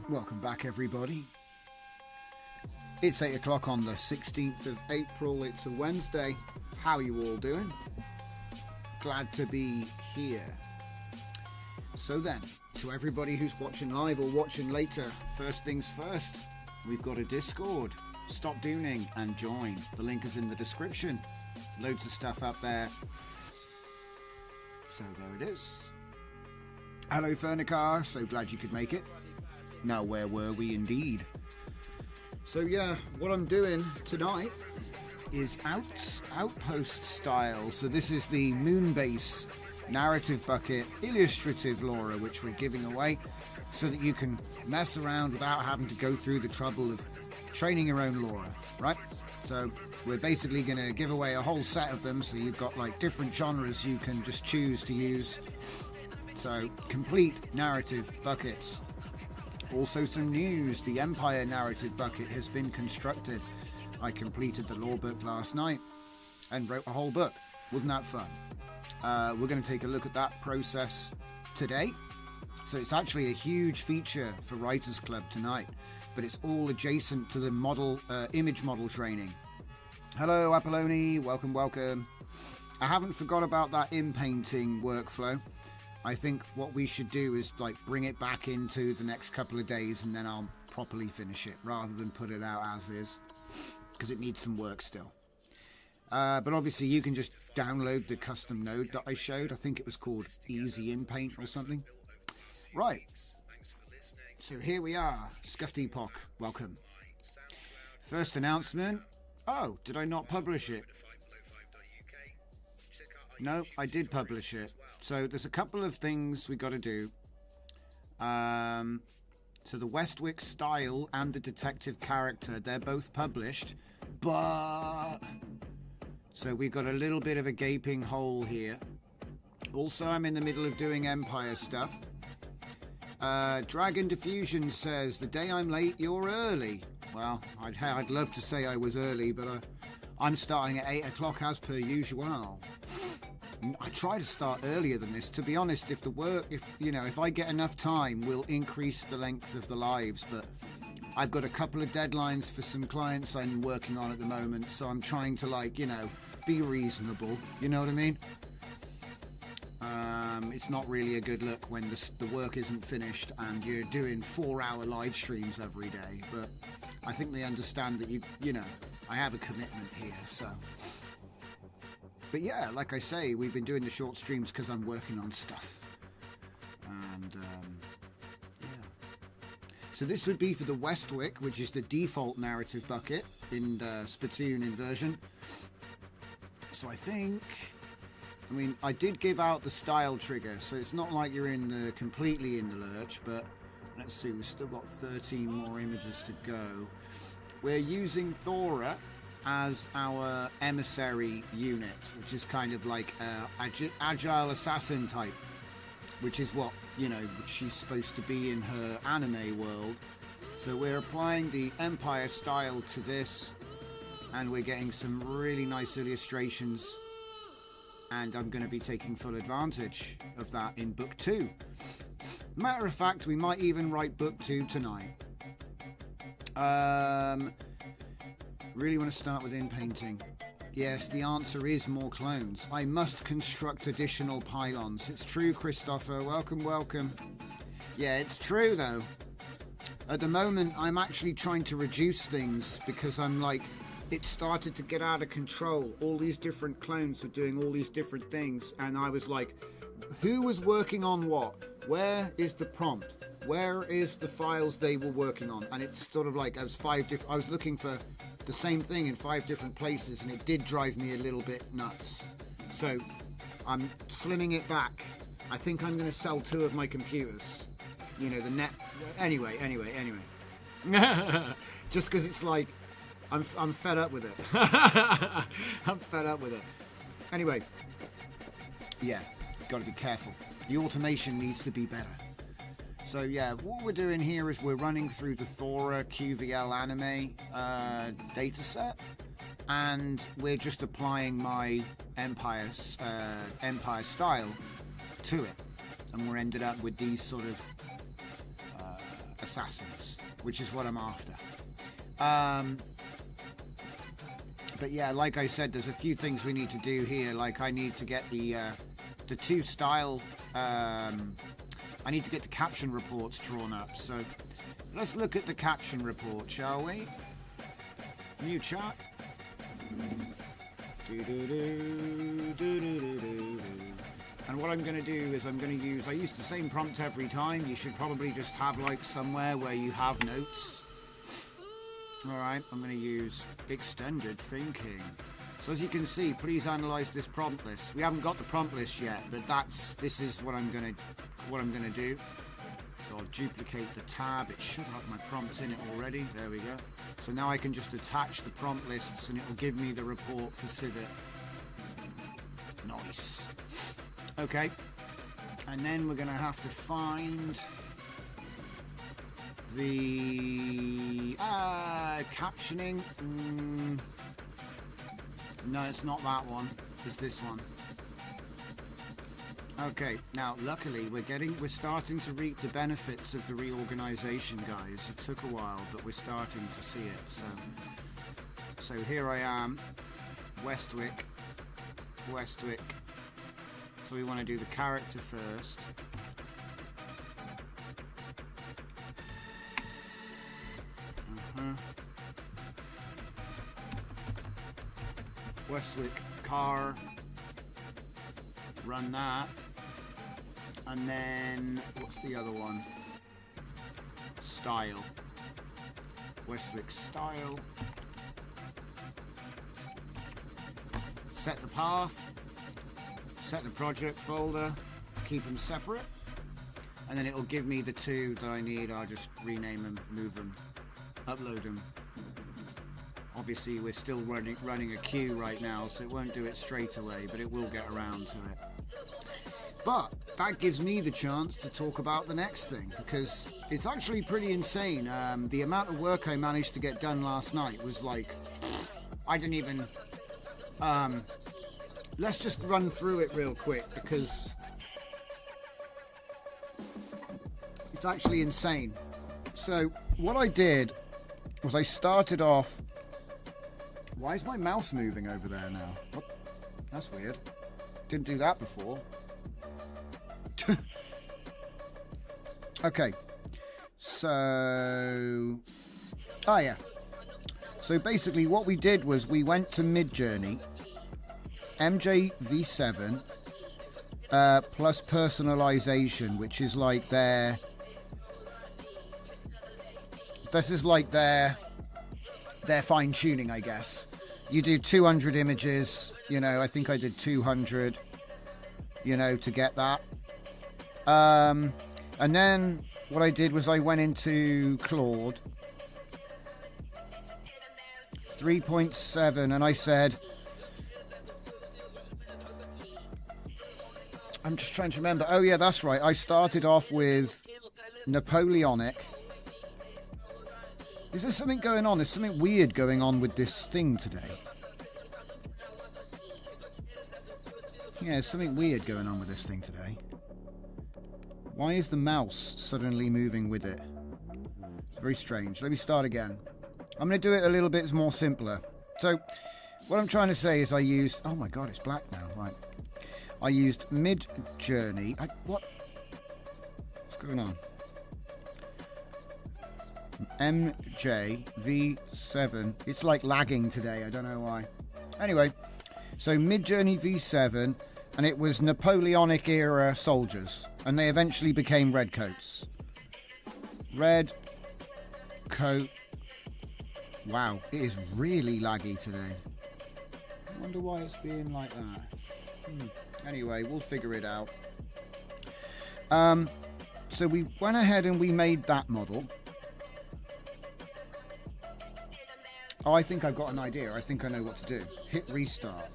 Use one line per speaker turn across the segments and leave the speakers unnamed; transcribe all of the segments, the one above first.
Welcome back, everybody. It's 8 o'clock on the 16th of April. It's a Wednesday. How are you all doing? Glad to be here. So then, to everybody who's watching live or watching later, first things first, we've got a Discord. Stop dooning and join. The link is in the description. Loads of stuff up there. So there it is. Hello, Fernicar. So glad you could make it. Now, where were we indeed? So yeah, what I'm doing tonight is Outpost style. So this is the Moonbase narrative bucket illustrative Lora, which we're giving away so that you can mess around without having to go through the trouble of training your own Lora, right? So we're basically going to give away a whole set of them, so you've got like different genres you can just choose to use. So complete narrative buckets. Also some news, the Empire narrative bucket has been constructed. I completed the lore book last night and wrote a whole book. Wasn't that fun? We're going to take a look at that process today. So it's actually a huge feature for Writers Club tonight, but it's all adjacent to the model image model training. Hello Apolloni, welcome, welcome. I haven't forgot about that in-painting workflow. I think what we should do is like bring it back into the next couple of days and then I'll properly finish it rather than put it out as is, because it needs some work still. But obviously you can just download the custom node that I showed. I think it was called Easy in Paint or something. Right. So here we are. Scuffed Epoch. Welcome. First announcement. Oh, did I not publish it? No, I did publish it. So there's a couple of things we got to do. So the Westwick style and the detective character, they're both published. But... so we've got a little bit of a gaping hole here. Also, I'm in the middle of doing Empire stuff. Dragon Diffusion says, the day I'm late, you're early. Well, I'd love to say I was early, but I'm starting at 8 o'clock as per usual. I try to start earlier than this. To be honest, if I get enough time, we'll increase the length of the lives. But I've got a couple of deadlines for some clients I'm working on at the moment, so I'm trying to be reasonable. You know what I mean? It's not really a good look when the work isn't finished and you're doing 4-hour live streams every day. But I think they understand that I have a commitment here, so. But yeah, like I say, we've been doing the short streams because I'm working on stuff. And, yeah. So this would be for the Westwick, which is the default narrative bucket in the Spittoon inversion. So I think I mean, I did give out the style trigger, so it's not like you're completely in the lurch, but let's see, we've still got 13 more images to go. We're using Lora as our Emissary unit, which is kind of like agile assassin type, which is what, she's supposed to be in her anime world. So we're applying the Empire style to this, and we're getting some really nice illustrations, and I'm going to be taking full advantage of that in book 2. Matter of fact, we might even write book 2 tonight. Really want to start with in-painting. Yes, the answer is more clones. I must construct additional pylons. It's true, Christopher. Welcome, welcome. Yeah, it's true, though. At the moment, I'm actually trying to reduce things because I'm like, it started to get out of control. All these different clones were doing all these different things, and I was like, who was working on what? Where is the prompt? Where is the files they were working on? And it's sort of like I was looking for the same thing in 5 different places, and it did drive me a little bit nuts. So I'm slimming it back. I think I'm going to sell 2 of my computers. The net. Anyway. Just because it's like I'm fed up with it. I'm fed up with it. Anyway, yeah, got to be careful. The automation needs to be better. So yeah, what we're doing here is we're running through the Lora QVL anime dataset, and we're just applying my Empire style to it, and we're ended up with these sort of assassins, which is what I'm after. But yeah, like I said, there's a few things we need to do here. Like I need to get the 2 style. I need to get the caption reports drawn up. So let's look at the caption report, shall we? New chart. And what I'm going to do is I use the same prompt every time. You should probably just have like somewhere where you have notes. Alright, I'm going to use extended thinking. So as you can see, please analyze this prompt list. We haven't got the prompt list yet, but this is what I'm going to do. So I'll duplicate the tab. It should have my prompts in it already. There we go. So now I can just attach the prompt lists, and it will give me the report for Civet. Nice. Okay. And then we're going to have to find the captioning. No, it's not that one. It's this one. Okay, now luckily we're starting to reap the benefits of the reorganization, guys. It took a while, but we're starting to see it. So here I am, Westwick. So we want to do the character first. Westwick car, run that, and then what's the other one? Style. Westwick style. Set the path, set the project folder, keep them separate, and then it'll give me the 2 that I need. I'll just rename them, move them, upload them. Obviously we're still running a queue right now, so it won't do it straight away, but it will get around to it. But that gives me the chance to talk about the next thing, because it's actually pretty insane. The amount of work I managed to get done last night was like, I didn't even... let's just run through it real quick, because it's actually insane. So what I did was I started off... Why is my mouse moving over there now? Oh, that's weird. Didn't do that before. Okay. So... Oh, yeah. So basically what we did was we went to Midjourney, MJ V7, plus personalization, which is like their... This is like their fine-tuning, I guess. You do 200 images, I think I did 200. you know, to get that. And then what I did was I went into Claude 3.7 and I said, I'm just trying to remember. Oh yeah, that's right. I started off with Napoleonic. Is there something going on? There's something weird going on with this thing today. Yeah, there's something weird going on with this thing today. Why is the mouse suddenly moving with it? It's very strange. Let me start again. I'm going to do it a little bit more simpler. So, what I'm trying to say is I used... Oh my god, it's black now. Right. I used Mid-Journey. What? What's going on? MJ-V7. It's like lagging today. I don't know why. Anyway, so Mid-Journey V7, and it was Napoleonic era soldiers, and they eventually became redcoats. Red coat. Wow, it is really laggy today. I wonder why it's being like that. Anyway, we'll figure it out. So we went ahead and we made that model. Oh, I think I've got an idea. I think I know what to do. Hit restart.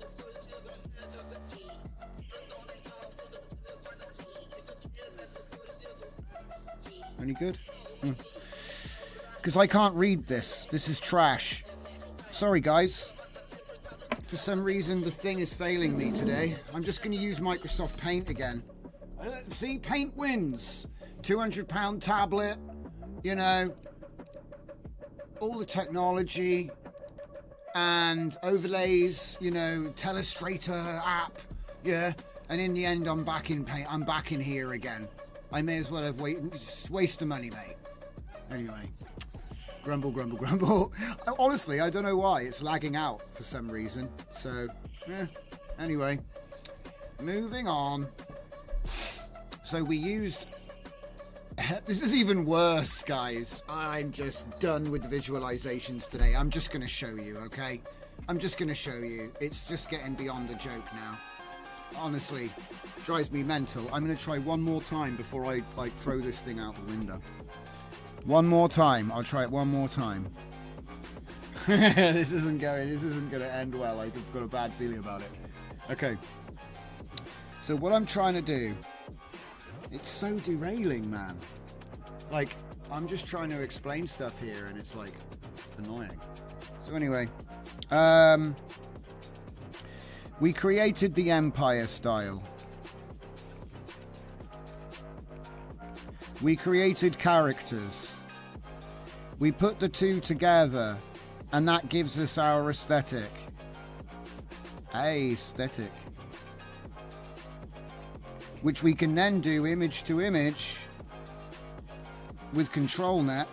Any good? Because I can't read this. This is trash. Sorry, guys. For some reason, the thing is failing me today. I'm just going to use Microsoft Paint again. See, Paint wins. £200 tablet, you know, all the technology and overlays, you know, Telestrator app, yeah. And in the end, I'm back in Paint. I'm back in here again. I may as well have waste of money, mate. Anyway. Grumble, grumble, grumble. Honestly, I don't know why. It's lagging out for some reason. So, anyway. Moving on. So we used... This is even worse, guys. I'm just done with the visualizations today. I'm just going to show you, okay? I'm just going to show you. It's just getting beyond a joke now. Honestly, drives me mental. I'm going to try one more time before I, like, throw this thing out the window. One more time. I'll try it one more time. This isn't going to end well. I've got a bad feeling about it. Okay. So what I'm trying to do, it's so derailing, man. Like, I'm just trying to explain stuff here and it's like annoying. So anyway, we created the Empire style. We created characters. We put the two together, and that gives us our aesthetic. Aesthetic. Which we can then do image to image with ControlNet.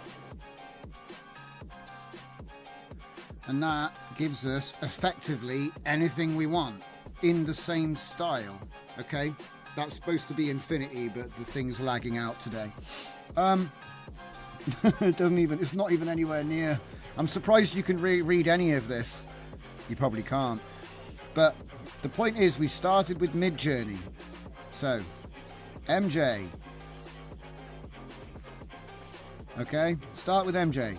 And that gives us effectively anything we want in the same style. Okay? That's supposed to be infinity, but the thing's lagging out today. It's not even anywhere near. I'm surprised you can read any of this. You probably can't. But the point is, we started with Mid-Journey. So, MJ. Okay, start with MJ.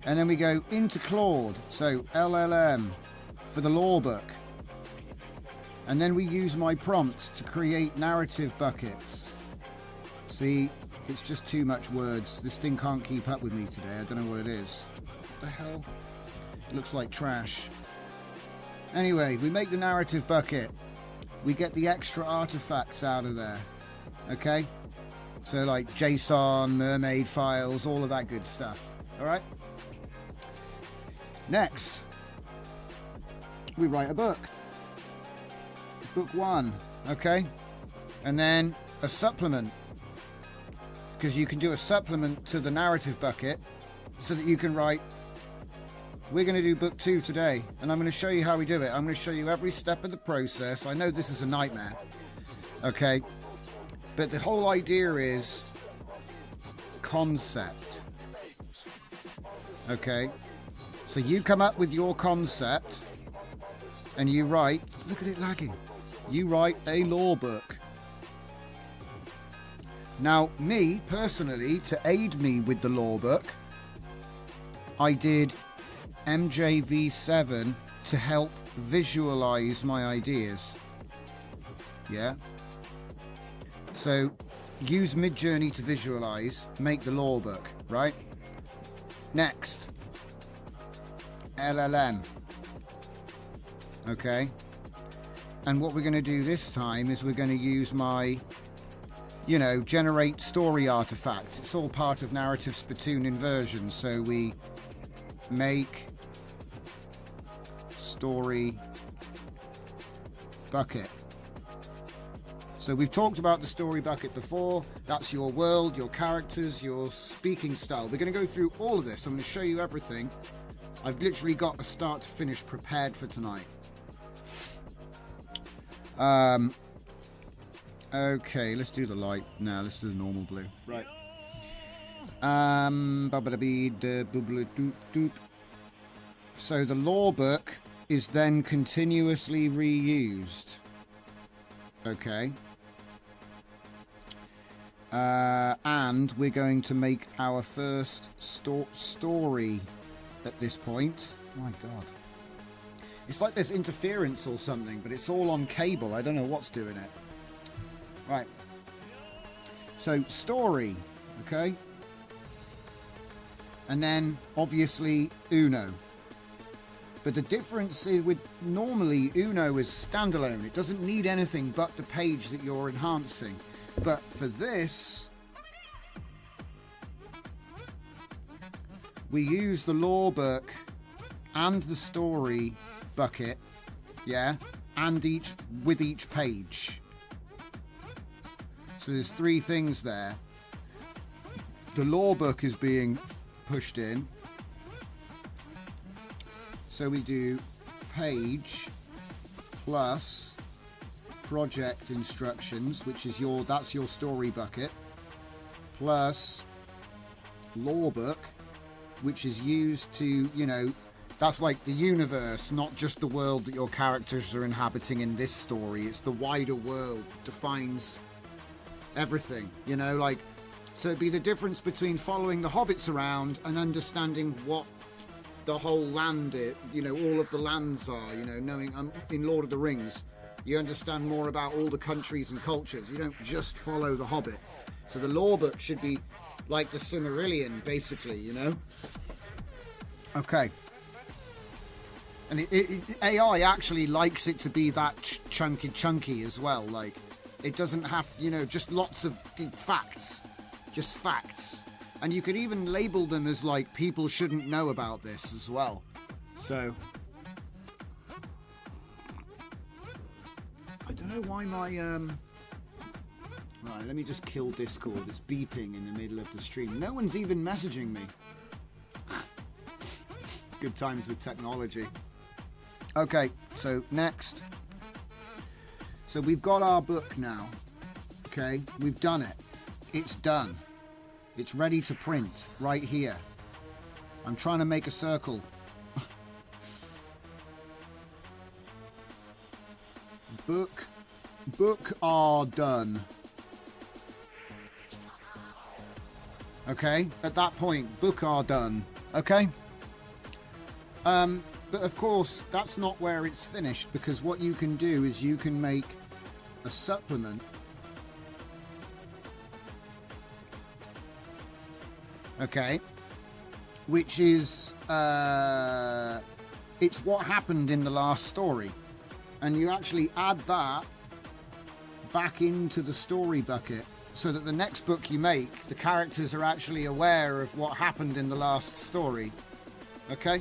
And then we go into Claude. So, LLM for the lore book. And then we use my prompts to create narrative buckets. See, it's just too much words. This thing can't keep up with me today. I don't know what it is. What the hell? It looks like trash. Anyway, we make the narrative bucket. We get the extra artifacts out of there. Okay? So like JSON, mermaid files, all of that good stuff. Alright? Next, we write a book. Book 1, okay? And then a supplement, because you can do a supplement to the narrative bucket so that you can write, we're going to do book 2 today, and I'm going to show you how we do it. I'm going to show you every step of the process. I know this is a nightmare, okay? But the whole idea is concept, okay? So you come up with your concept and you write, look at it lagging. You write a lore book. Now, me, personally, to aid me with the lore book, I did MJV7 to help visualize my ideas. Yeah? So, use Midjourney to visualize, make the lore book, right? Next, LLM. Okay? And what we're going to do this time is we're going to use my, you know, generate story artifacts. It's all part of Narrative Spittoon Inversion. So we make story bucket. So we've talked about the story bucket before. That's your world, your characters, your speaking style. We're going to go through all of this. I'm going to show you everything. I've literally got a start to finish prepared for tonight. Okay, let's do the light now. Let's do the normal blue. Right. So the lore book is then continuously reused. Okay. And we're going to make our first story at this point. Oh my god. It's like there's interference or something, but it's all on cable. I don't know what's doing it. Right. So, story. Okay. And then, obviously, Uno. But the difference is with normally Uno is standalone. It doesn't need anything but the page that you're enhancing. But for this, we use the lore book and the story bucket, yeah, and with each page. So there's three things there. The lore book is being pushed in. So we do page plus project instructions, which is that's your story bucket, plus lore book, which is used to, you know, that's like the universe, not just the world that your characters are inhabiting in this story. It's the wider world that defines everything, you know, like, so it'd be the difference between following the hobbits around and understanding what the whole land is, you know, all of the lands are, you know, knowing in Lord of the Rings, you understand more about all the countries and cultures. You don't just follow the Hobbit. So the lore book should be like the Silmarillion, basically, you know? Okay. And AI actually likes it to be that chunky as well. Like, it doesn't have, you know, just lots of facts. Just facts. And you could even label them as, like, people shouldn't know about this as well. So, I don't know why my, Right, let me just kill Discord. It's beeping in the middle of the stream. No one's even messaging me. Good times with technology. Okay, so next. So we've got our book now. Okay, we've done it. It's done. It's ready to print right here. I'm trying to make a circle. Book are done. Okay, at that point, book are done. Okay? But of course, that's not where it's finished, because what you can do is you can make a supplement. Okay? Which is, it's what happened in the last story. And you actually add that back into the story bucket, so that the next book you make, the characters are actually aware of what happened in the last story. Okay?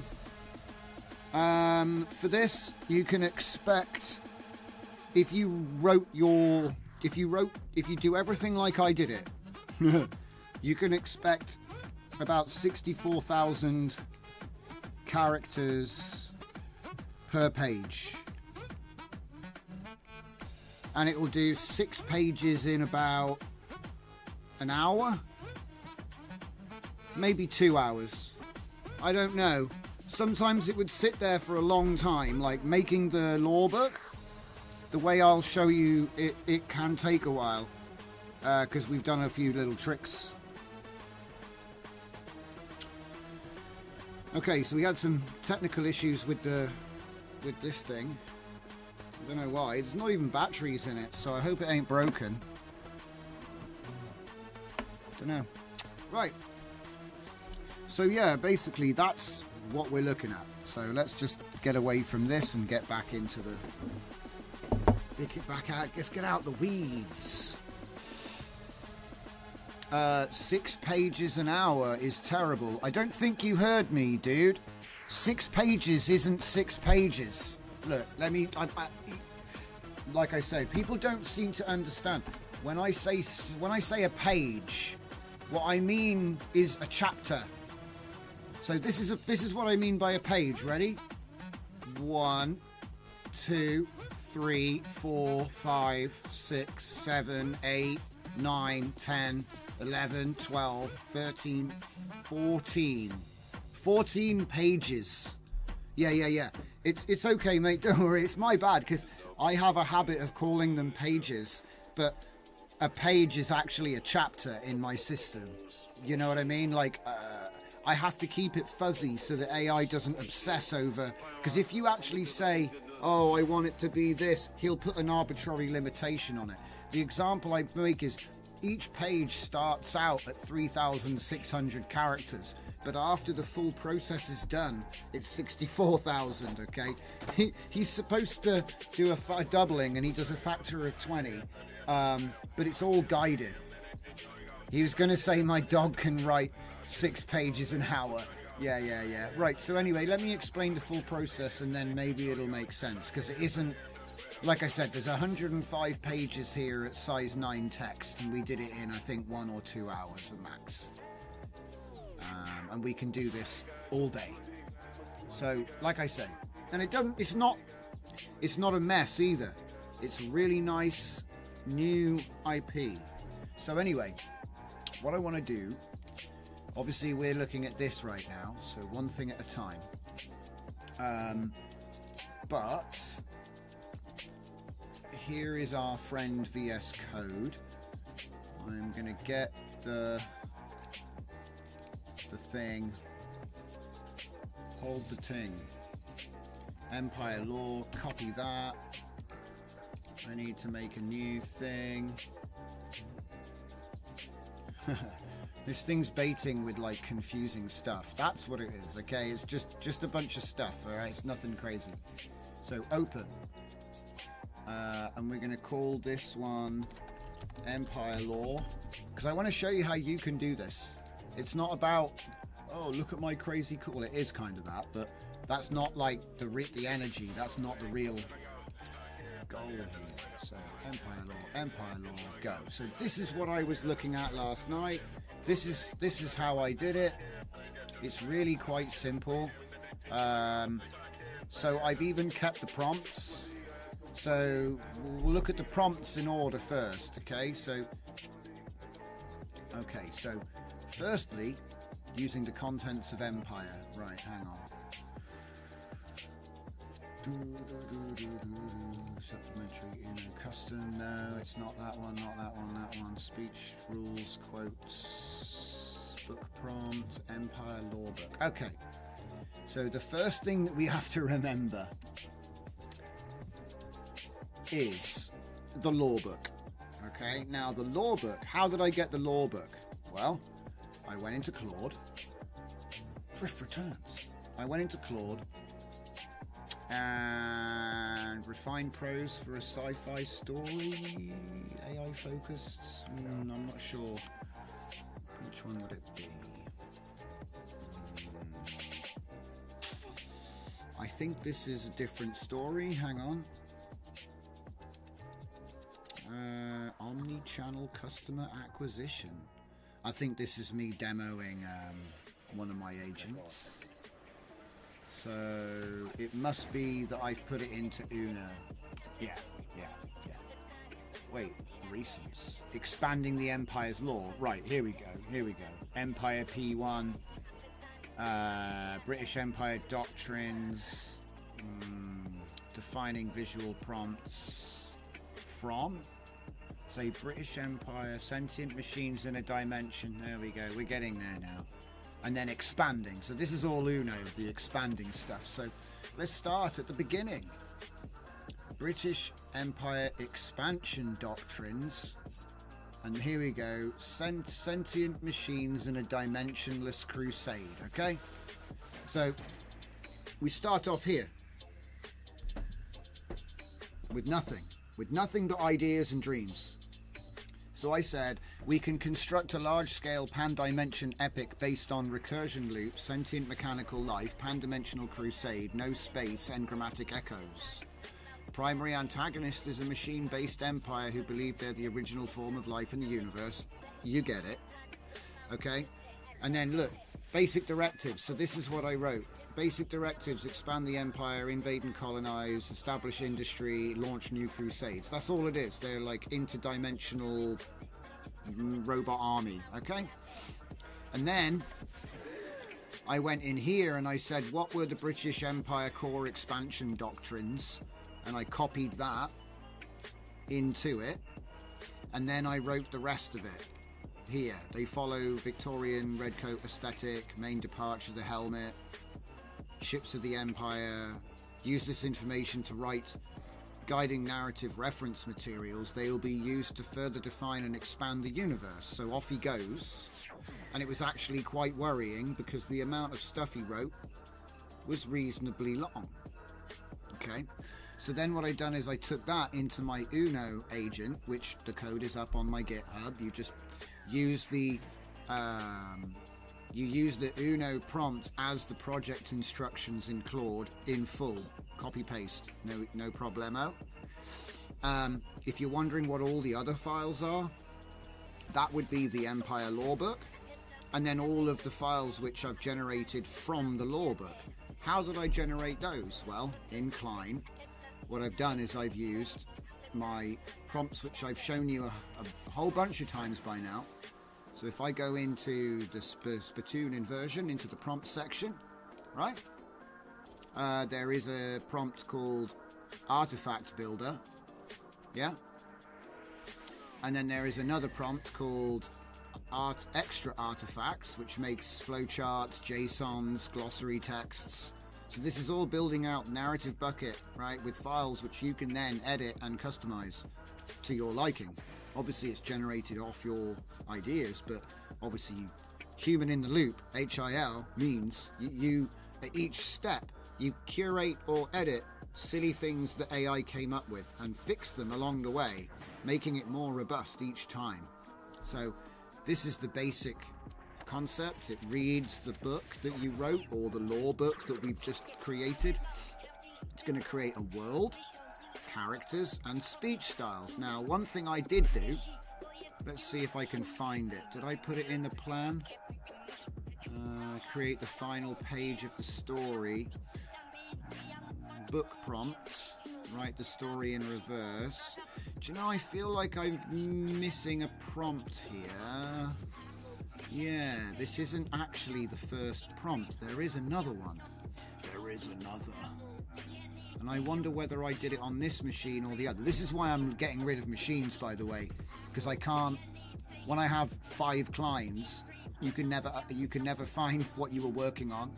For this, you can expect, if you do everything like I did it, you can expect about 64,000 characters per page. And it will do 6 pages in about an hour? Maybe 2 hours. I don't know. Sometimes it would sit there for a long time, like making the lore book. The way I'll show you, it can take a while. because we've done a few little tricks. Okay, so we had some technical issues with this thing. I don't know why. There's not even batteries in it, so I hope it ain't broken. Don't know. Right. So yeah, basically that's what we're looking at. So let's just get away from this and get back into the... Get back out. Let's get out the weeds. 6 pages an hour is terrible. I don't think you heard me, dude. 6 pages isn't 6 pages. Look, let me... like I said, people don't seem to understand. When I say a page, what I mean is a chapter. So this is what I mean by a page. Ready? 1, 2, 3, 4, 5, 6, 7, 8, 9, 10, 11, 12, 13, 14. 14 pages. Yeah. It's okay, mate. Don't worry. It's my bad because I have a habit of calling them pages, but a page is actually a chapter in my system. You know what I mean? Like, I have to keep it fuzzy so that AI doesn't obsess over... Because if you actually say, oh, I want it to be this, he'll put an arbitrary limitation on it. The example I make is each page starts out at 3,600 characters, but after the full process is done, it's 64,000, okay? He's supposed to do a doubling, and he does a factor of 20, but it's all guided. He was going to say my dog can write 6 pages an hour. Yeah. Right, so anyway, let me explain the full process and then maybe it'll make sense, because it isn't... Like I said, there's 105 pages here at size 9 text, and we did it in, I think, 1 or 2 hours at max. And we can do this all day. So, like I say, and it's not a mess either. It's really nice, new IP. So anyway, what I want to do, obviously we're looking at this right now, so one thing at a time. But here is our friend VS Code. I'm gonna get the thing. Hold the ting. Empire Law, copy that. I need to make a new thing. This thing's baiting with like confusing stuff. That's what it is, okay? It's just a bunch of stuff, alright? It's nothing crazy. So open. And we're going to call this one Empire Law, because I want to show you how you can do this. It's not about, oh, look at my crazy cool. It is kind of that, but that's not like the energy. That's not the real goal here. So Empire Law, go. So this is what I was looking at last night. This is how I did it. It's really quite simple. So I've even kept the prompts. So we'll look at the prompts in order first, okay? So firstly, using the contents of Empire. Right, hang on. Supplementary, custom. No, it's not that one, that one. Speech, rules, quotes, book prompt, Empire Law book. Okay. So the first thing that we have to remember is the law book. Okay, now the law book, how did I get the law book? Well, I went into Claude. Drift returns. I went into Claude and refined prose for a sci-fi story, AI focused. I'm not sure. Which one would it be? I think this is a different story. Hang on. Omni-channel customer acquisition. I think this is me demoing one of my agents. So it must be that I've put it into Una. Yeah. Wait, recents. Expanding the Empire's law. Right, here we go. Empire P1. British Empire doctrines. Defining visual prompts from Say British Empire, sentient machines in a dimension. There we go. We're getting there now. And then expanding. So this is all Uno, the expanding stuff. So let's start at the beginning. British Empire expansion doctrines. And here we go. Sentient machines in a dimensionless crusade. Okay? So we start off here. With nothing but ideas and dreams. So I said, we can construct a large-scale pan-dimension epic based on recursion loops, sentient mechanical life, pan-dimensional crusade, no space, engrammatic echoes. Primary antagonist is a machine-based empire who believe they're the original form of life in the universe. You get it. Okay? And then look, basic directives. So this is what I wrote. Basic directives: expand the empire, invade and colonize, establish industry, launch new crusades. That's all it is. They're like interdimensional robot army, okay? And then I went in here and I said, what were the British Empire core expansion doctrines? And I copied that into it. And then I wrote the rest of it here. They follow Victorian redcoat aesthetic, main departure, the helmet, ships of the Empire. Use this information to write guiding narrative reference materials. They will be used to further define and expand the universe. So off he goes. And it was actually quite worrying because the amount of stuff he wrote was reasonably long. Okay, so then what I've done is I took that into my Uno agent, which the code is up on my GitHub. You just use the Uno prompt as the project instructions in Claude in full. Copy paste, no problemo. If you're wondering what all the other files are, that would be the Empire lore book, and then all of the files which I've generated from the lore book. How did I generate those? Well, in Klein, what I've done is I've used my prompts, which I've shown you a whole bunch of times by now. So if I go into the Spittoon inversion, into the prompt section, right? There is a prompt called Artifact Builder, yeah? And then there is another prompt called Extra Artifacts, which makes flowcharts, JSONs, glossary texts. So this is all building out narrative bucket, right, with files which you can then edit and customize to your liking. Obviously it's generated off your ideas, but obviously human in the loop, HIL, means you at each step you curate or edit silly things that AI came up with and fix them along the way, making it more robust each time. So this is the basic concept. It reads the book that you wrote or the lore book that we've just created. It's going to create a world, characters and speech styles. Now, one thing I did do, let's see if I can find it. Did I put it in the plan? Create the final page of the story. Book prompts. Write the story in reverse. Do you know, I feel like I'm missing a prompt here. Yeah, this isn't actually the first prompt. There is another one. There is another. And I wonder whether I did it on this machine or the other. This is why I'm getting rid of machines, by the way, because I can't. When I have 5 clients, you can never find what you were working on.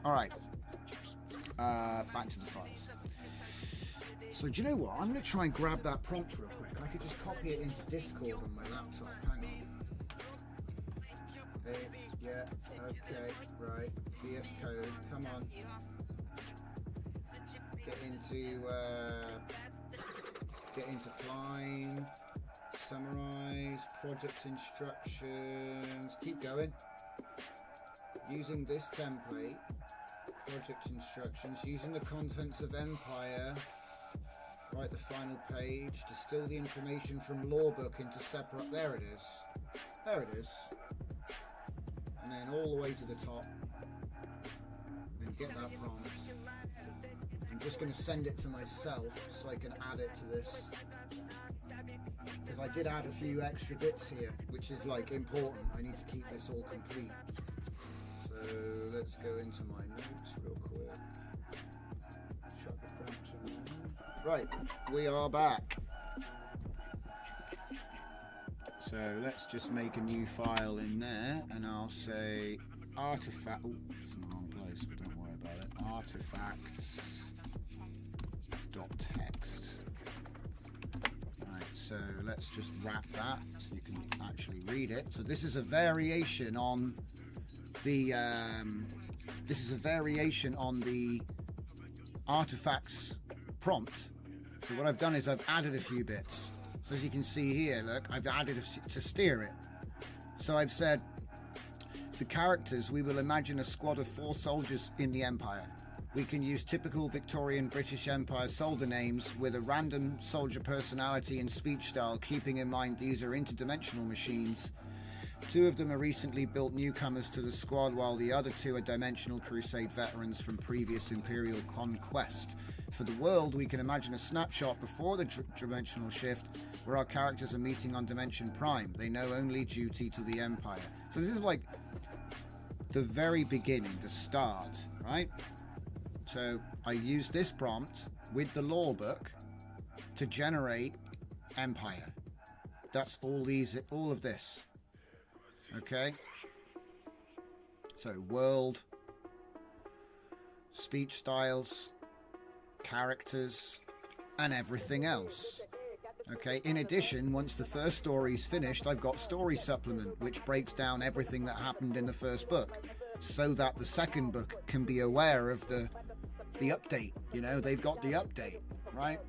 All right. Back to the files. So do you know what? I'm going to try and grab that prompt real quick. I could just copy it into Discord on my laptop. Hang on. Yeah. Okay. Right. VS Code. Come on. Get into Klein. Summarize. Project instructions. Keep going. Using this template. Project instructions. Using the contents of Empire. Write the final page. Distill the information from lore book into separate. There it is. There it is. And then all the way to the top. And get that prompt. I'm just going to send it to myself so I can add it to this. Because I did add a few extra bits here, which is like important. I need to keep this all complete. So let's go into my notes real quick. Chuck the prompt in there. Right, we are back. So let's just make a new file in there, and I'll say artifact. Oh, it's in the wrong place, but don't worry about it. Artifacts.text. Right, so let's just wrap that so you can actually read it. So this is a variation on the. This is a variation on the artifacts prompt. So what I've done is I've added a few bits. So as you can see here, look, I've added to steer it. So I've said, for characters, we will imagine a squad of 4 soldiers in the Empire. We can use typical Victorian British Empire soldier names with a random soldier personality and speech style, keeping in mind these are interdimensional machines. 2 of them are recently built newcomers to the squad, while the other 2 are Dimensional Crusade veterans from previous Imperial conquest. For the world, we can imagine a snapshot before the dimensional shift, where our characters are meeting on Dimension Prime. They know only duty to the Empire. So this is like the very beginning, the start, right? So I used this prompt with the lore book to generate Empire. That's all of this. Okay, so world, speech styles, characters, and everything else. Okay, in addition, once the first story is finished, I've got story supplement, which breaks down everything that happened in the first book, so that the second book can be aware of the update. You know, they've got the update, right?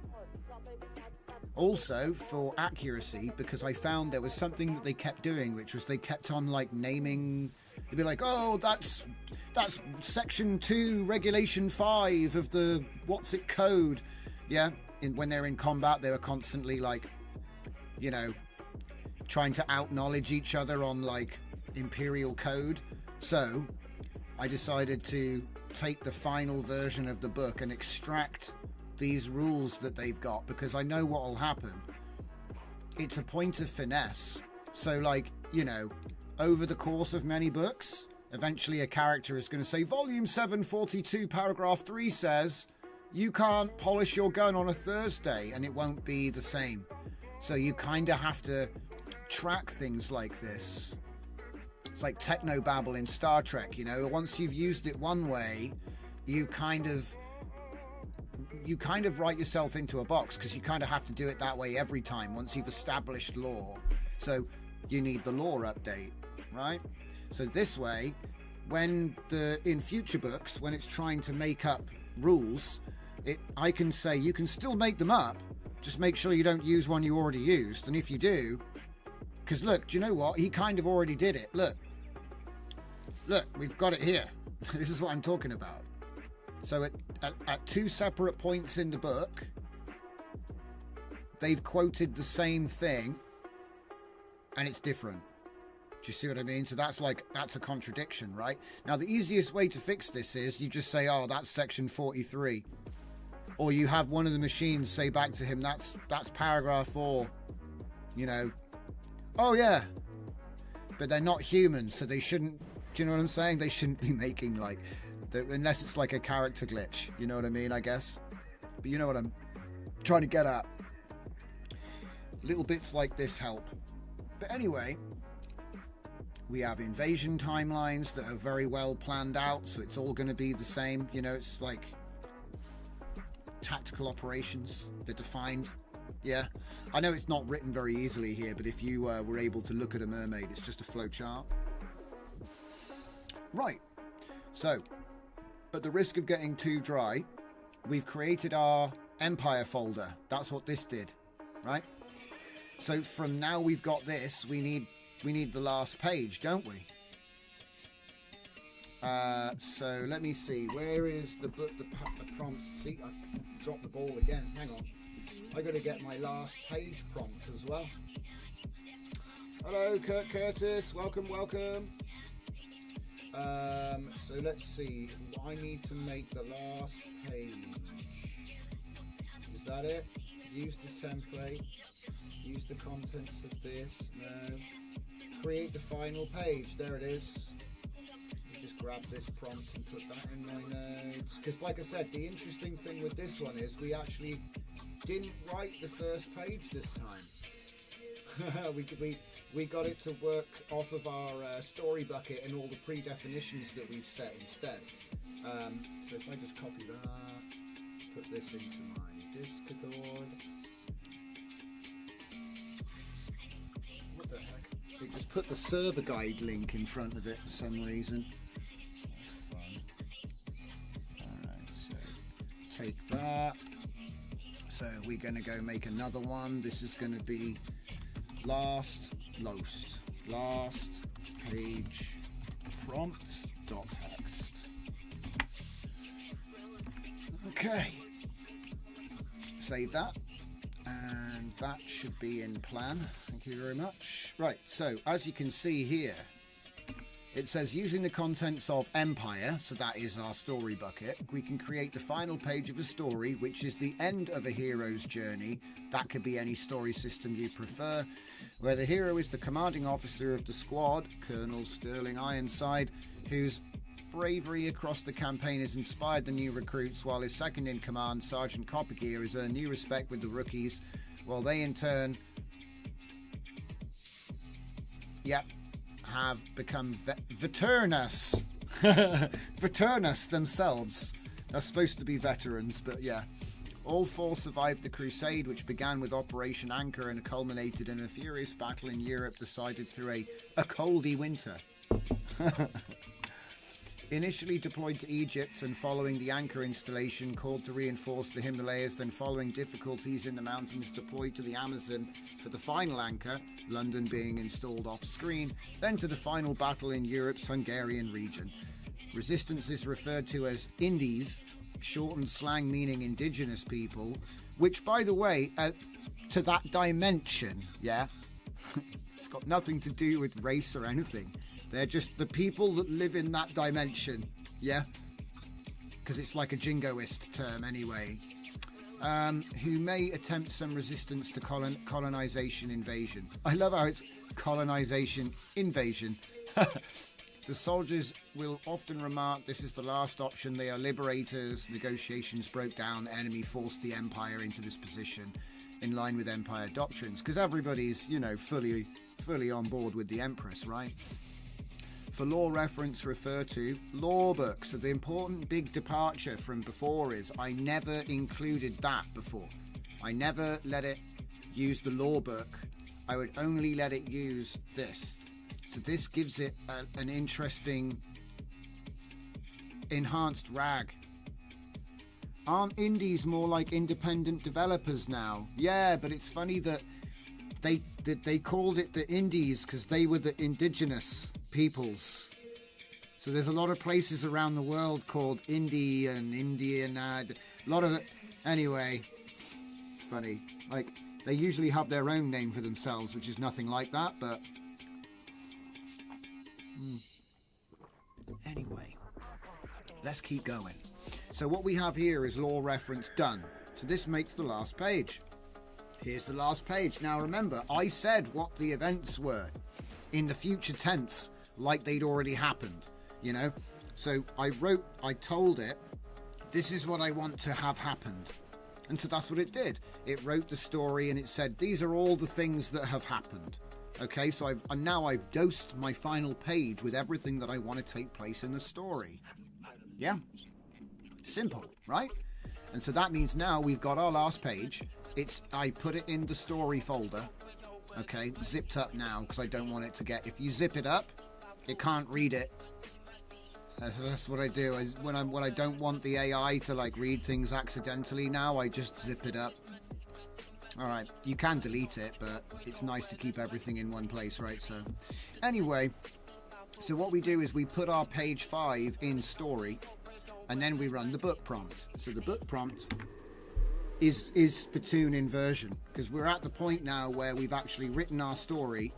Also, for accuracy, because I found there was something that they kept doing, which was they kept on like naming. They'd be like, "Oh, that's section 2, regulation 5 of the what's it code." Yeah, when they're in combat, they were constantly like, you know, trying to out-knowledge each other on like Imperial code. So I decided to take the final version of the book and extract these rules that they've got, because I know what will happen. It's a point of finesse. So like, you know, over the course of many books, eventually a character is going to say, volume 742 paragraph 3 says you can't polish your gun on a Thursday, and it won't be the same. So you kind of have to track things like this. It's like technobabble in Star Trek, you know. Once you've used it one way, you kind of write yourself into a box, because you kind of have to do it that way every time once you've established lore. So you need the lore update, right? So this way, when in future books, when it's trying to make up rules, I can say you can still make them up, just make sure you don't use one you already used. And if you do, because look, do you know what? He kind of already did it. Look, we've got it here. This is what I'm talking about. So at 2 separate points in the book, they've quoted the same thing, and it's different. Do you see what I mean? So that's a contradiction, right? Now, the easiest way to fix this is you just say, oh, that's section 43. Or you have one of the machines say back to him, that's paragraph 4. You know, oh, yeah. But they're not human, so they shouldn't, do you know what I'm saying? They shouldn't be making, like, unless it's like a character glitch. You know what I mean, I guess? But you know what I'm trying to get at. Little bits like this help. But anyway, we have invasion timelines that are very well planned out, so it's all going to be the same. You know, it's like tactical operations. They're defined. Yeah. I know it's not written very easily here, but if you were able to look at a mermaid, it's just a flow chart. Right. So, at the risk of getting too dry, we've created our Empire folder. That's what this did, right? So from now we've got this, we need the last page, don't we? So let me see. Where is the book, the prompt? See, I've dropped the ball again. Hang on. I got to get my last page prompt as well. Hello, Kurt Curtis. Welcome. So let's see. I need to make the last page. Is that it? Use the template. Use the contents of this. No. Create the final page. There it is. Just grab this prompt and put that in my notes. Because like I said, the interesting thing with this one is we actually didn't write the first page this time. we got it to work off of our story bucket and all the pre-definitions that we've set instead. So if I just copy that, put this into my Discord. What the heck? They just put the server guide link in front of it for some reason. Fun. Alright, so take that. So we're going to go make another one. This is going to be last page prompt.text. Okay, save that, and that should be in plan. Thank you very much. Right, so as you can see here, it says using the contents of Empire, so that is our story bucket, we can create the final page of a story, which is the end of a hero's journey. That could be any story system you prefer, where the hero is the commanding officer of the squad, Colonel Sterling Ironside, whose bravery across the campaign has inspired the new recruits, while his second in command, Sergeant Coppergear, has earned new respect with the rookies, while they in turn have become veterans. Veterans themselves. They're supposed to be veterans, but yeah. All four survived the crusade, which began with Operation Anchor and culminated in a furious battle in Europe decided through a coldy winter. Initially deployed to Egypt and following the Anchor installation, called to reinforce the Himalayas, then following difficulties in the mountains, deployed to the Amazon for the final Anchor, London being installed off-screen, then to the final battle in Europe's Hungarian region. Resistance is referred to as Indies, shortened slang meaning indigenous people, which, by the way, to that dimension, yeah, it's got nothing to do with race or anything. They're just the people that live in that dimension, yeah? Because it's like a jingoist term anyway. Who may attempt some resistance to colonization invasion. I love how it's colonization invasion. The soldiers will often remark this is the last option. They are liberators. Negotiations broke down. Enemy forced the Empire into this position in line with Empire doctrines. Because everybody's, you know, fully on board with the Empress, right? For lore reference, refer to lore books. So the important big departure from before is I never included that before. I never let it use the lore book. I would only let it use this. So this gives it an interesting enhanced rag. Aren't indies more like independent developers now? Yeah, but it's funny that they called it the indies because they were the indigenous peoples. So there's a lot of places around the world called indie and Indian. A lot of it. Anyway, it's funny. Like, they usually have their own name for themselves, which is nothing like that, but anyway, let's keep going. So what we have here is lore reference done. So this makes the last page. Here's the last page. Now remember, I said what the events were in the future tense, like they'd already happened, you know? So I told it, this is what I want to have happened. And so that's what it did. It wrote the story and it said, these are all the things that have happened. Okay, so now I've dosed my final page with everything that I want to take place in the story. Yeah? Simple, right? And so that means now we've got our last page. I put it in the story folder. Okay, zipped up now because I don't want it to get... If you zip it up, it can't read it. So that's what I do. When I don't want the AI to like read things accidentally now, I just zip it up. Alright, you can delete it, but it's nice to keep everything in one place, right? So, anyway, so what we do is we put our page 5 in story, and then we run the book prompt. So the book prompt is Splatoon inversion, because we're at the point now where we've actually written our story,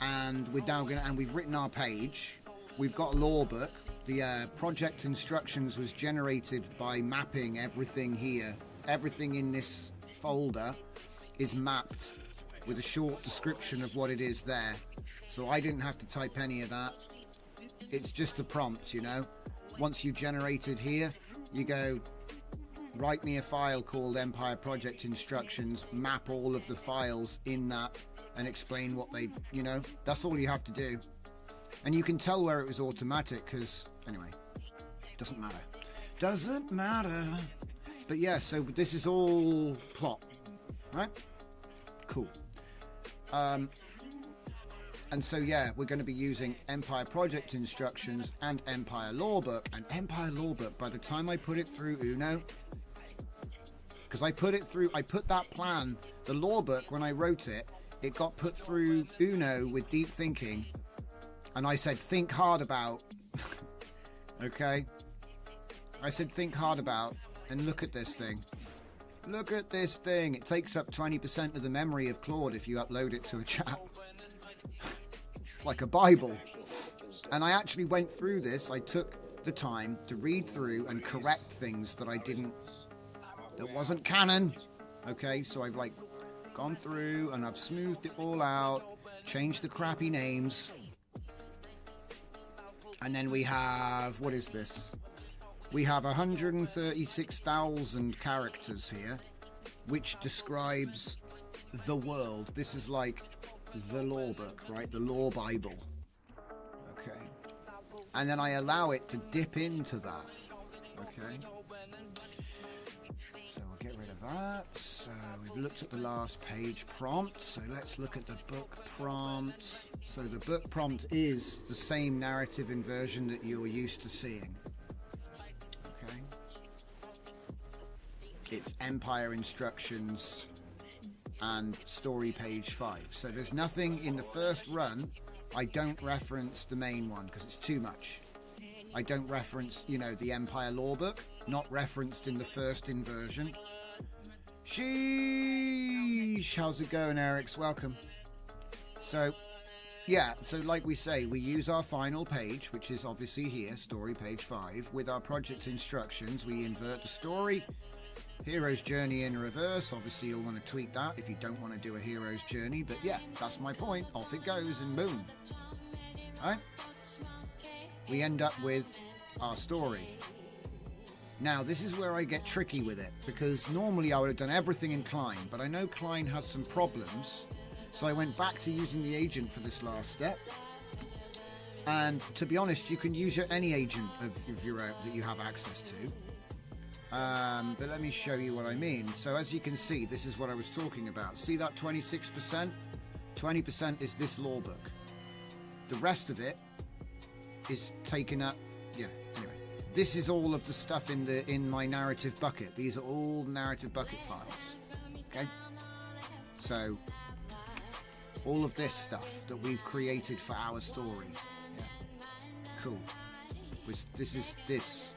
and we've written our page. We've got a lore book. The project instructions was generated by mapping everything here. Everything in this folder is mapped with a short description of what it is there. So I didn't have to type any of that. It's just a prompt, you know. Once you generate it here, you go write me a file called Empire Project Instructions, map all of the files in that, and explain what they, you know, that's all you have to do. And you can tell where it was automatic, because, anyway, doesn't matter. Doesn't matter. But yeah, so this is all plot, right? Cool. And so yeah, we're going to be using Empire Project Instructions and Empire Lorebook. And Empire Lorebook, by the time I put it through Uno, because I put that plan, the Lorebook, when I wrote it, it got put through Uno with deep thinking. And I said, think hard about, okay? I said, think hard about, and look at this thing. Look at this thing. It takes up 20% of the memory of Claude if you upload it to a chat. It's like a Bible. And I actually went through this. I took the time to read through and correct things that that wasn't canon. Okay, so I've like gone through and I've smoothed it all out, changed the crappy names. And then we have, what is this? We have 136,000 characters here, which describes the world. This is like the lore book, right? The lore Bible. Okay. And then I allow it to dip into that. Okay. So we'll get rid of that. So we've looked at the last page prompt. So let's look at the book prompt. So the book prompt is the same narrative inversion that you're used to seeing. Okay. It's Empire Instructions and story page 5. So there's nothing in the first run. I don't reference the main one because it's too much. I don't reference, you know, the Empire lore book, not referenced in the first inversion. Sheesh, how's it going, Eric's? Welcome. So yeah, so like we say, we use our final page, which is obviously here, story page 5, with our project instructions. We invert the story. Hero's journey in reverse. Obviously you'll want to tweak that if you don't want to do a hero's journey, but yeah, that's my point. Off it goes and boom. Alright? We end up with our story. Now this is where I get tricky with it, because normally I would have done everything in Klein, but I know Klein has some problems, so I went back to using the agent for this last step. And to be honest, you can use any agent of your own that you have access to. But let me show you what I mean. So as you can see, this is what I was talking about. See that 26%? 20% is this lore book. The rest of it is taken up. Yeah, anyway. This is all of the stuff in my narrative bucket. These are all narrative bucket files. Okay? So all of this stuff that we've created for our story. Yeah. Cool. This is this,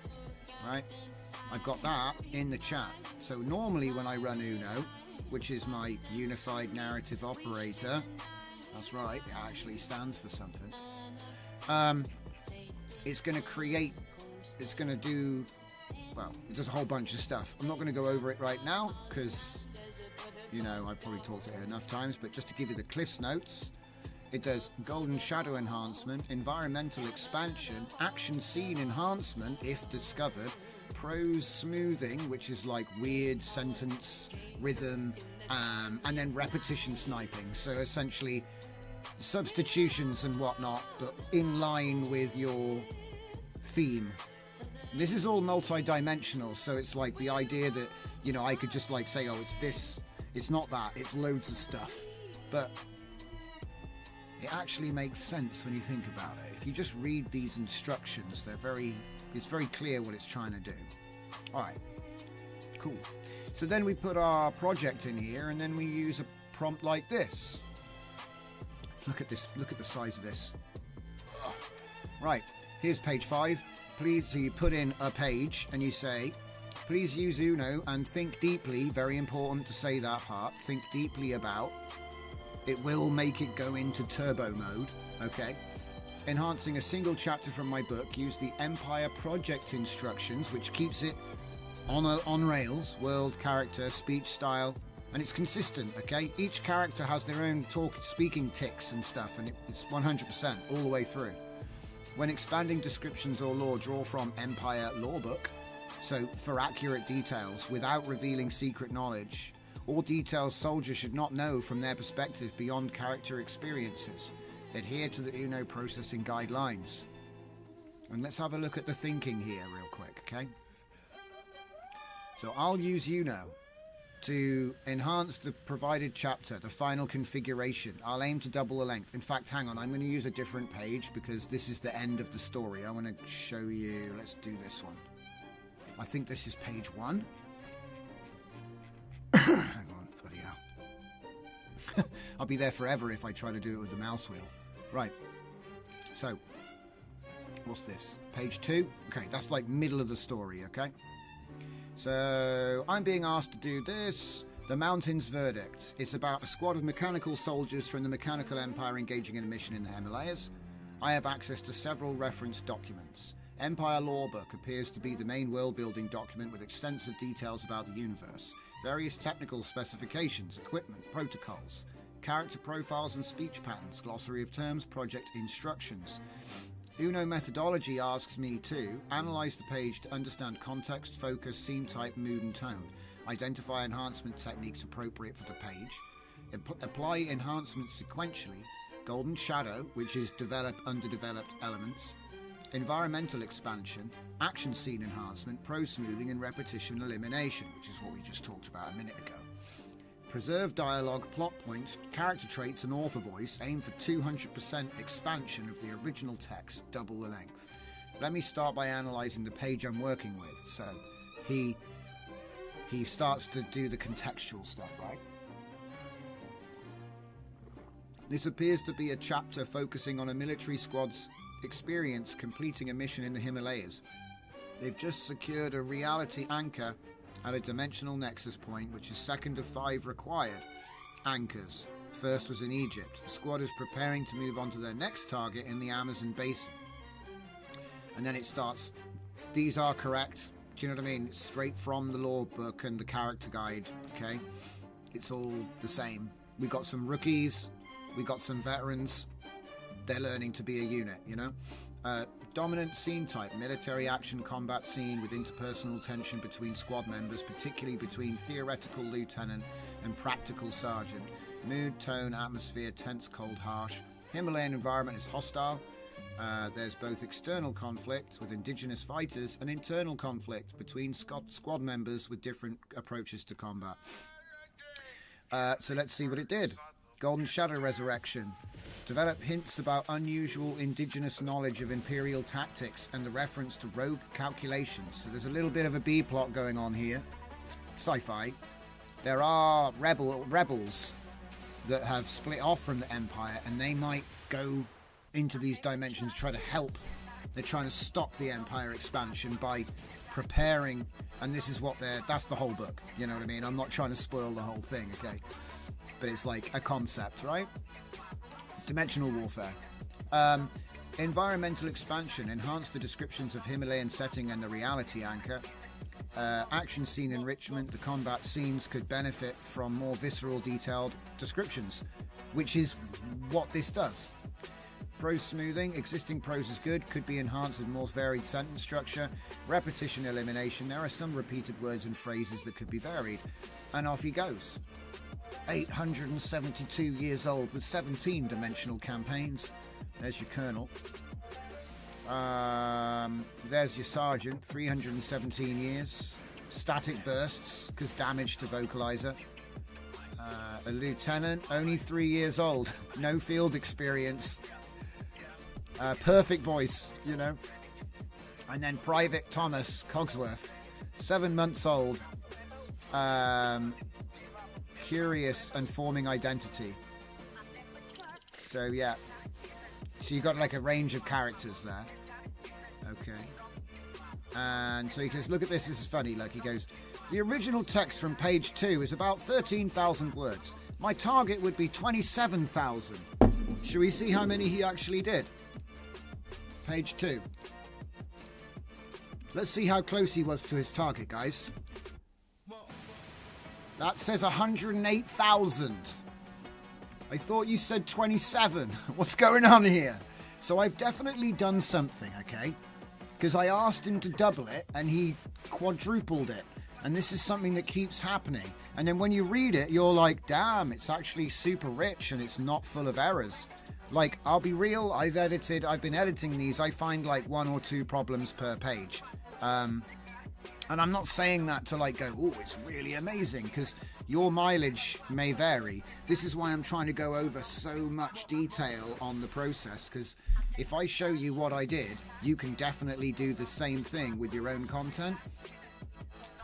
right? I've got that in the chat. So normally when I run Uno, which is my unified narrative operator, that's right, it actually stands for something. It's going to create, it's going to do, well, it does a whole bunch of stuff. I'm not going to go over it right now because, you know, I've probably talked it enough times, but just to give you the Cliff's Notes, it does golden shadow enhancement, environmental expansion, action scene enhancement if discovered, prose smoothing, which is like weird sentence rhythm, and then repetition sniping. So essentially substitutions and whatnot, but in line with your theme. This is all multi-dimensional, so it's like the idea that, you know, I could just like say, oh, it's this, it's not that, it's loads of stuff, but it actually makes sense when you think about it. If you just read these instructions, it's very clear what it's trying to do. All right, cool. So then we put our project in here, and then we use a prompt like this. Look at this, look at the size of this. Ugh. Right, here's page 5. Please, so you put in a page, and you say, please use Uno and think deeply, very important to say that part, think deeply about. It will make it go into turbo mode, okay? Enhancing a single chapter from my book, use the Empire Project Instructions, which keeps it on rails, world, character, speech style, and it's consistent, okay? Each character has their own speaking tics and stuff, and it's 100% all the way through. When expanding descriptions or lore, draw from Empire Lorebook. So, for accurate details, without revealing secret knowledge, or details soldiers should not know from their perspective beyond character experiences. Adhere to the UNO processing guidelines. And let's have a look at the thinking here real quick, okay? So I'll use UNO to enhance the provided chapter, the final configuration. I'll aim to double the length. In fact, hang on, I'm going to use a different page because this is the end of the story. I want to show you, let's do this one. I think this is page 1. Hang on, bloody hell. I'll be there forever if I try to do it with the mouse wheel. Right, so, what's this? Page 2? Okay, that's like middle of the story, okay? So, I'm being asked to do this. The Mountains Verdict. It's about a squad of mechanical soldiers from the Mechanical Empire engaging in a mission in the Himalayas. I have access to several reference documents. Empire Lore Book appears to be the main world-building document with extensive details about the universe. Various technical specifications, equipment, protocols, character profiles and speech patterns, glossary of terms, project instructions. UNO methodology asks me to analyze the page to understand context, focus, scene type, mood and tone, identify enhancement techniques appropriate for the page, apply enhancements sequentially, golden shadow, which is develop underdeveloped elements, environmental expansion, action scene enhancement, pro smoothing and repetition elimination, which is what we just talked about a minute ago. Preserve dialogue, plot points, character traits and author voice. Aim for 200% expansion of the original text, double the length. Let me start by analysing the page I'm working with. So he starts to do the contextual stuff, right? This appears to be a chapter focusing on a military squad's experience completing a mission in the Himalayas. They've just secured a reality anchor at a dimensional nexus point, which is second of 5 required anchors. First was in Egypt. The squad is preparing to move on to their next target in the Amazon basin. And then it starts, these are correct. Do you know what I mean? It's straight from the lore book and the character guide, okay? It's all the same. We got some rookies, we got some veterans. They're learning to be a unit, you know? Dominant scene type, military action combat scene with interpersonal tension between squad members, particularly between theoretical lieutenant and practical sergeant. Mood, tone, atmosphere, tense, cold, harsh. Himalayan environment is hostile. There's both external conflict with indigenous fighters and internal conflict between squad members with different approaches to combat. So let's see what it did. Golden Shadow Resurrection. Develop hints about unusual indigenous knowledge of Imperial tactics and the reference to rogue calculations. So there's a little bit of a B-plot going on here. Sci-fi. There are rebels that have split off from the Empire, and they might go into these dimensions, try to help. They're trying to stop the Empire expansion by preparing, and this is what that's the whole book. You know what I mean? I'm not trying to spoil the whole thing, okay? But it's like a concept, right? Dimensional warfare. Environmental expansion. Enhance the descriptions of Himalayan setting and the reality anchor. Action scene enrichment. The combat scenes could benefit from more visceral, detailed descriptions, which is what this does. Prose smoothing. Existing prose is good, could be enhanced with more varied sentence structure. Repetition elimination. There are some repeated words and phrases that could be varied. And off he goes. 872 years old with 17 dimensional campaigns. There's your colonel. There's your sergeant, 317 years. Static bursts, because damage to vocalizer. A lieutenant, only 3 years old. No field experience. Perfect voice, you know. And then Private Thomas Cogsworth, 7 months old. Curious and forming identity. So yeah, so you got like a range of characters there. Okay, and so he goes, look at this, this is funny. Like he goes, the original text from page 2 is about 13,000 words. My target would be 27,000. Should we see how many he actually did? Page 2. Let's see how close he was to his target, guys. That says 108,000. I thought you said 27. What's going on here? So I've definitely done something, okay? Because I asked him to double it, and he quadrupled it. And this is something that keeps happening. And then when you read it, you're like, damn, it's actually super rich and it's not full of errors. Like, I'll be real, I've been editing these, I find like 1 or 2 problems per page. And I'm not saying that to like go, oh, it's really amazing, because your mileage may vary. This is why I'm trying to go over so much detail on the process, because if I show you what I did, you can definitely do the same thing with your own content.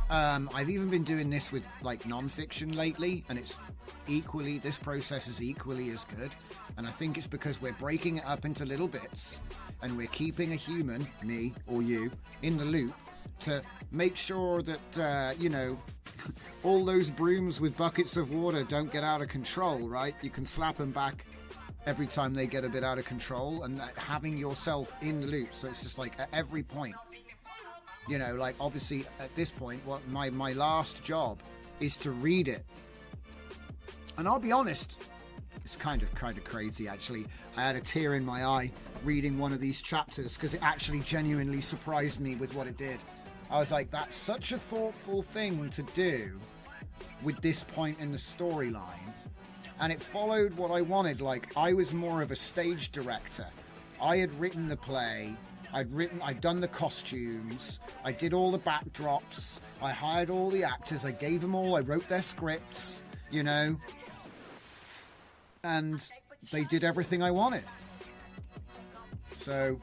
I've even been doing this with like non-fiction lately, and this process is equally as good. And I think it's because we're breaking it up into little bits, and we're keeping a human, me or you, in the loop to make sure that, you know, all those brooms with buckets of water don't get out of control, right? You can slap them back every time they get a bit out of control, and having yourself in the loop. So it's just like at every point, you know, like obviously at this point, what my last job is to read it. And I'll be honest, it's kind of crazy actually. I had a tear in my eye reading one of these chapters because it actually genuinely surprised me with what it did. I was like, that's such a thoughtful thing to do with this point in the storyline. And it followed what I wanted. Like, I was more of a stage director. I had written the play, I'd done the costumes, I did all the backdrops, I hired all the actors, I gave them all, I wrote their scripts, you know, and they did everything I wanted. So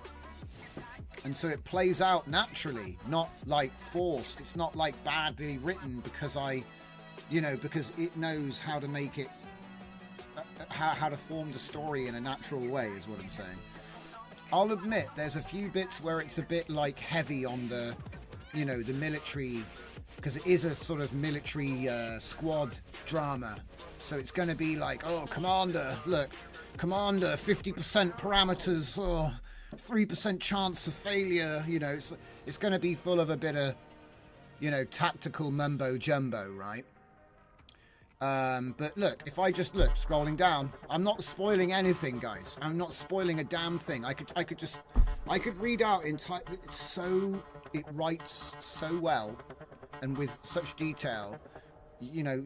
it plays out naturally, not like forced. It's not like badly written because because it knows how to make it, how to form the story in a natural way is what I'm saying. I'll admit there's a few bits where it's a bit like heavy on the, you know, the military, because it is a sort of military squad drama. So it's going to be like, oh, Commander, look, Commander, 50% parameters, or 3% chance of failure. You know, it's going to be full of a bit of, you know, tactical mumbo jumbo, right? But look, if I just look, scrolling down, I'm not spoiling anything, guys. I'm not spoiling a damn thing. I could read out it writes so well and with such detail, you know,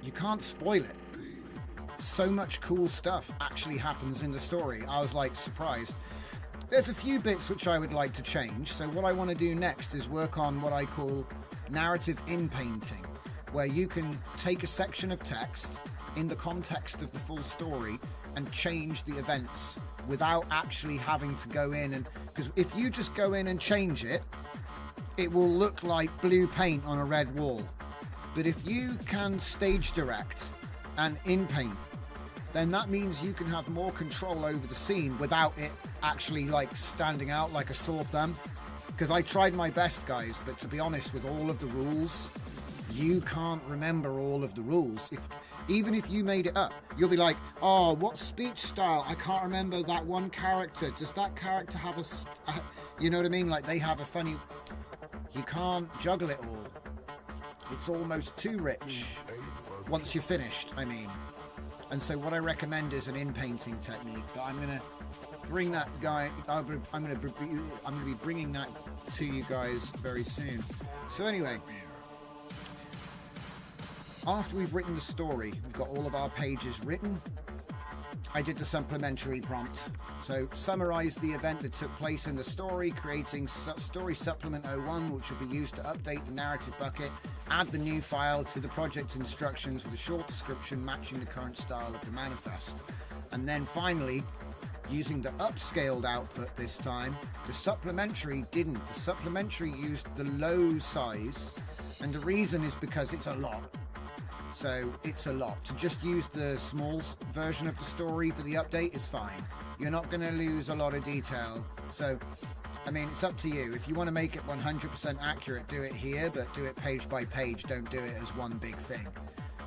you can't spoil it. So much cool stuff actually happens in the story. I was like surprised. There's a few bits which I would like to change. So what I want to do next is work on what I call narrative in-painting, where you can take a section of text in the context of the full story and change the events without actually having to go in and, because if you just go in and change it, it will look like blue paint on a red wall. But if you can stage direct and in paint, then that means you can have more control over the scene without it actually like standing out like a sore thumb. Because I tried my best, guys, but to be honest, with all of the rules, you can't remember all of the rules. Even if you made it up, you'll be like, oh, what speech style? I can't remember that one character. Does that character have you know what I mean? Like they have a funny, you can't juggle it all. It's almost too rich once you're finished, I mean. And so what I recommend is an in-painting technique. But I'm going to bring that guy, I'm going to be bringing that to you guys very soon. So anyway, after we've written the story, we've got all of our pages written, I did the supplementary prompt. So summarize the event that took place in the story, creating story supplement 01, which will be used to update the narrative bucket, add the new file to the project instructions with a short description matching the current style of the manifest. And then finally, using the upscaled output this time, the supplementary didn't. The supplementary used the low size, and the reason is because it's a lot. So it's a lot. To just use the small version of the story for the update is fine. You're not going to lose a lot of detail. So, I mean, it's up to you. If you want to make it 100% accurate, do it here, but do it page by page. Don't do it as one big thing.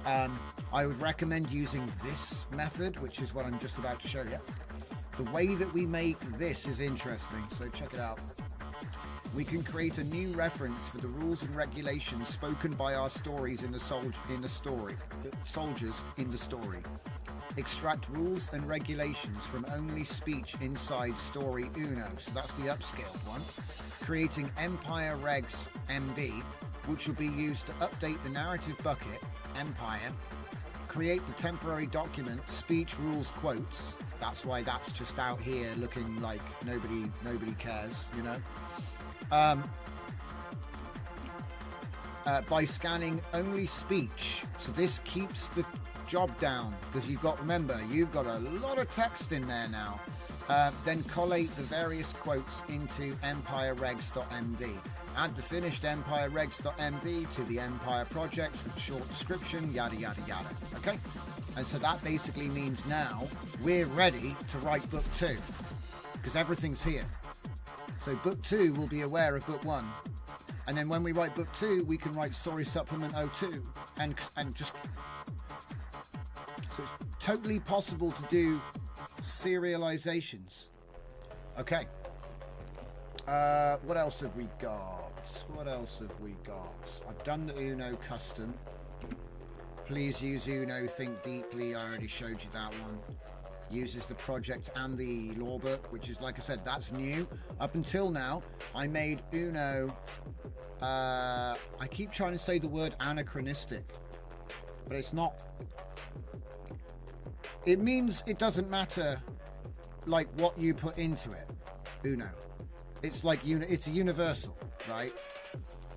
I would recommend using this method, which is what I'm just about to show you. The way that we make this is interesting, so check it out. We can create a new reference for the rules and regulations spoken by our stories in the soldiers in the story. Extract rules and regulations from only speech inside story Uno. So that's the upscaled one. Creating Empire Regs MD, which will be used to update the narrative bucket, Empire. Create the temporary document, speech rules quotes. That's why that's just out here looking like nobody cares, you know. By scanning only speech. So this keeps the job down, because you've got a lot of text in there now. Then collate the various quotes into empireregs.md. Add the finished empireregs.md to the Empire project with short description, yada yada yada. Okay? And so that basically means now we're ready to write book 2, because everything's here. So book 2 will be aware of book 1. And then when we write book 2, we can write story supplement 02 and just... So it's totally possible to do serializations. Okay. What else have we got? I've done the Uno custom. Please use Uno Think Deeply. I already showed you that one. Uses the project and the lore book, which is, like I said, that's new. Up until now, I made Uno... I keep trying to say the word anachronistic, but it's not. It means it doesn't matter, like, what you put into it. Uno. It's like it's a universal, right?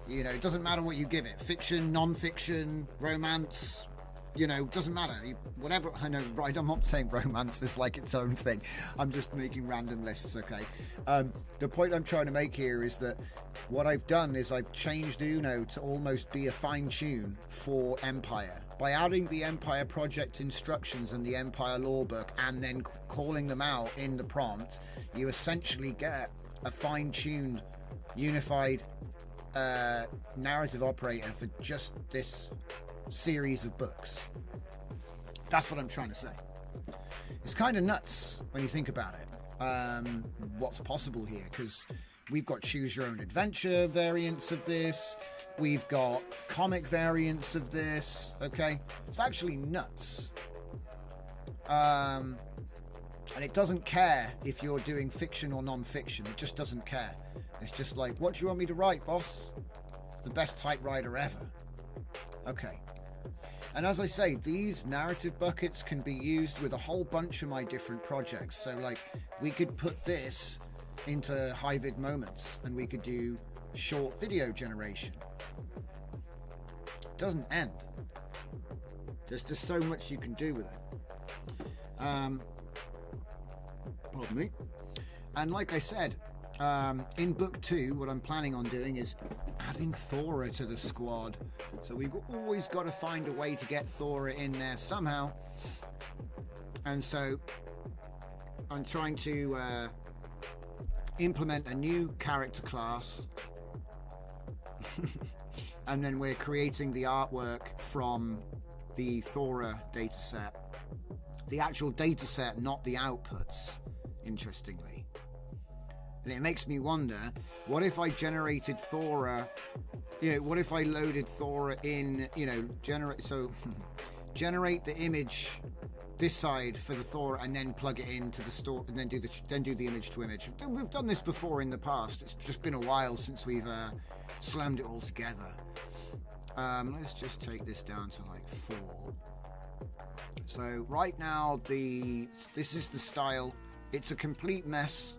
You know, it doesn't matter what you give it. Fiction, non-fiction, romance. You know, doesn't matter. Whatever. I know, right? I'm not saying romance is like its own thing. I'm just making random lists, okay? The point I'm trying to make here is that what I've done is I've changed Uno to almost be a fine-tune for Empire. By adding the Empire project instructions and the Empire lore book and then calling them out in the prompt, you essentially get a fine-tuned, unified narrative operator for just this series of books. That's what I'm trying to say. It's kind of nuts when you think about it, what's possible here, because we've got choose your own adventure variants of this, we've got comic variants of this. Okay, it's actually nuts. And it doesn't care if you're doing fiction or non-fiction. It just doesn't care. It's just like, what do you want me to write, boss? It's the best typewriter ever. Okay. And as I say, these narrative buckets can be used with a whole bunch of my different projects. So, like, we could put this into high-vid moments, and we could do short video generation. It doesn't end. There's just so much you can do with it. Pardon me. And like I said, in book 2, what I'm planning on doing is adding Thora to the squad. So we've always got to find a way to get Thora in there somehow. And so I'm trying to implement a new character class. And then we're creating the artwork from the Thora dataset. The actual dataset, not the outputs, interestingly. And it makes me wonder, what if I generated Thora, what if I loaded Thora in, generate the image this side for the Thora and then plug it into the store and then do the image to image. We've done this before in the past. It's just been a while since we've slammed it all together. Let's just take this down to like 4. So right now this is the style. It's a complete mess.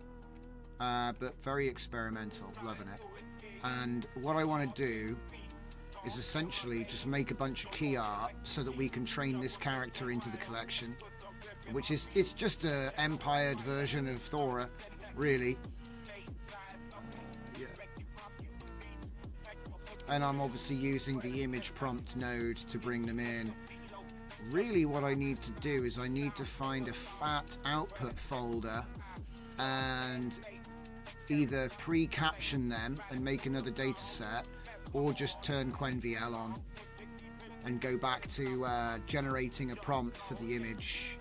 But very experimental, loving it. And what I want to do is essentially just make a bunch of key art so that we can train this character into the collection, which is, it's just a empired version of Thora, really. Yeah. And I'm obviously using the image prompt node to bring them in. Really what I need to do is I need to find a fat output folder and either pre-caption them and make another data set, or just turn QuenVL on and go back to generating a prompt for the image.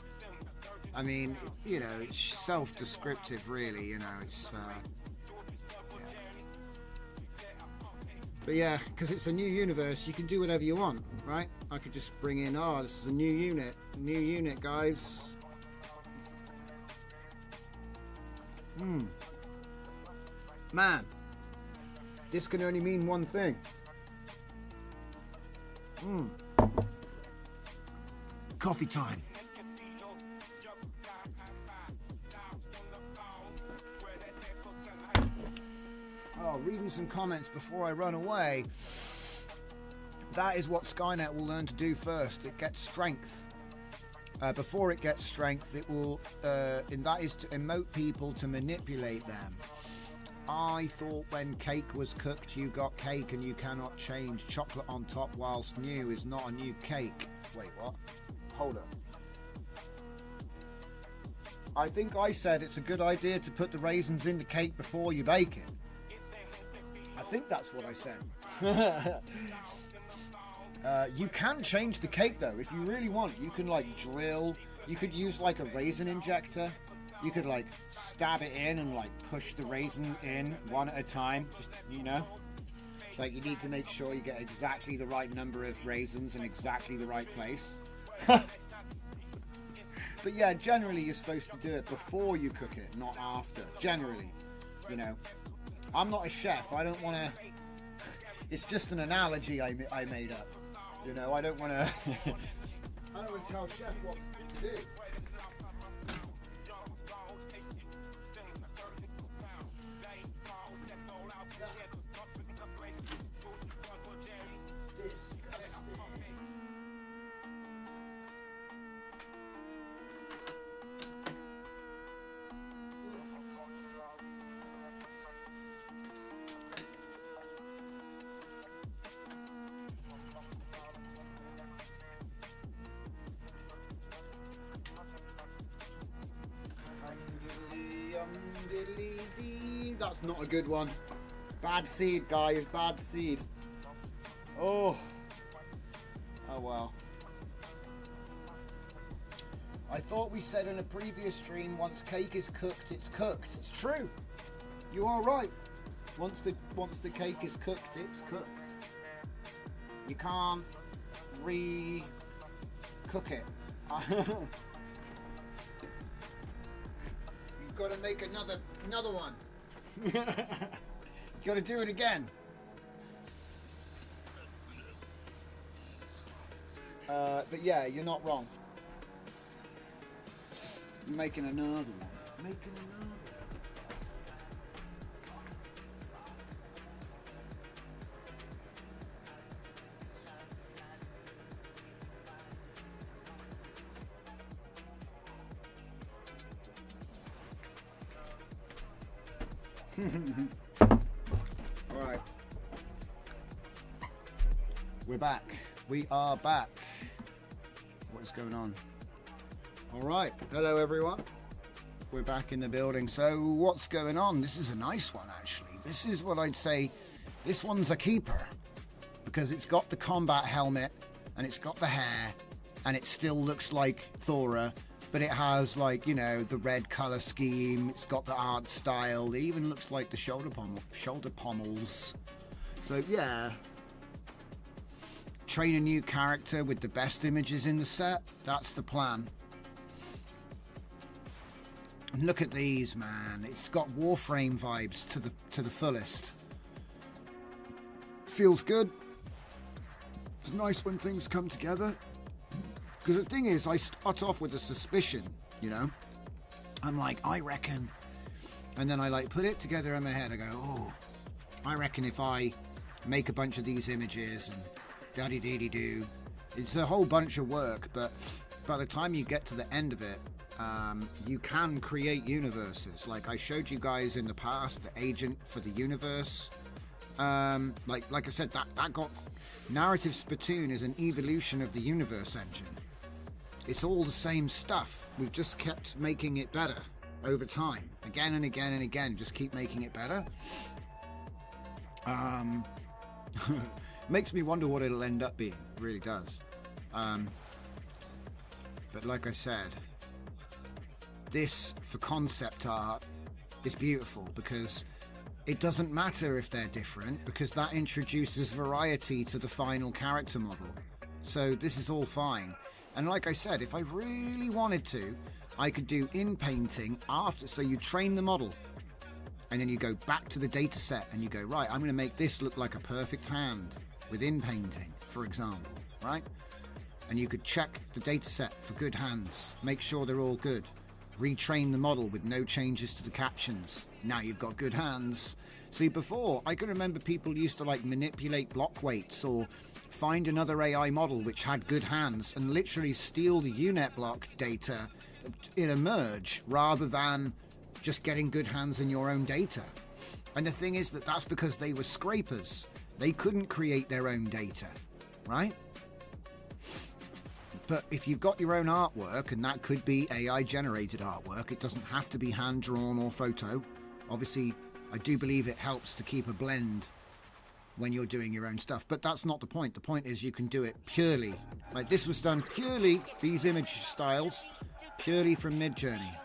I mean, it's self-descriptive, really. It's But yeah, because it's a new universe, you can do whatever you want, right? I could just bring in, oh, this is a new unit, guys. Man, this can only mean one thing. Coffee time. Oh, reading some comments before I run away. That is what Skynet will learn to do first. It gets strength. Before it gets strength, it will, and that is to emote people, to manipulate them. I thought when cake was cooked, you got cake and you cannot change. Chocolate on top whilst new is not a new cake. Wait, what? Hold up. I think I said it's a good idea to put the raisins in the cake before you bake it. I think that's what I said. You can change the cake though if you really want. You can like drill. You could use like a raisin injector. You could like stab it in and like push the raisin in one at a time. Just, you know, it's like you need to make sure you get exactly the right number of raisins in exactly the right place. But yeah, generally you're supposed to do it before you cook it, not after. Generally, you know. I'm not a chef. I don't want to. It's just an analogy I made up. You know, I don't want to. I don't want to tell chef what to do. That's not a good one. Bad seed, guys. Bad seed. Oh well. I thought we said in a previous stream, once cake is cooked, it's cooked. It's true. You are right. Once the cake is cooked, it's cooked. You can't re-cook it. You've got to make another one. You got to do it again. But yeah, you're not wrong. I'm making another one. Making another. Alright. We're back. We are back. What is going on? Alright. Hello everyone. We're back in the building. So what's going on? This is a nice one actually. This is what I'd say. This one's a keeper. Because it's got the combat helmet and it's got the hair and it still looks like Thora. But it has, like, you know, the red colour scheme. It's got the art style. It even looks like the shoulder pommels. So, yeah. Train a new character with the best images in the set. That's the plan. And look at these, man. It's got Warframe vibes to the fullest. Feels good. It's nice when things come together. Because the thing is, I start off with a suspicion, you know. I'm like, I reckon. And then I like put it together in my head. I go, oh, I reckon if I make a bunch of these images and da-dee-dee-dee-doo. It's a whole bunch of work, but by the time you get to the end of it, you can create universes. Like I showed you guys in the past, the agent for the universe. Like I said, that got... Narrative Spittoon is an evolution of the universe engine. It's all the same stuff. We've just kept making it better over time. Again and again and again. Just keep making it better. Makes me wonder what it'll end up being. It really does. But like I said, this for concept art is beautiful because it doesn't matter if they're different because that introduces variety to the final character model. So this is all fine. And like I said, if I really wanted to, I could do in painting after. So you train the model and then you go back to the data set and you go, right, I'm going to make this look like a perfect hand with in painting, for example, right? And you could check the data set for good hands, make sure they're all good, retrain the model with no changes to the captions. Now you've got good hands. See, before, I can remember people used to like manipulate block weights or find another AI model which had good hands and literally steal the UNet block data in a merge rather than just getting good hands in your own data. And the thing is that that's because they were scrapers. They couldn't create their own data, right? But if you've got your own artwork, and that could be AI generated artwork, it doesn't have to be hand drawn or photo. Obviously, I do believe it helps to keep a blend when you're doing your own stuff, but that's not the point. The point is you can do it purely. Like this was done purely, these image styles, purely from Midjourney.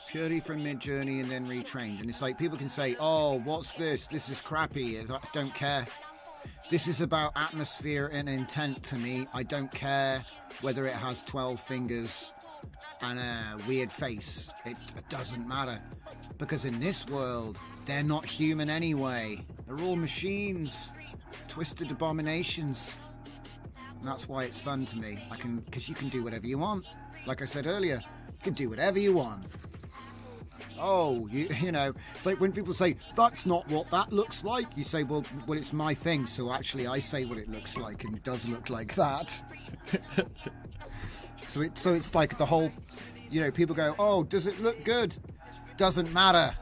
Purely from Midjourney and then retrained. And it's like people can say, oh, what's this? This is crappy. I don't care. This is about atmosphere and intent to me. I don't care whether it has 12 fingers and a weird face. It doesn't matter. Because in this world, they're not human anyway. They're all machines. Twisted abominations. And that's why it's fun to me. Because you can do whatever you want. Like I said earlier, you can do whatever you want. Oh, you know, it's like when people say, that's not what that looks like. You say, well, it's my thing. So actually, I say what it looks like, and it does look like that. So it's like the whole, you know, people go, oh, does it look good? Doesn't matter.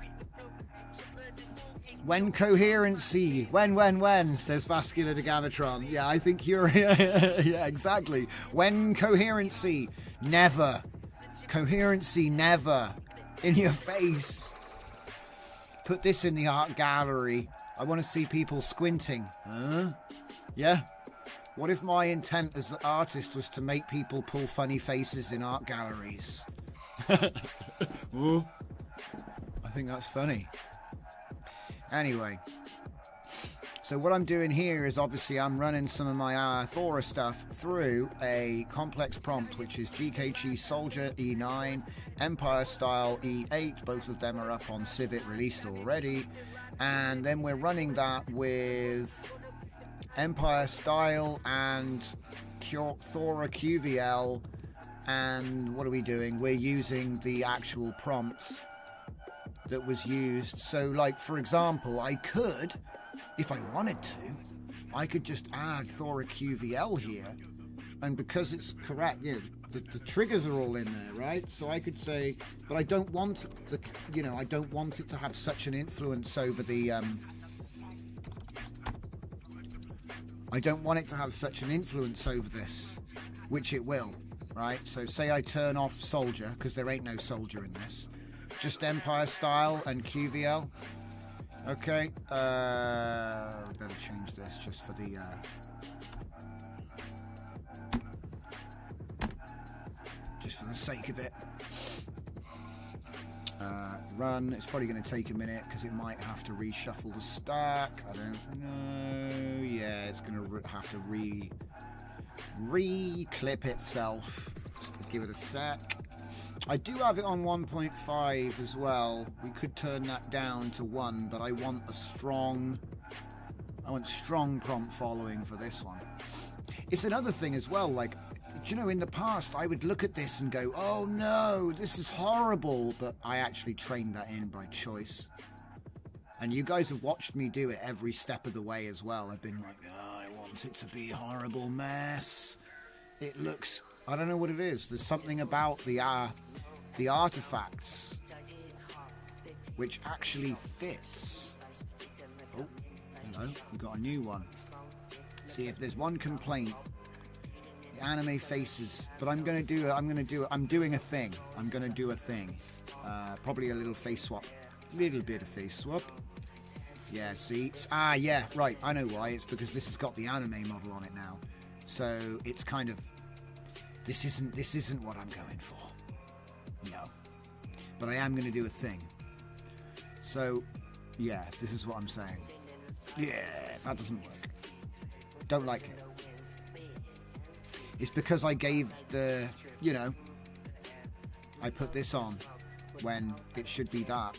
When coherency, when, says Vascular de Gamatron. Yeah, I think you're, yeah, exactly. When coherency, never. Coherency, never. In your face. Put this in the art gallery. I want to see people squinting. Huh? Yeah? What if my intent as the artist was to make people pull funny faces in art galleries? Ooh. I think that's funny. Anyway. So what I'm doing here is obviously I'm running some of my Thora stuff through a complex prompt, which is GKG Soldier E9, Empire Style E8. Both of them are up on Civet, released already. And then we're running that with Empire Style and Thora QVL. And what are we doing? We're using the actual prompts that was used. So like, for example, I could, if I wanted to, I could just add Thora QVL here, and because it's correct, you know, the triggers are all in there, right? So I could say, but I don't want the, you know, I don't want it to have such an influence over the, I don't want it to have such an influence over this, which it will, right? So say I turn off Soldier, because there ain't no Soldier in this, just Empire Style and QVL. Okay, better change this just for the, sake of it. Run, it's probably going to take a minute because it might have to reshuffle the stack. I don't know. Yeah, it's going to have to re-clip itself. Just give it a sec. I do have it on 1.5 as well. We could turn that down to 1, but I want strong prompt following for this one. It's another thing as well, like, you know, in the past I would look at this and go, oh no, this is horrible, but I actually trained that in by choice. And you guys have watched me do it every step of the way as well. I've been like, oh, I want it to be a horrible mess. It looks, I don't know what it is. There's something about the artifacts which actually fits. Oh, hello, we've got a new one. See, if there's one complaint, the anime faces, but I'm doing a thing. I'm gonna do a thing. Probably a little face swap. Little bit of face swap. Yeah, see, yeah, right, I know why. It's because this has got the anime model on it now. So it's kind of, this isn't what I'm going for. No. but I am going to do a thing. So, yeah, this is what I'm saying. Yeah, that doesn't work. Don't like it. It's because I gave the, you know, I put this on when it should be that.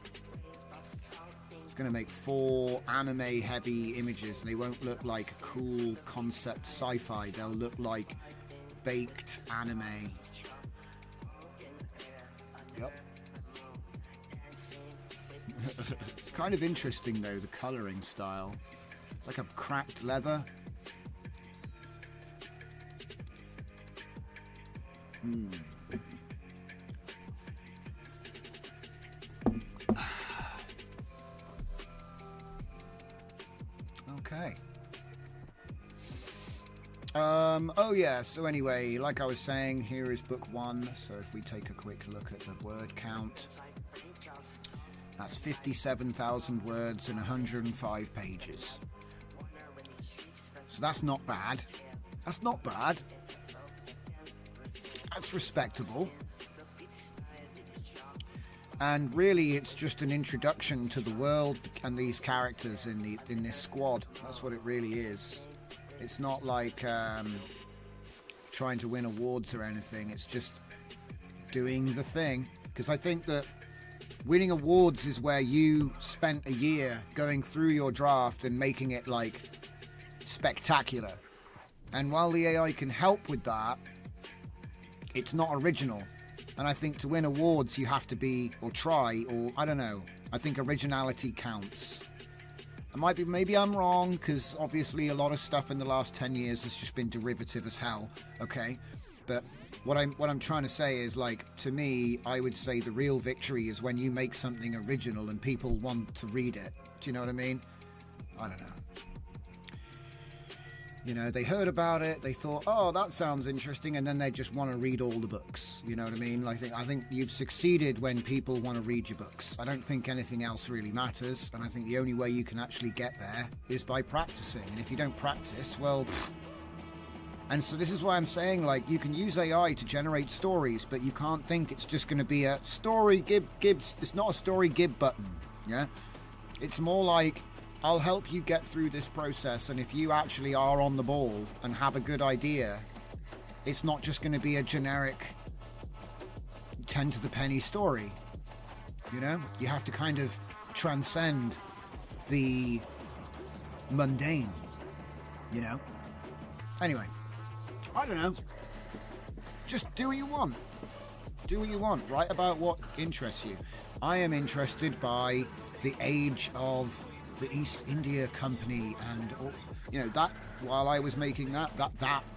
It's going to make 4 anime heavy images. They won't look like a cool concept sci-fi. They'll look like baked anime. Yep. It's kind of interesting though, the colouring style. It's like a cracked leather. Okay. Oh yeah, so anyway, like I was saying, here is book 1. So if we take a quick look at the word count, that's 57,000 words and 105 pages. So that's not bad. That's not bad. That's respectable. And really, it's just an introduction to the world and these characters in this squad. That's what it really is. It's not like trying to win awards or anything. It's just doing the thing. Because I think that winning awards is where you spent a year going through your draft and making it like spectacular. And while the AI can help with that, it's not original. And I think to win awards you have to be, or try, or I don't know. I think originality counts. Maybe I'm wrong, because obviously a lot of stuff in the last 10 years has just been derivative as hell. Okay, but what I'm trying to say is, like, to me, I would say the real victory is when you make something original and people want to read it. Do you know what I mean? I don't know. You know, they heard about it, they thought, oh, that sounds interesting, and then they just want to read all the books. You know what I mean? I think you've succeeded when people want to read your books. I don't think anything else really matters, and I think the only way you can actually get there is by practicing. And if you don't practice, well... And so this is why I'm saying, like, you can use AI to generate stories, but you can't think it's just going to be a story Gibbs. It's not a story Gib button, yeah? It's more like, I'll help you get through this process, and if you actually are on the ball and have a good idea, it's not just going to be a generic 10 to the penny story. You know? You have to kind of transcend the mundane, you know? Anyway, I don't know. Just do what you want. Do what you want. Write about what interests you. I am interested by the age of the East India Company, and you know, that while I was making that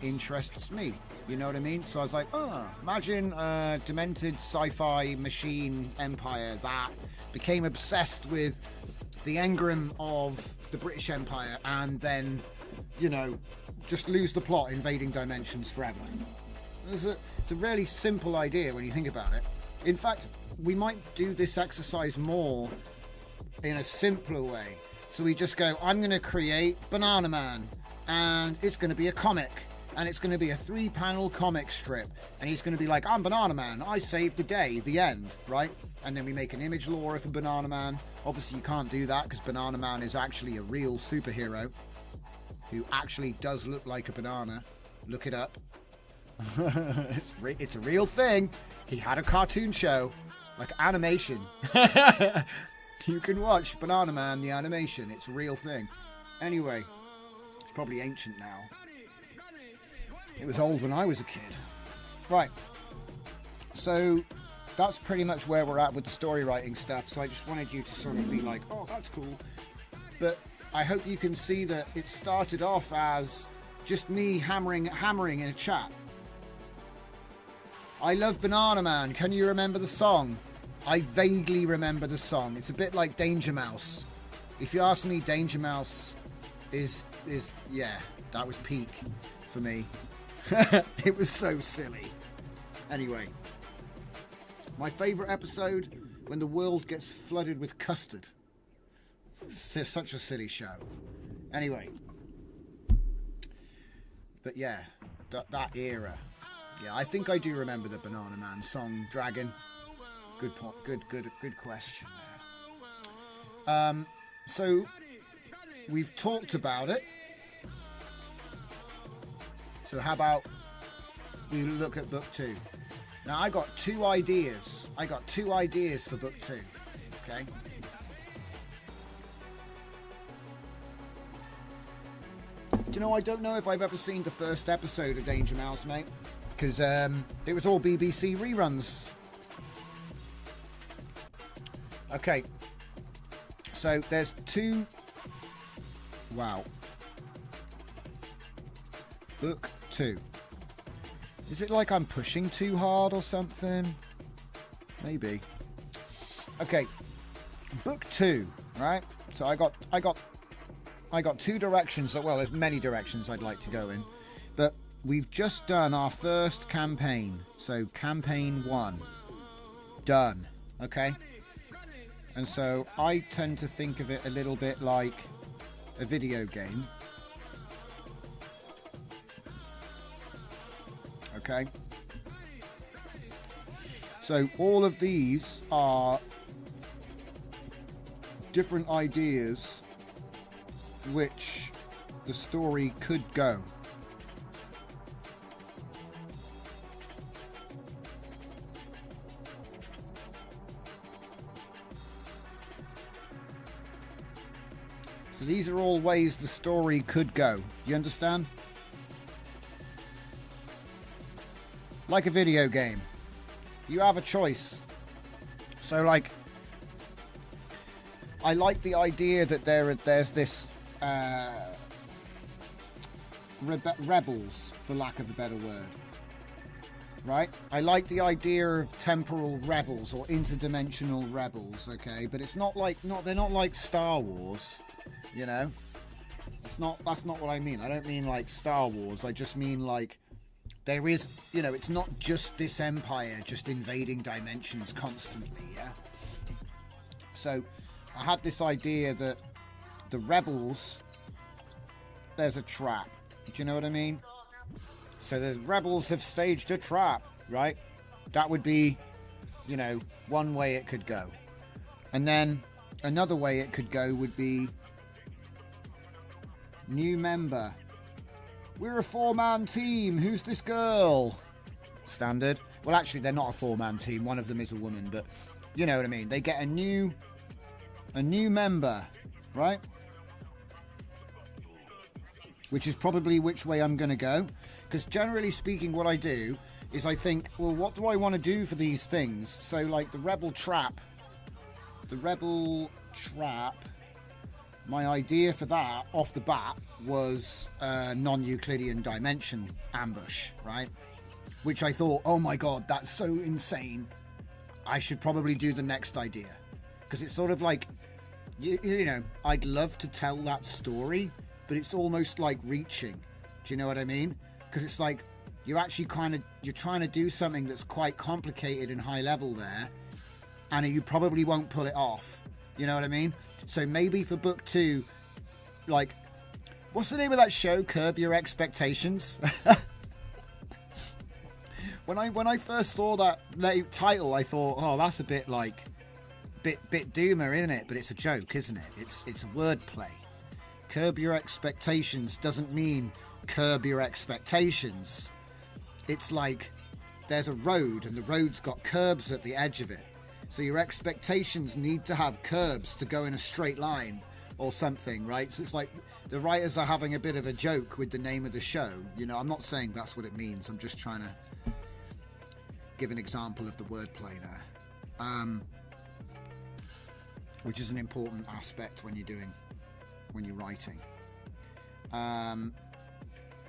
interests me, you know what I mean? So I was like, oh, imagine a demented sci-fi machine empire that became obsessed with the engram of the British Empire and then, you know, just lose the plot, invading dimensions forever. It's a really simple idea when you think about it. In fact, we might do this exercise more in a simpler way. So we just go, I'm going to create Banana Man, and it's going to be a comic, and it's going to be a 3-panel comic strip, and he's going to be like, I'm Banana Man, I saved the day, the end, right? And then we make an image Lora for Banana Man. Obviously you can't do that because Banana Man is actually a real superhero who actually does look like a banana. Look it up. It's a real thing. He had a cartoon show, like animation. You can watch Banana Man, the animation. It's a real thing. Anyway, it's probably ancient now. It was old when I was a kid. Right. So that's pretty much where we're at with the story writing stuff. So I just wanted you to sort of be like, oh, that's cool. But I hope you can see that it started off as just me hammering in a chat. I love Banana Man. Can you remember the song? I vaguely remember the song. It's a bit like Danger Mouse. If you ask me, Danger Mouse is yeah, that was peak for me. It was so silly. Anyway, my favourite episode, when the world gets flooded with custard. Such a silly show. Anyway, but yeah, that era. Yeah, I think I do remember the Banana Man song, Dragon. Good point. Good question. So we've talked about it. So how about we look at book 2? Now I got 2 ideas. I got 2 ideas for book 2. Okay. Do you know, I don't know if I've ever seen the first episode of Danger Mouse, mate, because it was all BBC reruns. Okay, so there's 2. Wow. Book 2. Is it like I'm pushing too hard or something? Maybe. Okay, book 2, right? So I got 2 directions. Well, there's many directions I'd like to go in, but we've just done our first campaign. So campaign 1 done. Okay. And so I tend to think of it a little bit like a video game. Okay. So all of these are different ideas which the story could go. So these are all ways the story could go. You understand? Like a video game. You have a choice. So like, I like the idea that there's this rebels, for lack of a better word. Right? I like the idea of temporal rebels or interdimensional rebels, okay? But it's not like they're not like Star Wars, you know? That's not what I mean. I don't mean like Star Wars. I just mean like there is, you know, it's not just this empire just invading dimensions constantly, yeah? So I had this idea that the rebels, there's a trap. Do you know what I mean? So the rebels have staged a trap, right? That would be, you know, one way it could go. And then another way it could go would be new member. We're a 4-man team. Who's this girl? Standard. Well, actually, they're not a 4-man team. One of them is a woman, but you know what I mean. They get a new member, right? Which is probably which way I'm going to go. Because generally speaking, what I do is I think, well, what do I want to do for these things? So, like the rebel trap, my idea for that off the bat was a non-Euclidean dimension ambush, right? Which I thought, oh my god, that's so insane. I should probably do the next idea. Because it's sort of like, you know, I'd love to tell that story, but it's almost like reaching. Do you know what I mean? Because it's like you're actually you're trying to do something that's quite complicated and high level there, and you probably won't pull it off. You know what I mean? So maybe for book 2, like, what's the name of that show? Curb Your Expectations. When I first saw that title, I thought, oh, that's a bit like bit doomer, isn't it? But it's a joke, isn't it? It's a wordplay. Curb Your Expectations doesn't mean curb your expectations. It's like there's a road and the road's got curbs at the edge of it. So your expectations need to have curbs to go in a straight line or something, right? So it's like the writers are having a bit of a joke with the name of the show. You know, I'm not saying that's what it means. I'm just trying to give an example of the wordplay there. Which is an important aspect when you're writing.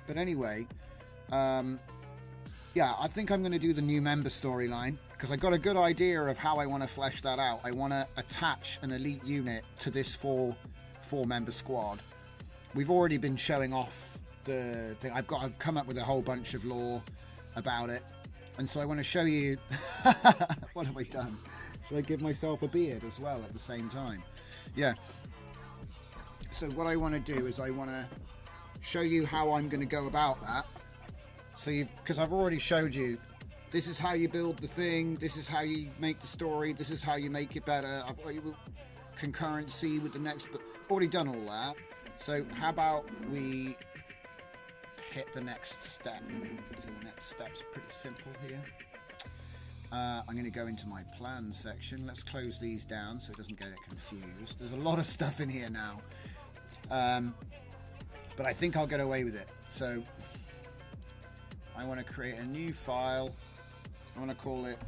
But anyway, yeah, I think I'm going to do the new member storyline because I got a good idea of how I want to flesh that out. I want to attach an elite unit to this four-member squad. We've already been showing off the thing. I've come up with a whole bunch of lore about it, and so I want to show you. What have I done? Should I give myself a beard as well at the same time? Yeah. So what I want to do is I want to show you how I'm going to go about that. So because I've already showed you this is how you build the thing, this is how you make the story, this is how you make it better. I've got you concurrency with the next, but already done all that. So how about we hit the next step? So the next step's pretty simple here. I'm going to go into my plan section. Let's close these down so it doesn't get confused. There's a lot of stuff in here now. But I think I'll get away with it. So I want to create a new file. I want to call it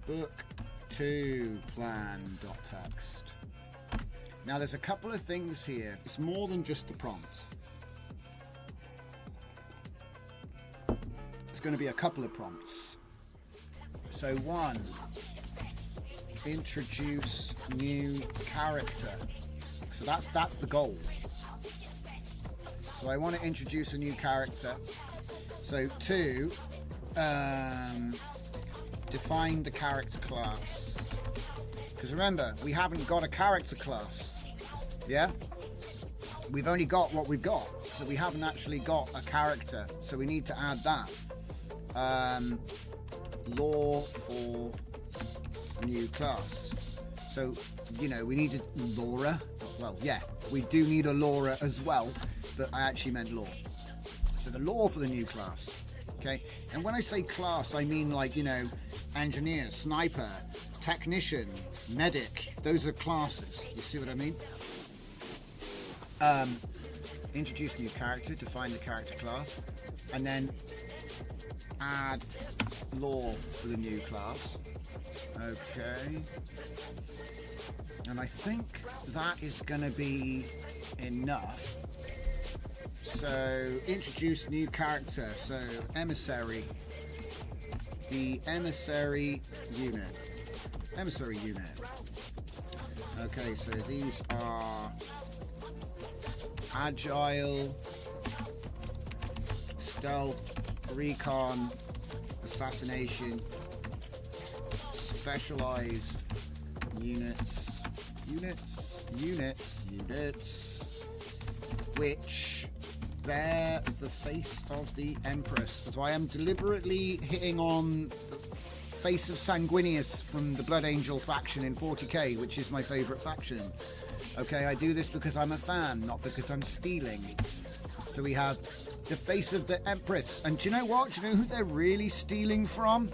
book2plan.txt. Now there's a couple of things here. It's more than just the prompt. There's going to be a couple of prompts. So one, introduce new character. So that's the goal. So I want to introduce a new character. So two, define the character class. Because remember, we haven't got a character class. Yeah? We've only got what we've got. So we haven't actually got a character. So we need to add that. Lore for new class. So, you know, we need a Lora. Well, yeah, we do need a Lora as well, but I actually meant lore. So the lore for the new class. Okay, and when I say class, I mean like, you know, engineer, sniper, technician, medic. Those are classes. You see what I mean? Introduce new character, define the character class, and then add lore for the new class. Okay, and I think that is going to be enough. So introduce new character. So Emissary, the Emissary unit. Emissary unit. Okay, so these are agile, stealth, recon, assassination, specialized units, which bear the face of the Empress. So I am deliberately hitting on the face of Sanguinius from the Blood Angel faction in 40k, which is my favorite faction. Okay, I do this because I'm a fan, not because I'm stealing. So we have the face of the Empress. And do you know what? Do you know who they're really stealing from?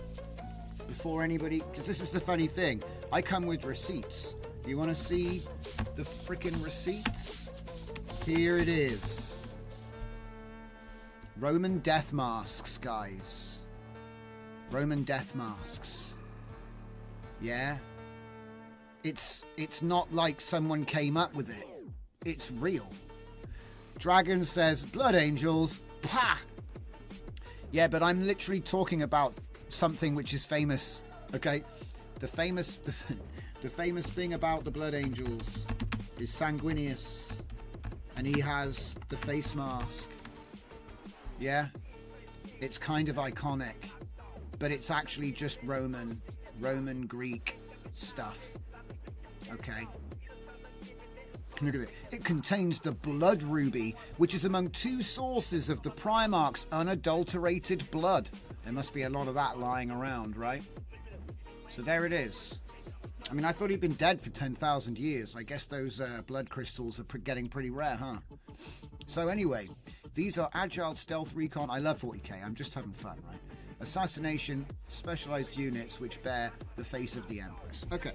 Before anybody, because this is the funny thing. I come with receipts. You want to see the freaking receipts? Here it is. Roman death masks, guys. Roman death masks. Yeah? It's not like someone came up with it. It's real. Dragon says, Blood Angels, pah! Yeah, but I'm literally talking about something which is famous, okay? The famous thing about the Blood Angels is Sanguinius, and he has the face mask. Yeah? It's kind of iconic, but it's actually just Roman Greek stuff. Okay. Look at it. It contains the blood ruby, which is among two sources of the Primarch's unadulterated blood. There must be a lot of that lying around, right? So there it is. I mean, I thought he'd been dead for 10,000 years. I guess those blood crystals are getting pretty rare, huh? So anyway, these are agile, stealth, recon. I love 40k. I'm just having fun, right? Assassination, specialized units which bear the face of the Empress. Okay.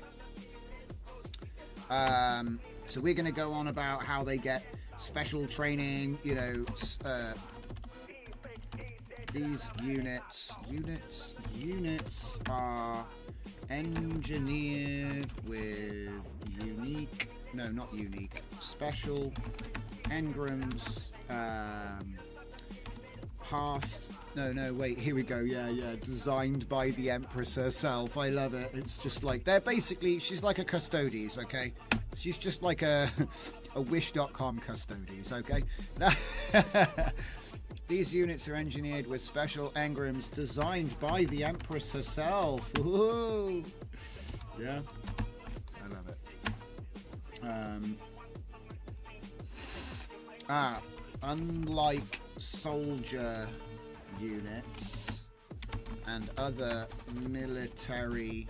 So we're going to go on about how they get special training, you know, these units are engineered with special engrams, here we go, designed by the Empress herself. I love it. It's just like, she's like a Custodes, okay? She's just like a wish.com Custodes, okay? These units are engineered with special engrams designed by the Empress herself. Woohoo! Yeah, I love it. Unlike soldier units, and other military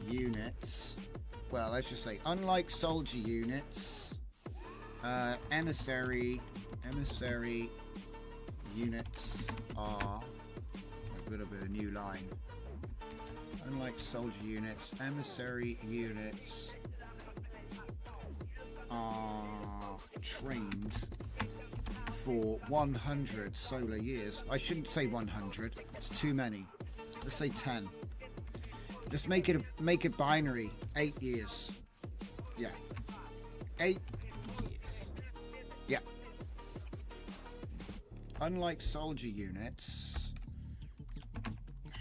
units. Well, let's just say, unlike soldier units, emissary units are a bit of a new line. Unlike soldier units, emissary units are trained for 100 solar years. I shouldn't say 100. It's too many. Let's say 10. Just make it binary. 8 years. Yeah. 8 years. Yeah. Unlike soldier units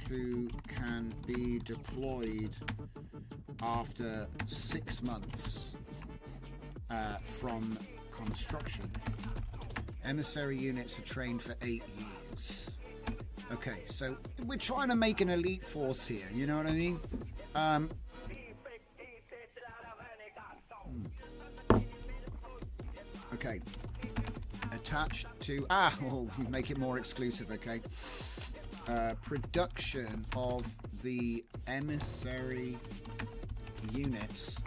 who can be deployed after 6 months from construction, emissary units are trained for 8 years. Okay, so we're trying to make an elite force here, you know what I mean? Okay. Attached to... we make it more exclusive, okay. Production of the emissary units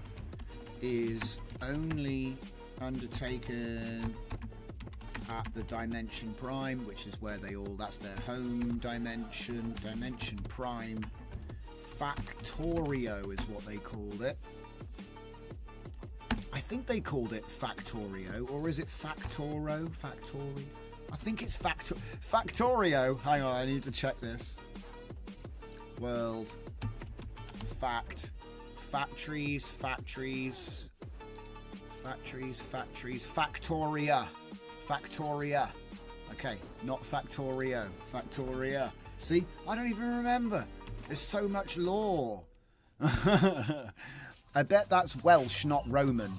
is only undertaken at the Dimension Prime, which is where that's their home dimension. Dimension Prime Factorio is what they called it. I think they called it Factorio, or is it Factoro? Factori? I think it's Factorio. Hang on, I need to check this. World Factories. Factoria. Okay, not Factorio. Factoria. See, I don't even remember. There's so much lore. I bet that's Welsh, not Roman.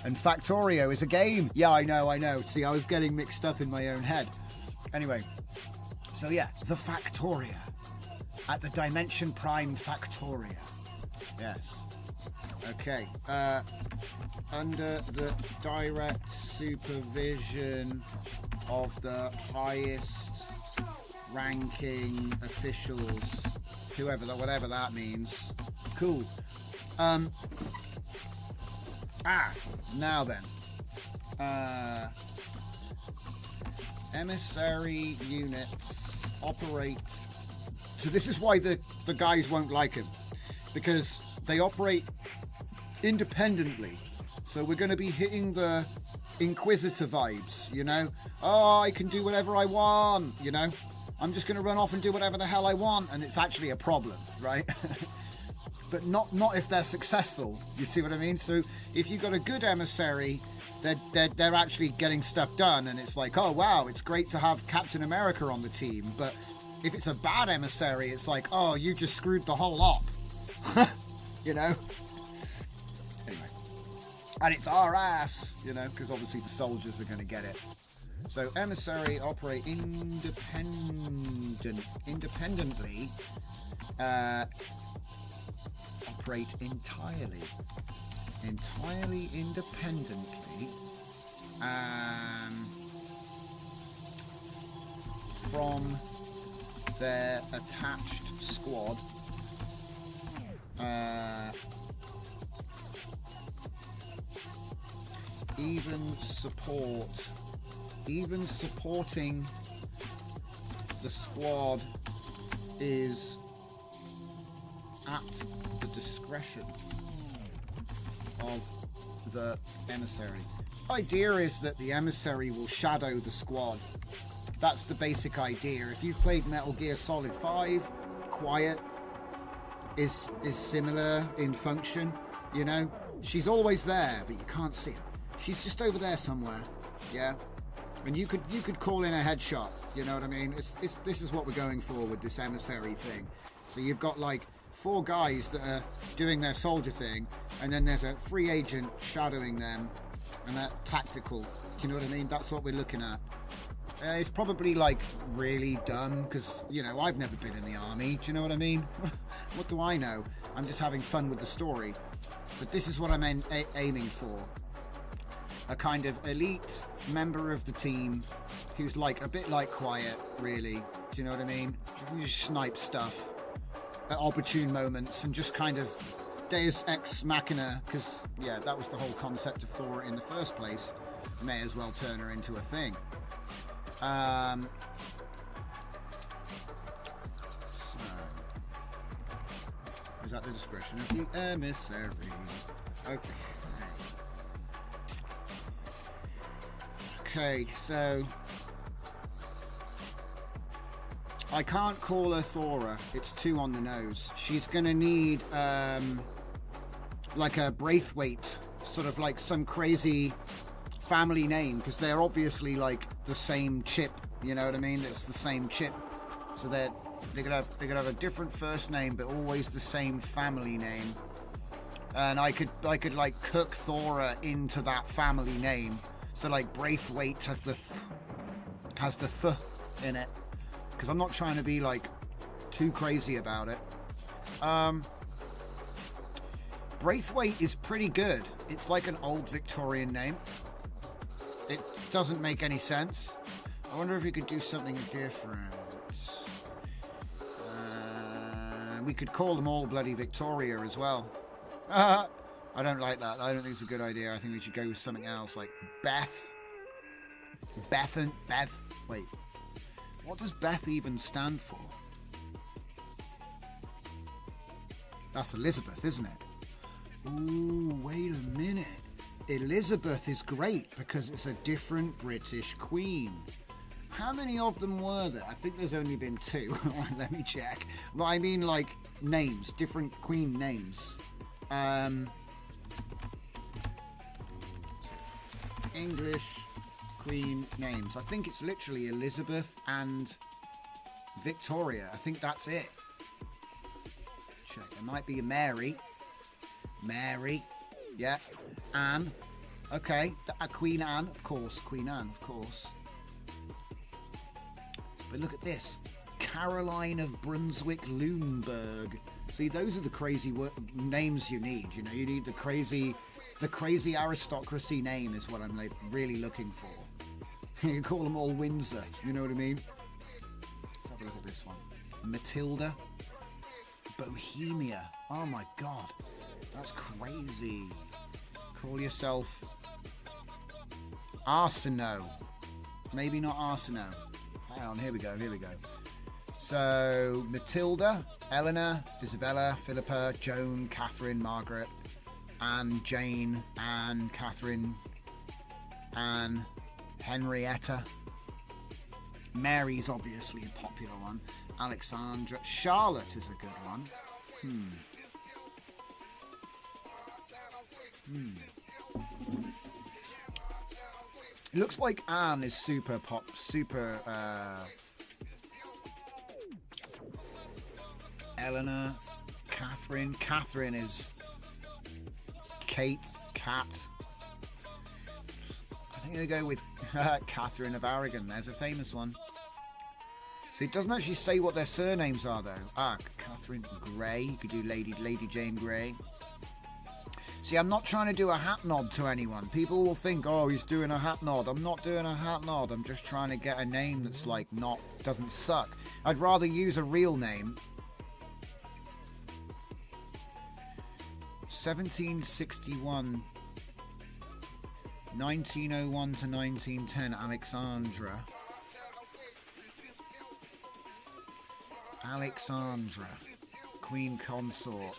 And Factorio is a game. Yeah, I know. See, I was getting mixed up in my own head. Anyway, so yeah, the Factoria. At the Dimension Prime Factoria. Yes. Okay. Under the direct supervision of the highest ranking officials, whatever that means. Cool. Now then. Emissary units operate. So this is why the guys won't like him, because they operate independently. So we're going to be hitting the Inquisitor vibes, you know? Oh, I can do whatever I want, you know? I'm just going to run off and do whatever the hell I want, and it's actually a problem, right? But not if they're successful, you see what I mean? So if you've got a good emissary, they're actually getting stuff done, and it's like, oh wow, it's great to have Captain America on the team. But if it's a bad emissary, it's like, oh, you just screwed the whole lot. You know? Anyway. And it's our ass, you know, because obviously the soldiers are going to get it. So emissary operate independently. Operate entirely independently from their attached squad. Even supporting the squad is at the discretion of the emissary. The idea is that the emissary will shadow the squad. That's the basic idea. If you've played Metal Gear Solid 5, Quiet is similar in function, you know? She's always there, but you can't see her. She's just over there somewhere, yeah? And you could call in a headshot, you know what I mean? This is what we're going for with this emissary thing. So you've got like 4 guys that are doing their soldier thing, and then there's a free agent shadowing them, and that tactical, you know what I mean? That's what we're looking at. It's probably like really dumb because, you know, I've never been in the army. Do you know what I mean? What do I know? I'm just having fun with the story. But this is what I'm aiming for. a kind of elite member of the team who's like a bit like Quiet, really. Do you know what I mean? You just snipe stuff at opportune moments and just kind of Deus Ex Machina, because, yeah, that was the whole concept of Thora in the first place. May as well turn her into a thing. So, is at the discretion of the Emissary. Okay. Okay, so I can't call her Thora. It's too on the nose. She's gonna need like a Braithwaite, sort of like some crazy family name, because they're obviously like the same chip. You know what I mean? It's the same chip. So they're gonna have a different first name, but always the same family name. And I could like cook Thora into that family name. So like Braithwaite has the th in it, because I'm not trying to be like too crazy about it. Braithwaite is pretty good. It's like an old Victorian name. It doesn't make any sense. I wonder if we could do something different. We could call them all bloody Victoria as well. I don't like that. I don't think it's a good idea. I think we should go with something else, like Beth. Beth. Wait. What does Beth even stand for? That's Elizabeth, isn't it? Ooh, wait a minute. Elizabeth is great because it's a different British queen. How many of them were there? I think there's only been 2. Let me check. But I mean, like, names, different queen names. English queen names. I think it's literally Elizabeth and Victoria. I think that's it. Check. There might be a Mary. Mary. Yeah. Anne. Okay. Queen Anne, of course. Queen Anne, of course. But look at this. Caroline of Brunswick-Luneburg. See, those are the crazy names you need. You know, you need the crazy aristocracy name is what I'm like really looking for. You call them all Windsor. You know what I mean? Let's have a look at this one. Matilda. Bohemia. Oh my God. That's crazy. Call yourself Arsinoe. Maybe not Arsinoe. Hang on, here we go. So, Matilda, Eleanor, Isabella, Philippa, Joan, Catherine, Margaret, Anne, Jane, Anne, Catherine, Anne, Henrietta. Mary's obviously a popular one. Alexandra. Charlotte is a good one. It looks like Anne is super Eleanor, Catherine. Catherine is Kate, Cat. I think I'll go with Catherine of Aragon. There's a famous one. So it doesn't actually say what their surnames are, though. Catherine Grey. You could do Lady Jane Grey. See, I'm not trying to do a hat nod to anyone. People will think, oh, he's doing a hat nod. I'm not doing a hat nod. I'm just trying to get a name that's like doesn't suck. I'd rather use a real name. 1761, 1901 to 1910, Alexandra. Alexandra, Queen Consort.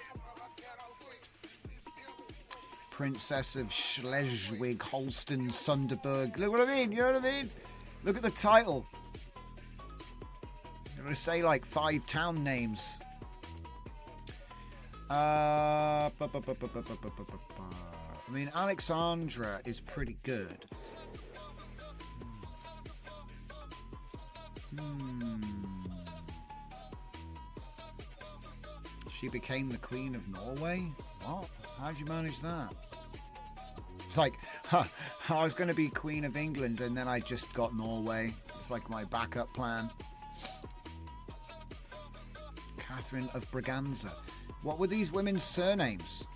Princess of Schleswig, Holstein, Sunderberg. Look what I mean, you know what I mean? Look at the title. I'm going to say like 5 town names. I mean, Alexandra is pretty good. She became the Queen of Norway? What? How'd you manage that? It's like, I was going to be Queen of England and then I just got Norway. It's like my backup plan. Catherine of Braganza. What were these women's surnames?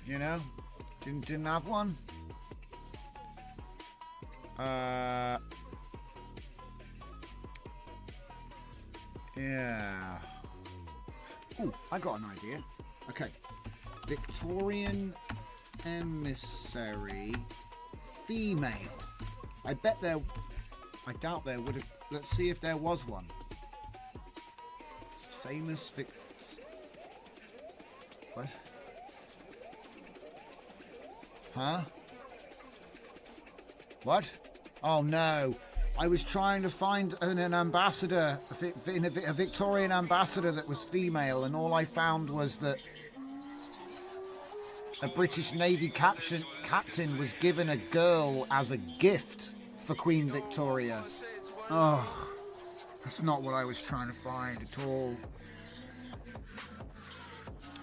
You know? Didn't have one? Yeah. Oh, I got an idea. Okay. Victorian Emissary female. I bet there... I doubt there would have... Let's see if there was one. Famous What? Huh? What? Oh no. I was trying to find an ambassador, a Victorian ambassador that was female, and all I found was that a British Navy captain was given a girl as a gift for Queen Victoria. Oh, that's not what I was trying to find at all.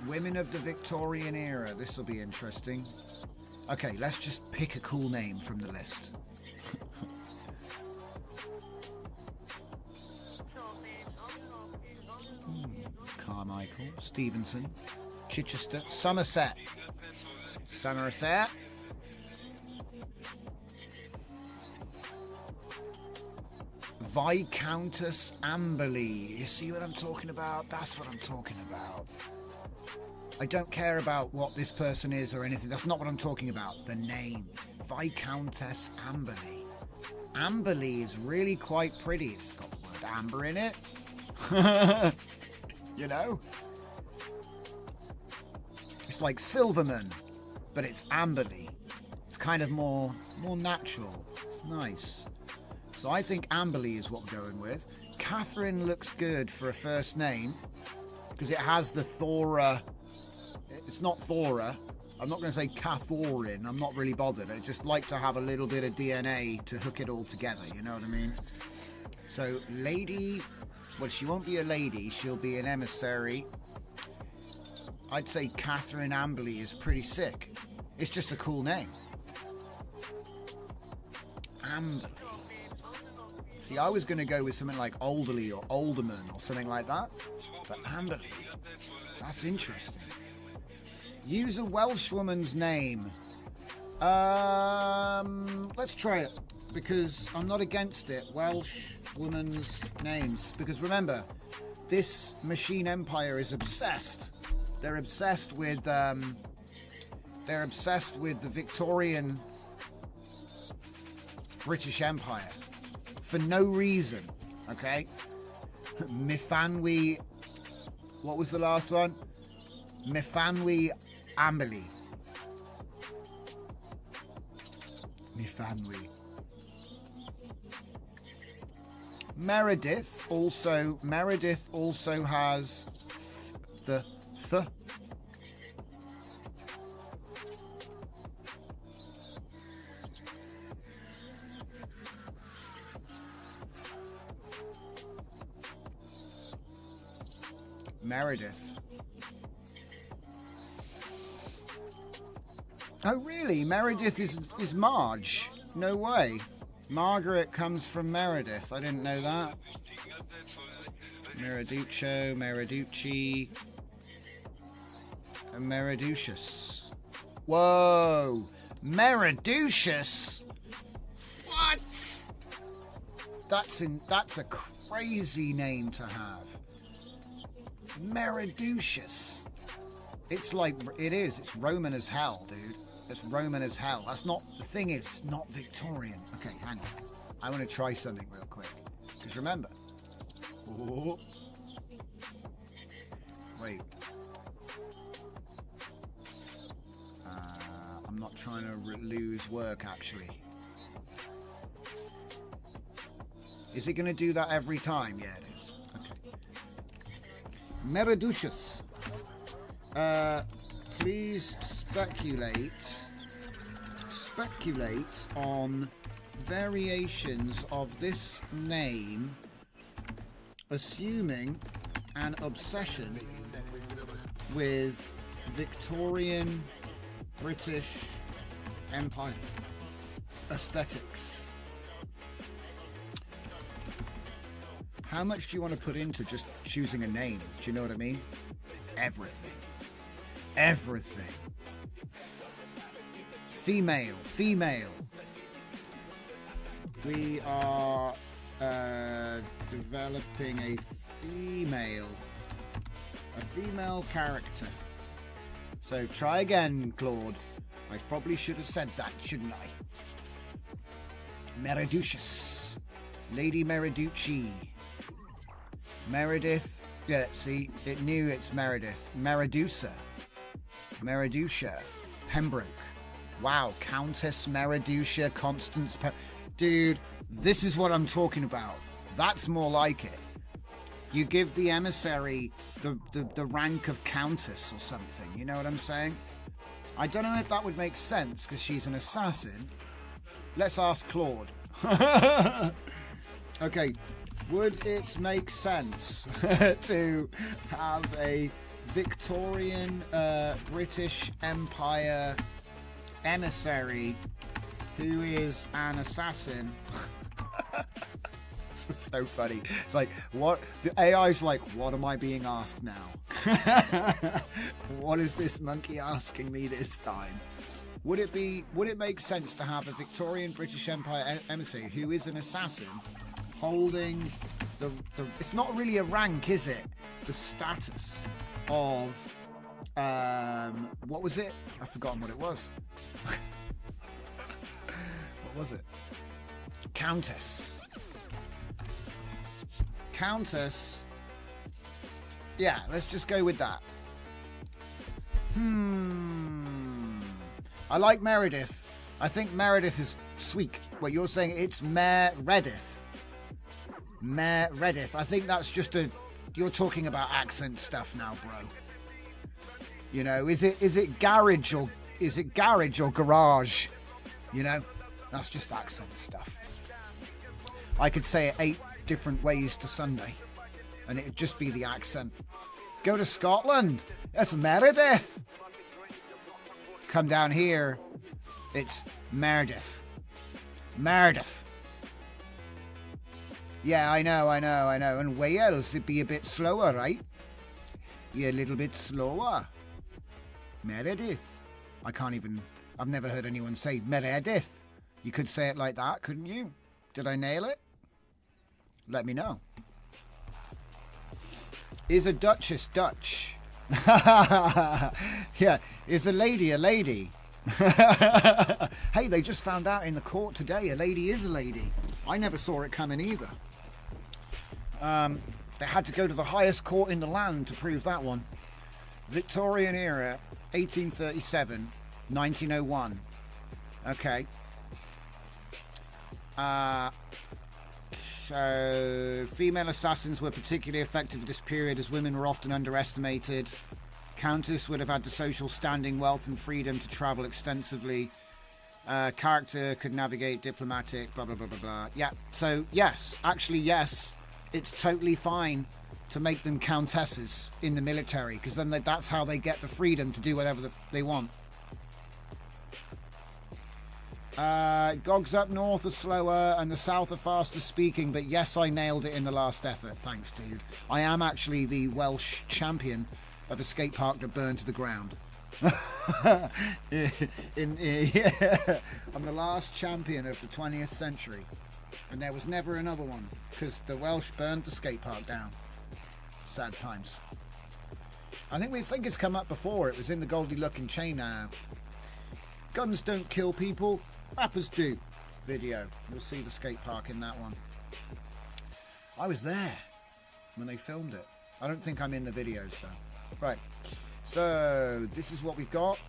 Women of the Victorian era. This will be interesting. Okay, let's just pick a cool name from the list. Carmichael, Stevenson, Chichester, Somerset. Somerset. Viscountess Amberley. You see what I'm talking about? That's what I'm talking about. I don't care about what this person is or anything. That's not what I'm talking about. The name. Viscountess Amberley. Amberley is really quite pretty. It's got the word amber in it. You know? It's like Silverman, but it's Amberley. It's kind of more natural. It's nice. So I think Amberley is what we're going with. Catherine looks good for a first name because it has the Thora. It's not Thora. I'm not going to say Catherine. I'm not really bothered. I just like to have a little bit of DNA to hook it all together. You know what I mean? So, lady... Well, she won't be a lady. She'll be an emissary. I'd say Catherine Amberley is pretty sick. It's just a cool name. Amberley. See, I was going to go with something like Alderley or Alderman or something like that. But Amberley, that's interesting. Use a Welsh woman's name. Let's try it, because I'm not against it. Welsh women's names. Because remember, this machine empire is obsessed. They're obsessed with the Victorian British Empire for no reason. Okay, Mifanwi. What was the last one? Mifanwi Amberley. Mifanwi. Meredith also has the th. Meredith. Oh really? Meredith is Marge? No way. Margaret comes from Meredith. I didn't know that. Meriduccio, Meriducci, and Meriducious. Whoa! Meriducious? What? That's a crazy name to have. Meriducious. It's like, it is. It's Roman as hell, dude. It's Roman as hell. That's not, the thing is, it's not Victorian. Okay, hang on. I want to try something real quick. Because remember. Oh. Wait. I'm not trying to lose work, actually. Is it going to do that every time? Yeah, it is. Okay. Meriducious. Please speculate on variations of this name, assuming an obsession with Victorian British Empire aesthetics. How much do you want to put into just choosing a name? Do you know what I mean? Everything. Everything. Female. We are developing a female character. So try again, Claude. I probably should have said that, shouldn't I? Meriducious. Lady Meriducci. Meredith. Yeah, see, it knew it's Meredith. Meriduca. Pembroke. Wow, Countess Meriduca Constance Dude, this is what I'm talking about. That's more like it. You give the emissary the rank of countess or something. You know what I'm saying? I don't know if that would make sense because she's an assassin. Let's ask Claude. Okay, would it make sense to have a Victorian British Empire emissary who is an assassin? It's so funny. It's like, what? The AI's like, what am I being asked now? What is this monkey asking me this time? Would it make sense to have a Victorian British Empire emissary who is an assassin holding the it's not really a rank, is it? The status of what was it? I've forgotten what it was. What was it? Countess. Yeah, let's just go with that. I like Meredith. I think Meredith is sweet. Well, you're saying it's Meredith. Meredith. I think that's just you're talking about accent stuff now, bro. You know, is it garage or garage? You know, that's just accent stuff. I could say it 8 different ways to Sunday, and it'd just be the accent. Go to Scotland. It's Meredith. Come down here. It's Meredith. Yeah, I know. And Wales, it'd be a bit slower, right? Be a little bit slower. Meredith. I've never heard anyone say Meredith. You could say it like that, couldn't you? Did I nail it? Let me know. Is a duchess Dutch? Yeah, is a lady a lady? Hey, they just found out in the court today a lady is a lady. I never saw it coming either. They had to go to the highest court in the land to prove that one. Victorian era, 1837, 1901. Okay. So, female assassins were particularly effective at this period as women were often underestimated. Countess would have had the social standing, wealth and freedom to travel extensively. Character could navigate diplomatic, blah, blah, blah, blah, blah. Yeah, so yes, actually yes, it's totally fine to make them countesses in the military because then that's how they get the freedom to do whatever they want. Gogs up north are slower and the south are faster speaking, but yes, I nailed it in the last effort. Thanks, dude. I am actually the Welsh champion of a skate park that burned to the ground. Yeah. I'm the last champion of the 20th century, and there was never another one because the Welsh burned the skate park down. Sad times. I think it's come up before. It was in the Goldie Looking Chain. Guns don't kill people. Rappers do video. You'll see the skate park in that one. I was there when they filmed it. I don't think I'm in the videos though. Right. So this is what we've got.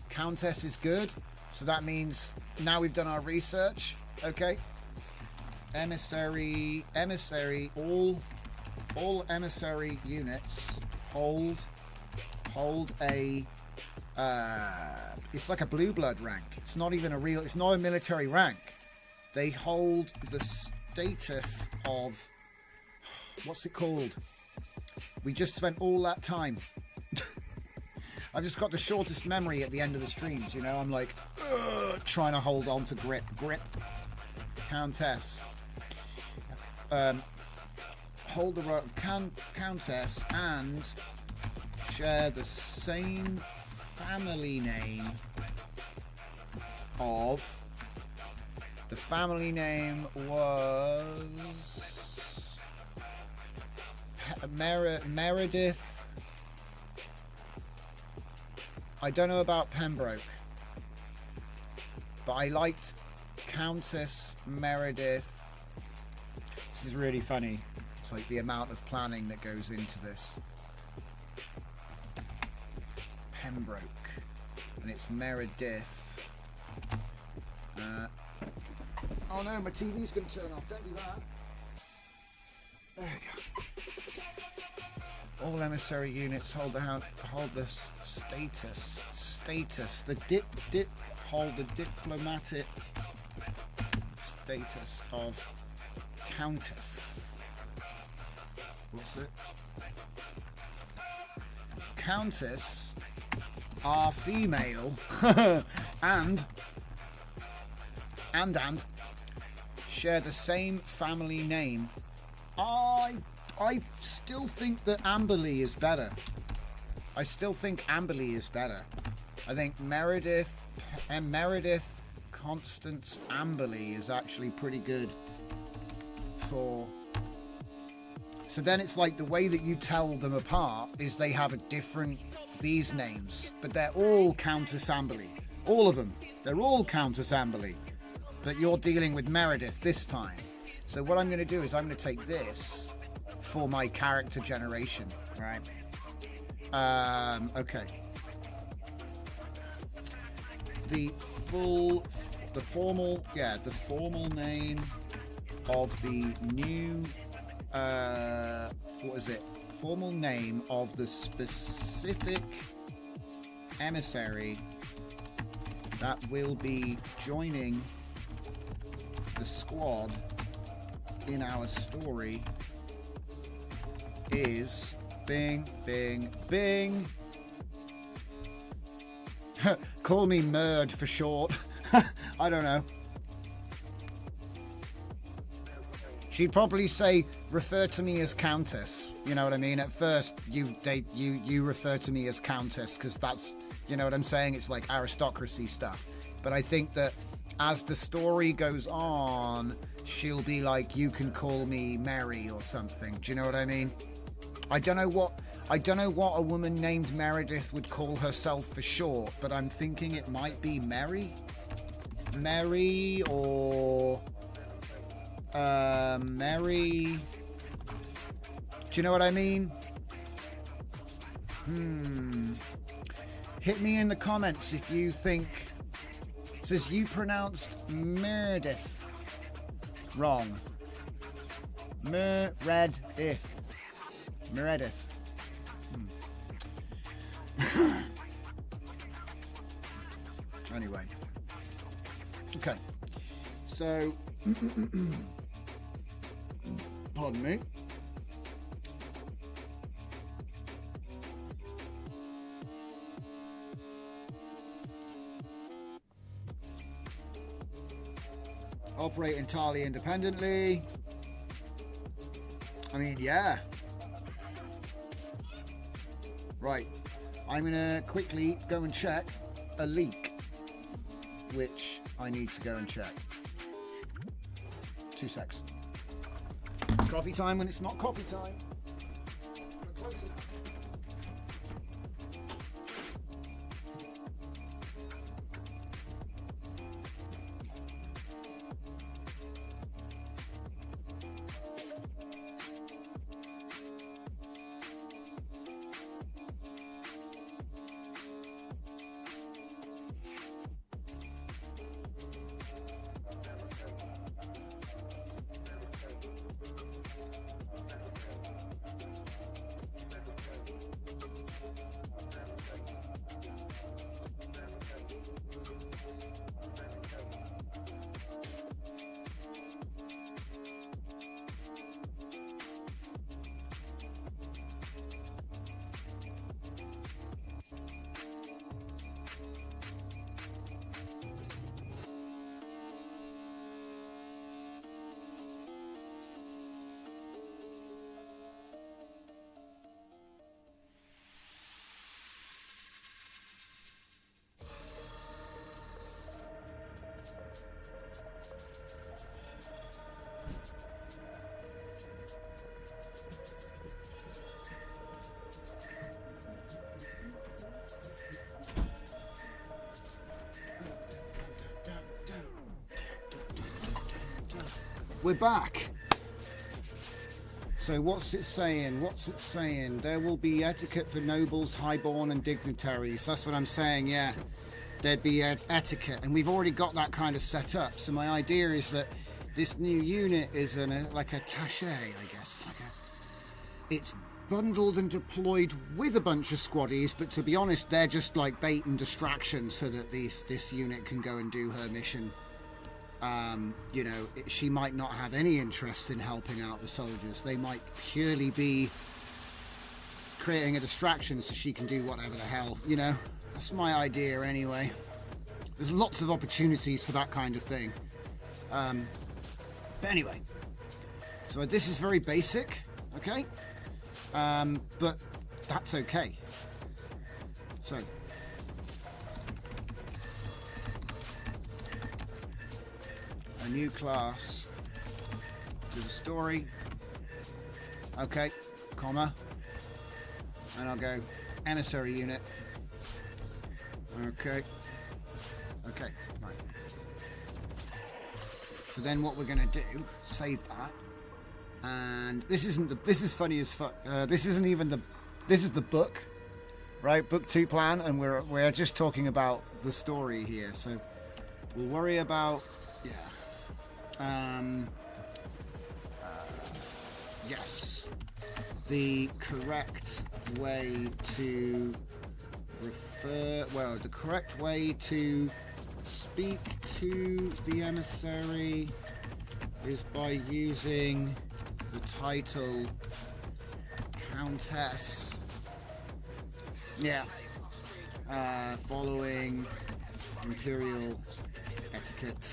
Countess is good. So that means now we've done our research. Okay. Emissary. All emissary units hold a. It's like a blue blood rank. It's not a military rank. They hold the status of, what's it called? We just spent all that time. I've just got the shortest memory at the end of the streams, you know. I'm like, trying to hold on to grip. Countess. Hold the right of Countess and share the same family name of... The family name was... Meredith. I don't know about Pembroke, but I liked Countess Meredith. This is really funny. It's like the amount of planning that goes into this. Pembroke, and it's Meredith. Oh no, my TV's going to turn off. Don't do that. There we go. All emissary units hold the status. Hold the diplomatic status of Countess. What's it? Countess are female and share the same family name. I still think that Amberley is better. I think Meredith Constance Amberley is actually pretty good for... So then it's like the way that you tell them apart is they have a different... these names, but they're all Countess Amberley. All of them. They're all Countess Amberley. But you're dealing with Meredith this time. So what I'm going to do is I'm going to take this for my character generation, right? Okay. The formal name of the new, what is it? Formal name of the specific emissary that will be joining the squad in our story is Bing. Call me Merd for short. I don't know. She'd probably say, refer to me as Countess. You know what I mean? At first, you refer to me as Countess because that's, you know what I'm saying? It's like aristocracy stuff. But I think that as the story goes on, she'll be like, you can call me Mary or something. Do you know what I mean? I don't know what a woman named Meredith would call herself for short, but I'm thinking it might be Mary or Mary. Do you know what I mean? Hit me in the comments if you think. It says you pronounced Meredith wrong. Meredith. Anyway. Okay. So, pardon me. Operate entirely independently. I mean, yeah. Right. I'm going to quickly go and check a leak, which I need to go and check. 2 secs. Coffee time when it's not coffee time. we're back. So what's it saying? What's it saying? There will be etiquette for nobles, highborn and dignitaries. That's what I'm saying, yeah. There'd be etiquette, and we've already got that kind of set up. So my idea is that this new unit is like a taché, I guess. It's bundled and deployed with a bunch of squaddies, but to be honest, they're just like bait and distraction so that this unit can go and do her mission. You know, she might not have any interest in helping out the soldiers. They might purely be creating a distraction so she can do whatever the hell, you know. That's my idea anyway. There's lots of opportunities for that kind of thing. But anyway, so this is very basic, okay? But that's okay. So a new class to the story. Okay, comma. And I'll go Emissary unit. Okay. Okay, right. So then what we're going to do, save that. And this is funny as fuck. This isn't even this is the book, right? Book 2 plan, and we're just talking about the story here. So we'll worry about, yes, the correct way to the correct way to speak to the emissary is by using the title Countess. Yeah. Following imperial etiquette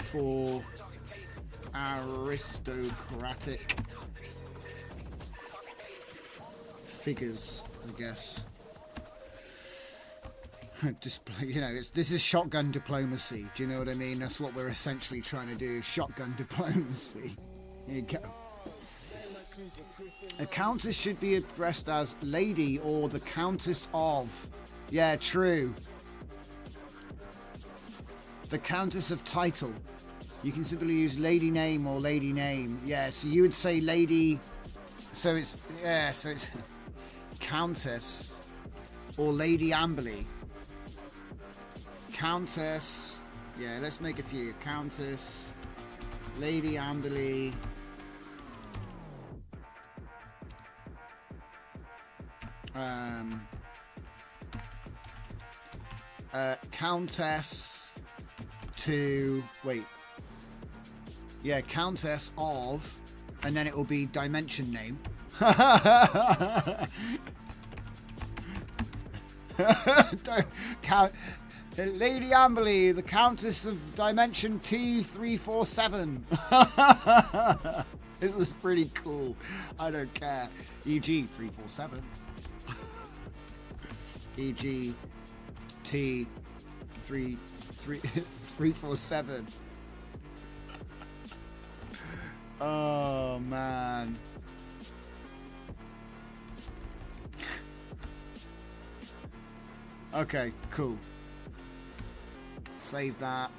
for aristocratic figures, I guess. Display, you know, this is shotgun diplomacy. Do you know what I mean? That's what we're essentially trying to do. Shotgun diplomacy. Here you go. A countess should be addressed as lady or the countess of. Yeah, true. The countess of title. You can simply use lady name or lady name. Yeah, so you would say lady. So it's countess or Lady Amberley. Countess. Yeah, let's make a few. Countess, Lady Amberley. Countess to Countess of, and then it will be dimension name. Lady Amberley, the Countess of Dimension T347. This is pretty cool. I don't care. E.g. 347. E.g. T347. Oh man. Okay, cool. Save that.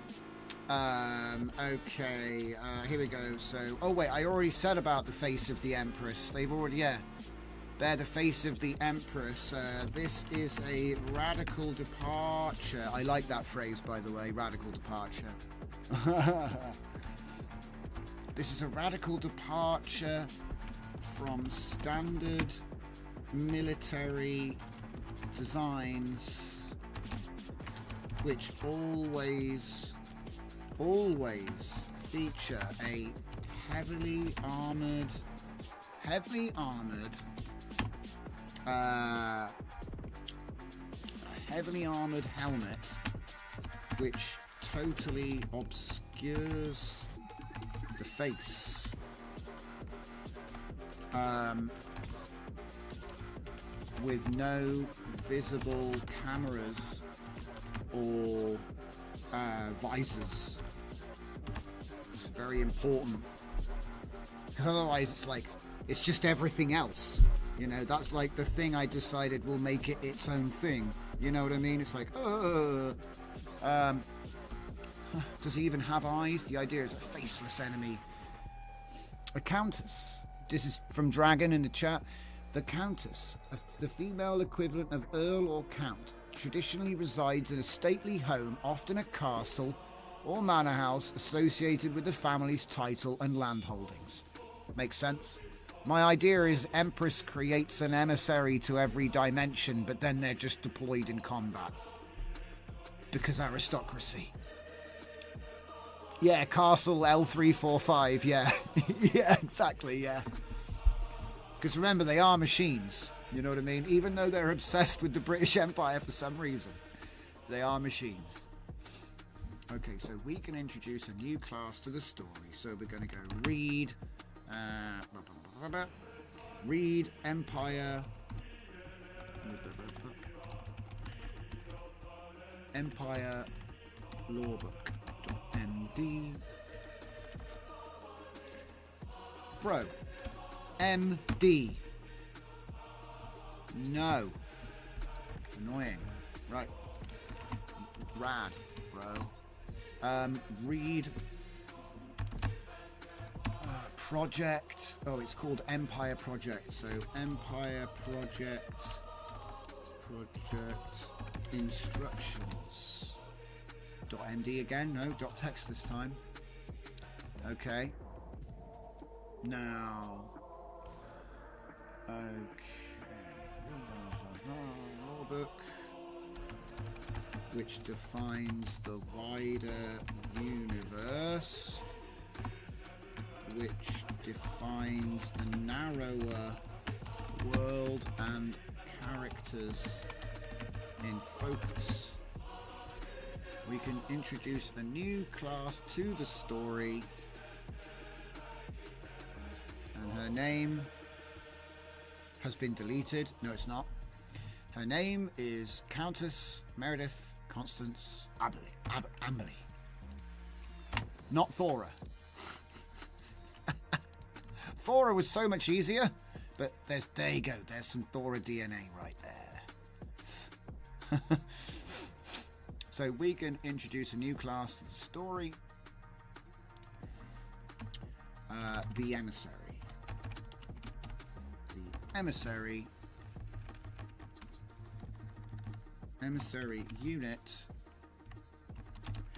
Okay, here we go. So, oh wait, I already said about the face of the Empress. They've already, they're the face of the Empress. This is a radical departure. I like that phrase, by the way, radical departure. This is a radical departure from standard military designs, which always feature a heavily armored helmet, which totally obscures the face. With no visible cameras or visors. It's very important, because otherwise it's just everything else, you know. That's like the thing I decided will make it its own thing. You know what I mean? It's like, does he even have eyes? The idea is a faceless enemy. A countess. This is from Dragon in the chat. The countess, the female equivalent of earl or count, traditionally resides in a stately home, often a castle or manor house associated with the family's title and land holdings. Makes sense? My idea is Empress creates an emissary to every dimension, but then they're just deployed in combat. Because aristocracy. Yeah, Castle L345, yeah. Yeah, exactly, yeah. Because remember, they are machines, you know what I mean? Even though they're obsessed with the British Empire for some reason, they are machines. Okay, so we can introduce a new class to the story. So we're going to go read, read Empire, Empire Lorebook.md. Bro, MD. No. Annoying. Right. Rad, bro. Read. Project. Oh, it's called Empire Project. So Empire Project. Project instructions. .md again? No. .text this time. Okay. Now. Okay. Book, which defines the wider universe, which defines the narrower world and characters in focus. We can introduce a new class to the story, and her name has been deleted. No, it's not. Her name is Countess Meredith Constance Amberley. Not Thora. Thora was so much easier, but there you go. There's some Thora DNA right there. So we can introduce a new class to the story. The Emissary. The Emissary unit,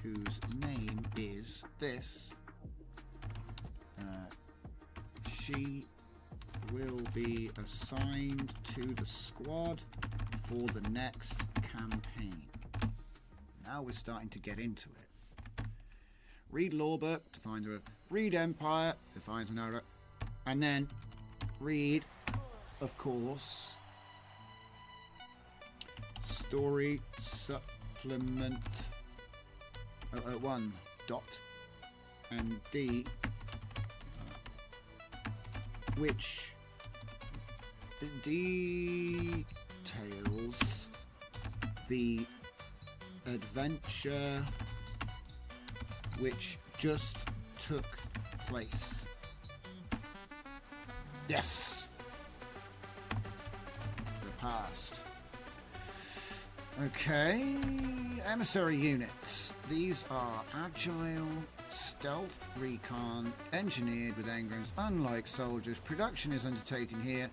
whose name is this. She will be assigned to the squad for the next campaign. Now we're starting to get into it. Read Lorebook, defines a read Empire, defines another, and then read, of course, Story Supplement 001.md, which details the adventure which just took place. Yes! The past. Okay, Emissary units. These are agile, stealth, recon, engineered with engrams, unlike soldiers. Production is undertaken here.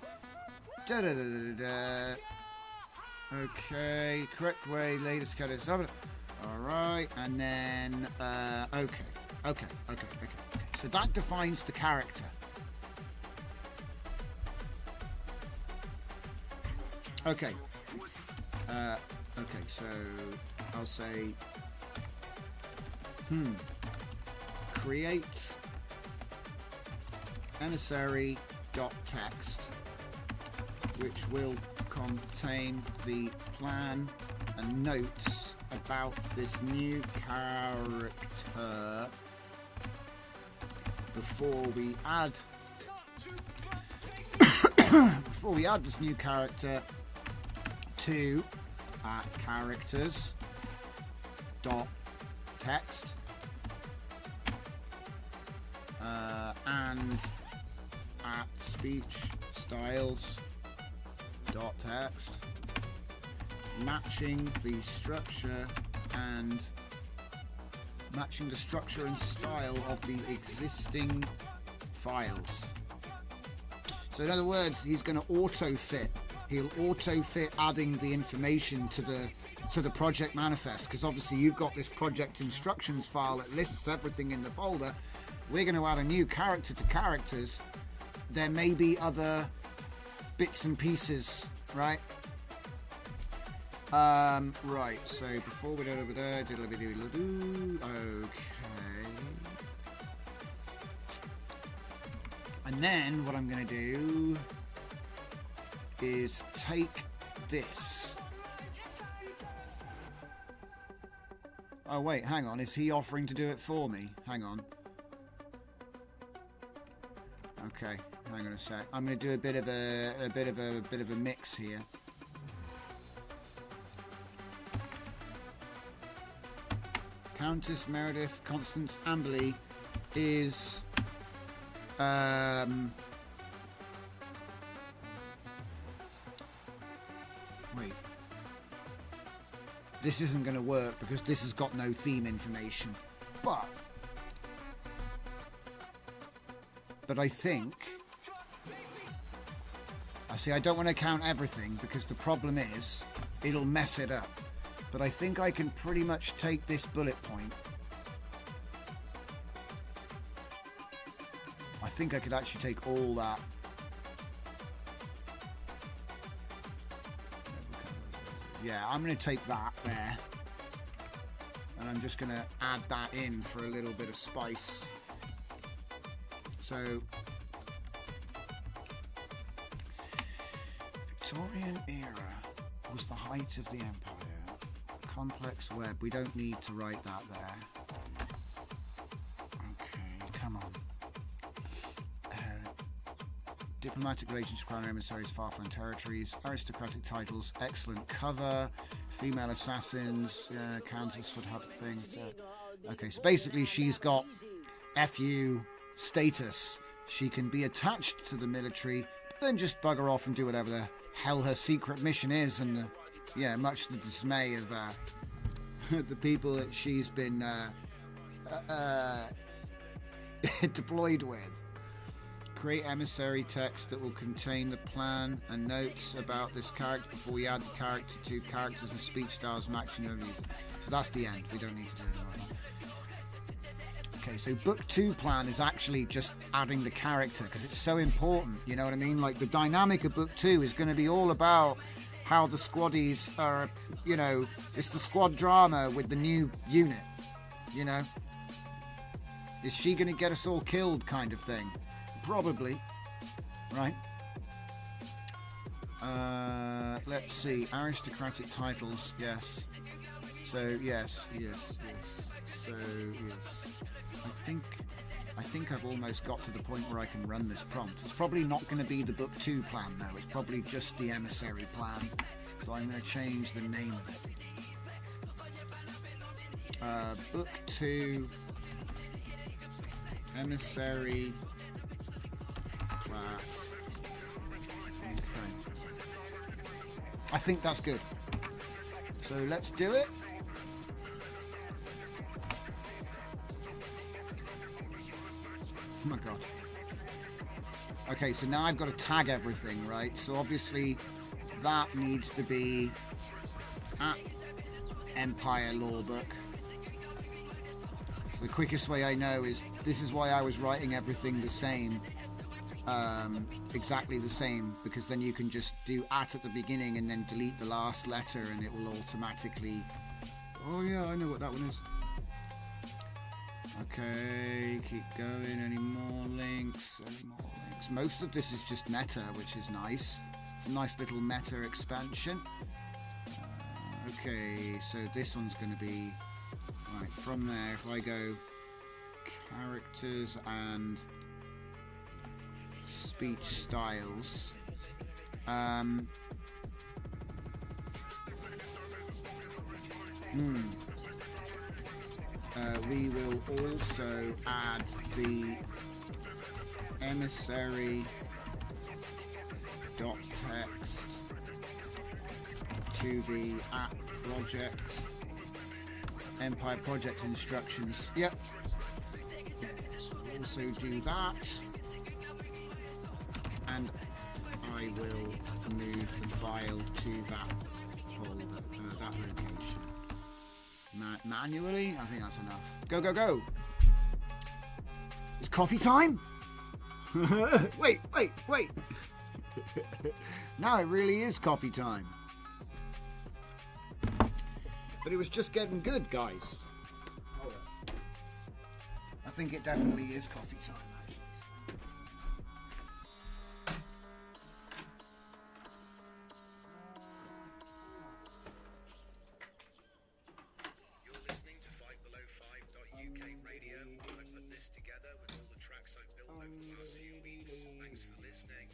Okay, correct way, latest cadets. Alright, and then, okay. So that defines the character. Okay. Okay, so I'll say, create emissary.text, which will contain the plan and notes about this new character before we add this new character to characters dot text and at speech styles dot text. matching the structure and style of the existing files. So in other words, he's going to auto-fit. He'll auto-fit adding the information to the project manifest, because obviously you've got this project instructions file that lists everything in the folder. We're going to add a new character to characters. There may be other bits and pieces, right? Right, so before we go over there, okay. And then what I'm going to do is take this. Oh wait, hang on. Is he offering to do it for me? Hang on. Okay, hang on a sec. I'm going to do a bit of a mix here. Countess Meredith Constance Amberley is wait. This isn't going to work because this has got no theme information. But I think... I don't want to count everything because the problem is it'll mess it up. But I think I can pretty much take this bullet point. I think I could actually take all that. Yeah, I'm going to take that there. And I'm just going to add that in for a little bit of spice. So, Victorian era was the height of the empire. Complex web. We don't need to write that there. Okay, come on. Diplomatic relations, crown emissaries, far-flung territories, aristocratic titles, excellent cover, female assassins, countess would have things. Okay, so basically she's got FU status. She can be attached to the military, but then just bugger off and do whatever the hell her secret mission is, and yeah, much to the dismay of the people that she's been deployed with. Create emissary text that will contain the plan and notes about this character before we add the character to characters and speech styles matching your needs. So that's the end. We don't need to do it anymore. Okay, so book 2 plan is actually just adding the character because it's so important. You know what I mean? Like the dynamic of book 2 is going to be all about how the squaddies are, you know, it's the squad drama with the new unit, you know? Is she going to get us all killed kind of thing? Probably, right? Let's see, aristocratic titles, yes. So, yes. So, yes. I think I've almost got to the point where I can run this prompt. It's probably not going to be the book 2 plan though. It's probably just the emissary plan. So I'm going to change the name of it. Book 2 emissary class. Okay. I think that's good. So let's do it. Oh my god. Okay, so now I've got to tag everything, right? So obviously that needs to be at Empire Lore Book. The quickest way I know is, this is why I was writing everything the same, exactly the same, because then you can just do at the beginning and then delete the last letter and it will automatically... Oh yeah, I know what that one is. Okay, keep going. Any more links? Most of this is just meta, which is nice. It's a nice little meta expansion. Okay, so this one's going to be... Right, from there, if I go characters and speech styles, we will also add the emissary dot text to the app project, Empire project instructions. Yep. Yes, we'll also do that. And I will move the file to that folder, that location. Manually? I think that's enough. Go, go, go! It's coffee time? Wait. Now it really is coffee time. But it was just getting good, guys. I think it definitely is coffee time, actually.
You're listening to 5below5.uk radio. I put this together with all the tracks I've built over the last few weeks. Thanks for listening.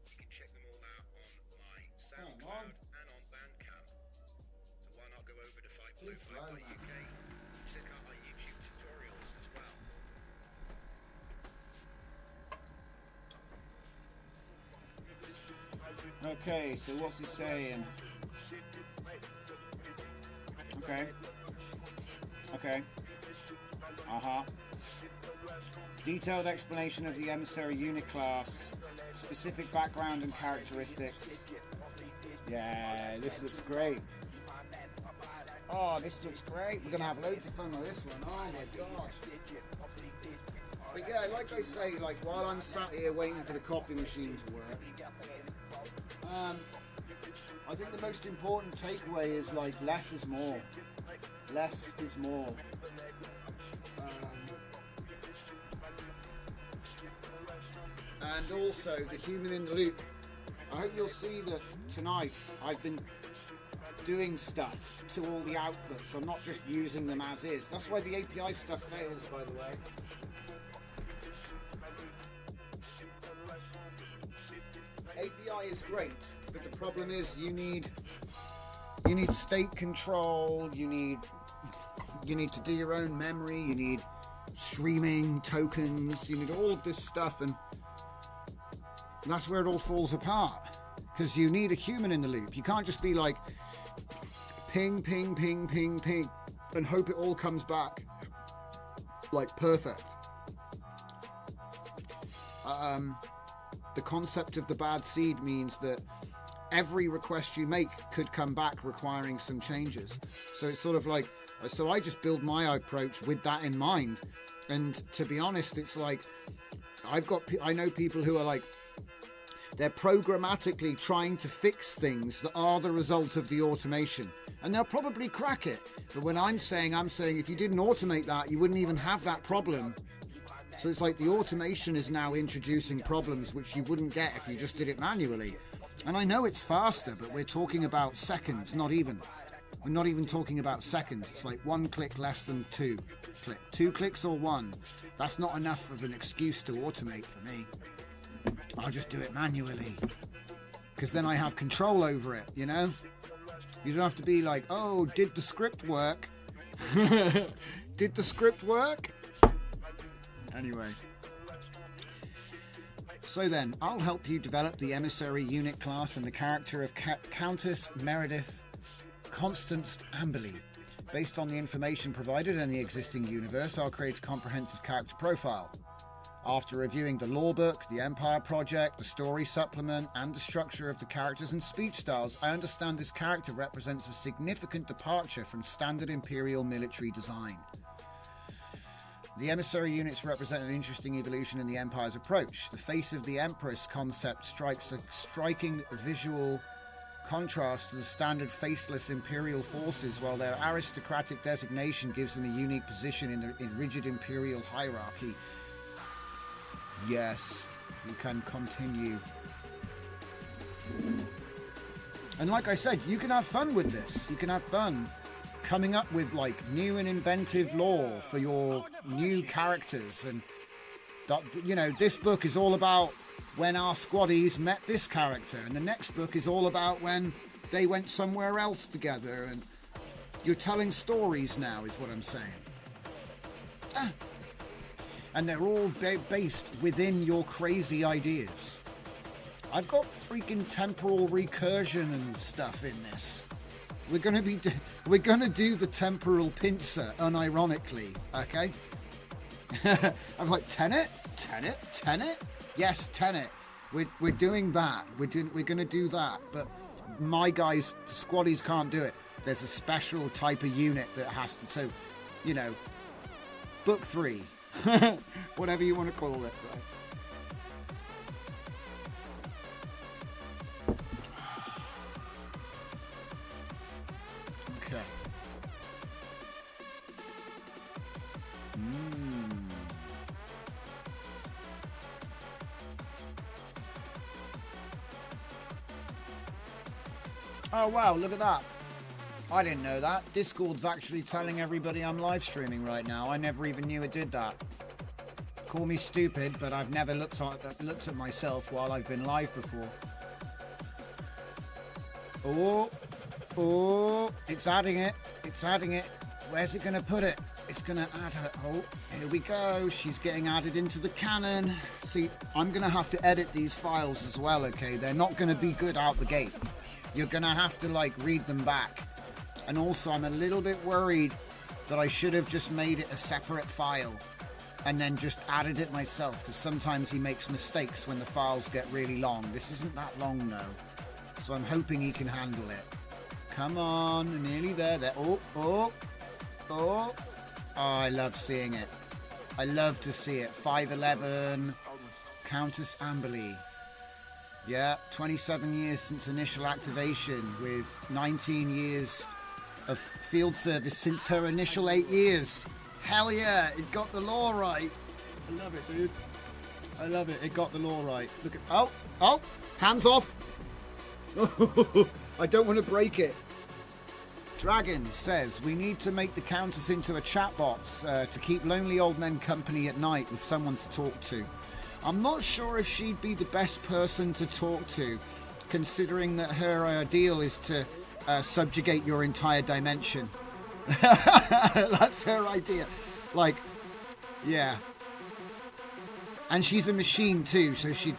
You can check them all out on my SoundCloud and on Bandcamp. So why not go over to 5below5.uk and check out our YouTube tutorials as well.
Okay, so what's he saying? Okay. Detailed explanation of the Emissary unit class, specific background and characteristics. Yeah, this looks great. Oh, this looks great. We're going to have loads of fun with this one. Oh my god. But yeah, like I say, like while I'm sat here waiting for the coffee machine to work, I think the most important takeaway is like less is more. Less is more. And also the human in the loop. I hope you'll see that tonight I've been doing stuff to all the outputs. I'm not just using them as is. That's why the API stuff fails, by the way. API is great, but the problem is you need state control, you need to do your own memory, you need streaming tokens, you need all of this stuff, and that's where it all falls apart, because you need a human in the loop. You can't just be like ping ping ping ping ping and hope it all comes back like perfect. The concept of the bad seed means that every request you make could come back requiring some changes. So it's sort of like, so I just build my approach with that in mind. And to be honest, it's like, I know people who are like, they're programmatically trying to fix things that are the result of the automation. And they'll probably crack it. But when I'm saying if you didn't automate that, you wouldn't even have that problem. So it's like the automation is now introducing problems which you wouldn't get if you just did it manually. And I know it's faster, but we're talking about seconds, not even. We're not even talking about seconds. It's like 1 click less than 2 click. 2 clicks or 1. That's not enough of an excuse to automate for me. I'll just do it manually. Because then I have control over it, you know? You don't have to be like, oh, did the script work? Did the script work? Anyway. So then, I'll help you develop the Emissary unit class and the character of Countess Meredith Constance Amberley. Based on the information provided in the existing universe, I'll create a comprehensive character profile. After reviewing the lore book, the Empire project, the story supplement, and the structure of the characters and speech styles, I understand this character represents a significant departure from standard Imperial military design. The Emissary units represent an interesting evolution in the Empire's approach. The face of the Empress concept strikes a striking visual contrast to the standard faceless Imperial forces, while their aristocratic designation gives them a unique position in the rigid Imperial hierarchy. Yes, you can continue. And like I said, you can have fun with this. You can have fun coming up with like new and inventive lore for your new characters. And that, you know, this book is all about when our squaddies met this character, and the next book is all about when they went somewhere else together, and you're telling stories now is what I'm saying. And they're all based within your crazy ideas. I've got freaking temporal recursion and stuff in this. We're gonna do the temporal pincer unironically, okay? I'm like, Tenet? Yes, Tenet. We're doing that. We're gonna do that. But my guys, the squaddies can't do it. There's a special type of unit that has to. So, you know, book 3, whatever you want to call it. Right? Okay. Oh wow, look at that. I didn't know that. Discord's actually telling everybody I'm live streaming right now. I never even knew it did that. Call me stupid, but I've never looked at myself while I've been live before. Oh, it's adding it. It's adding it. Where's it going to put it? It's going to add her. Oh, here we go. She's getting added into the canon. See, I'm going to have to edit these files as well, okay? They're not going to be good out the gate. You're going to have to, like, read them back. And also, I'm a little bit worried that I should have just made it a separate file and then just added it myself, because sometimes he makes mistakes when the files get really long. This isn't that long, though. So I'm hoping he can handle it. Come on, nearly there. Oh, I love seeing it. I love to see it. 511, Countess Amberley. Yeah, 27 years since initial activation, with 19 years of field service since her initial 8 years. Hell yeah, it got the lore right. I love it, dude. I love it. It got the lore right. Look at... Oh, hands off. I don't want to break it. Dragon says, we need to make the Countess into a chatbot to keep lonely old men company at night with someone to talk to. I'm not sure if she'd be the best person to talk to, considering that her ideal is to subjugate your entire dimension. That's her idea. Like, yeah. And she's a machine too, so she...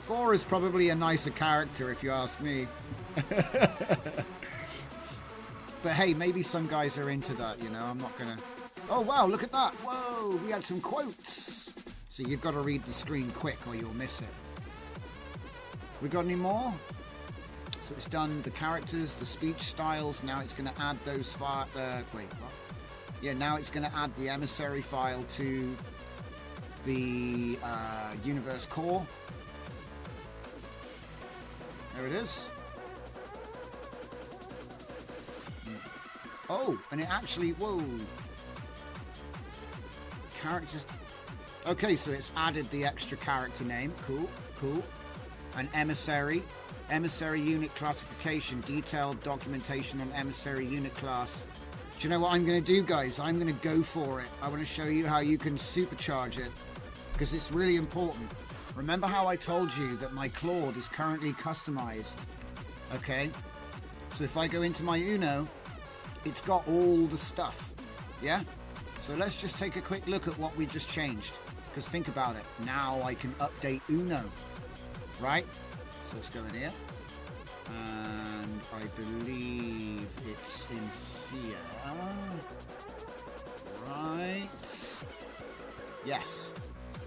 Thor is probably a nicer character, if you ask me. But hey, maybe some guys are into that, you know. I'm not gonna... Oh wow, look at that. Whoa, we had some quotes. So you've got to read the screen quick or you'll miss it. We got any more? So it's done the characters, the speech styles. Now it's going to add those wait, what? Yeah, now it's going to add the Emissary file to the universe core. There it is. Oh, and it actually, whoa. Characters. Okay, so it's added the extra character name. Cool. An Emissary. Emissary unit classification. Detailed documentation on Emissary unit class. Do you know what I'm going to do, guys? I'm going to go for it. I want to show you how you can supercharge it, because it's really important. Remember how I told you that my Claude is currently customized? Okay? So if I go into my Uno, it's got all the stuff. Yeah? So let's just take a quick look at what we just changed. Because think about it. Now I can update Uno. Right? So let's go in here. And I believe it's in here. Right. Yes.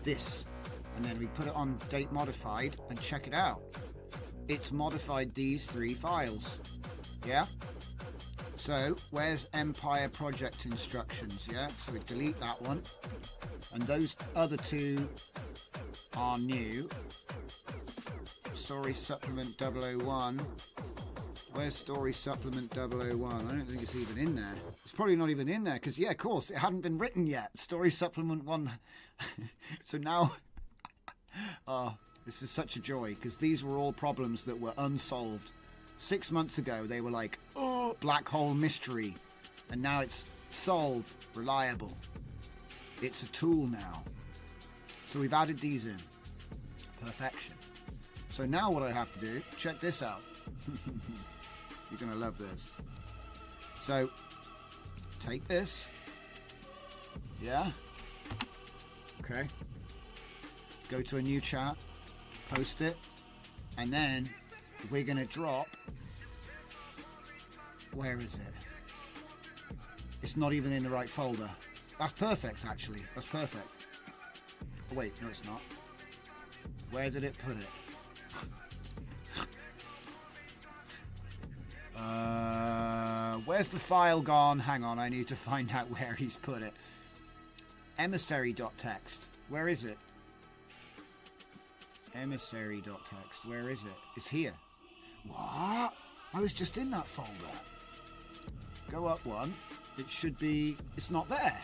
This. And then we put it on date modified and check it out. It's modified these 3 files. Yeah? So, where's Empire project instructions? Yeah, so we delete that one. And those other 2 are new. Story Supplement 001. Where's Story Supplement 001? I don't think it's even in there. It's probably not even in there, because, yeah, of course, it hadn't been written yet. Story Supplement 1. So now... Oh, this is such a joy, because these were all problems that were unsolved. 6 months ago, they were like, oh, black hole mystery. And now it's solved, reliable. It's a tool now. So we've added these in. Perfection. So now what I have to do, check this out. You're going to love this. So, take this. Yeah. Okay. go to a new chat, post it, and then we're going to drop... Where is it? It's not even in the right folder. That's perfect, actually. That's perfect. Oh, wait, no, it's not. Where did it put it? Where's the file gone? Hang on, I need to find out where he's put it. Emissary.txt. Where is it? Emissary.txt. Where is it? It's here. What? I was just in that folder. Go up one. It should be... It's not there.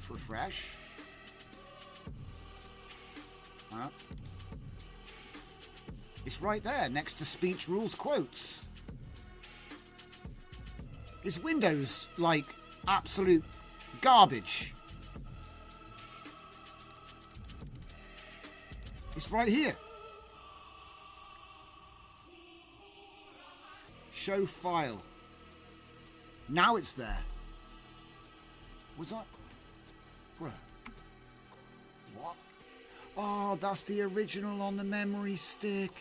Refresh. It's right there, next to speech rules quotes. Is Windows like absolute garbage? It's right here. Show file. Now it's there. Was that? Bruh. What? Oh, that's the original on the memory stick.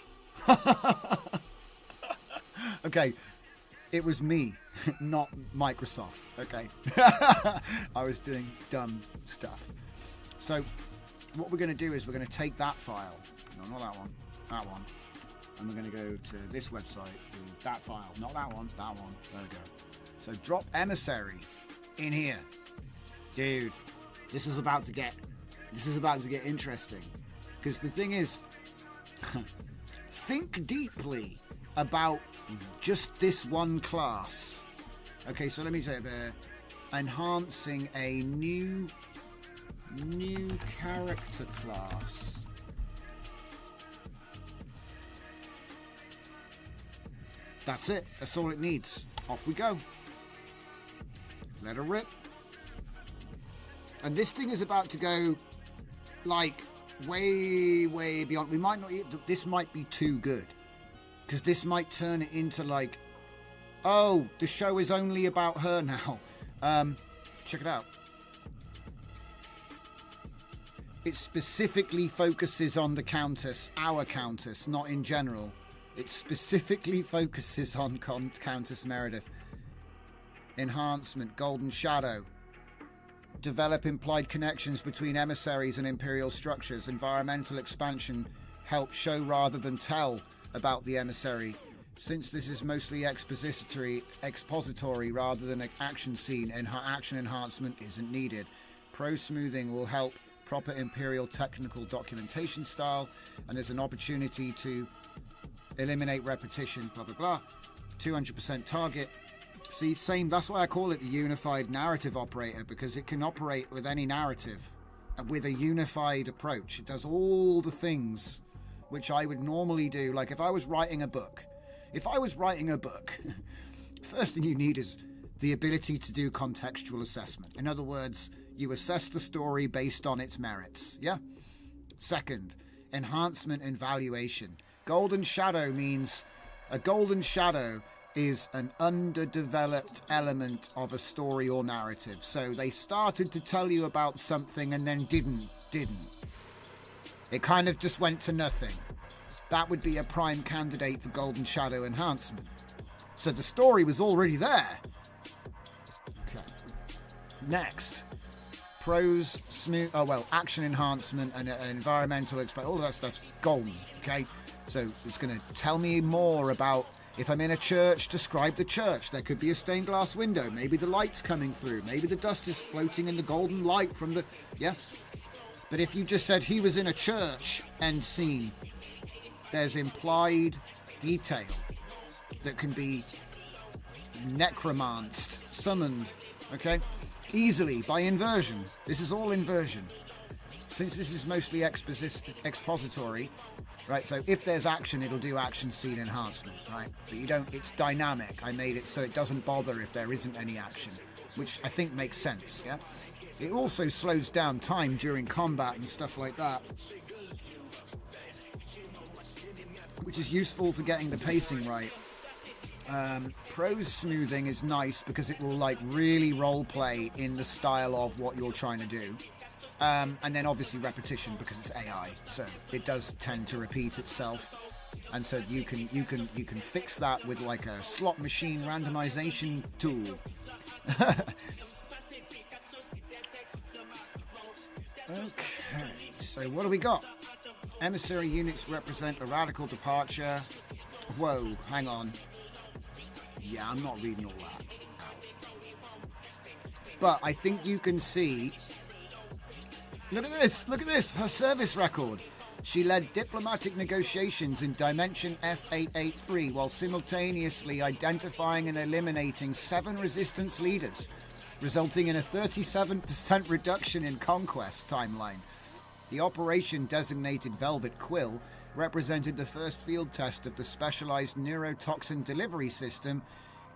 Okay. It was me, not Microsoft. Okay. I was doing dumb stuff. So what we're going to do is we're going to take that file. No, not that one. That one. And we're going to go to this website. That file. Not that one. That one. There we go. So drop Emissary in here. Dude, this is about to get interesting. Because the thing is, think deeply about just this one class. Okay, so let me tell you, enhancing a new character class. That's it. That's all it needs. Off we go. Let her rip. And this thing is about to go, like, way, way beyond. We might not... This might be too good. Because this might turn it into, like... Oh, the show is only about her now. Check it out. It specifically focuses on the Countess, our Countess, not in general. It specifically focuses on Countess Meredith. Enhancement, Golden Shadow. Develop implied connections between emissaries and imperial structures. Environmental expansion. Help show rather than tell about the emissary. Since this is mostly expository rather than an action scene, action enhancement isn't needed. Pro smoothing will help proper imperial technical documentation style, and there's an opportunity to eliminate repetition, blah blah blah. 200% target. See, same, that's why I call it the unified narrative operator, because it can operate with any narrative with a unified approach. It does all the things which I would normally do. Like if I was writing a book, first thing you need is the ability to do contextual assessment. In other words, you assess the story based on its merits. Yeah. Second, enhancement and valuation. Golden Shadow means a golden shadow is an underdeveloped element of a story or narrative. So they started to tell you about something and then didn't. It kind of just went to nothing. That would be a prime candidate for Golden Shadow enhancement. So the story was already there. Okay. Next. Prose, smooth, action enhancement and environmental all of that stuff's golden, okay? So it's going to tell me more about, if I'm in a church, describe the church. There could be a stained glass window. Maybe the light's coming through. Maybe the dust is floating in the golden light from the... Yeah. But if you just said he was in a church, end scene, there's implied detail that can be necromanced, summoned, okay? Easily, by inversion. This is all inversion. Since this is mostly expository, right, so if there's action, it'll do action scene enhancement, right? But you don't, it's dynamic. I made it so it doesn't bother if there isn't any action, which I think makes sense, yeah? It also slows down time during combat and stuff like that, which is useful for getting the pacing right. Prose smoothing is nice because it will like really role play in the style of what you're trying to do. And then obviously repetition, because it's AI, so it does tend to repeat itself. And so you can fix that with like a slot machine randomization tool. Okay, so what do we got? Emissary units represent a radical departure. Whoa, hang on. Yeah, I'm not reading all that. But I think you can see... Look at this, her service record. She led diplomatic negotiations in Dimension F883 while simultaneously identifying and eliminating 7 resistance leaders, resulting in a 37% reduction in conquest timeline. The operation, designated Velvet Quill, represented the first field test of the specialized neurotoxin delivery system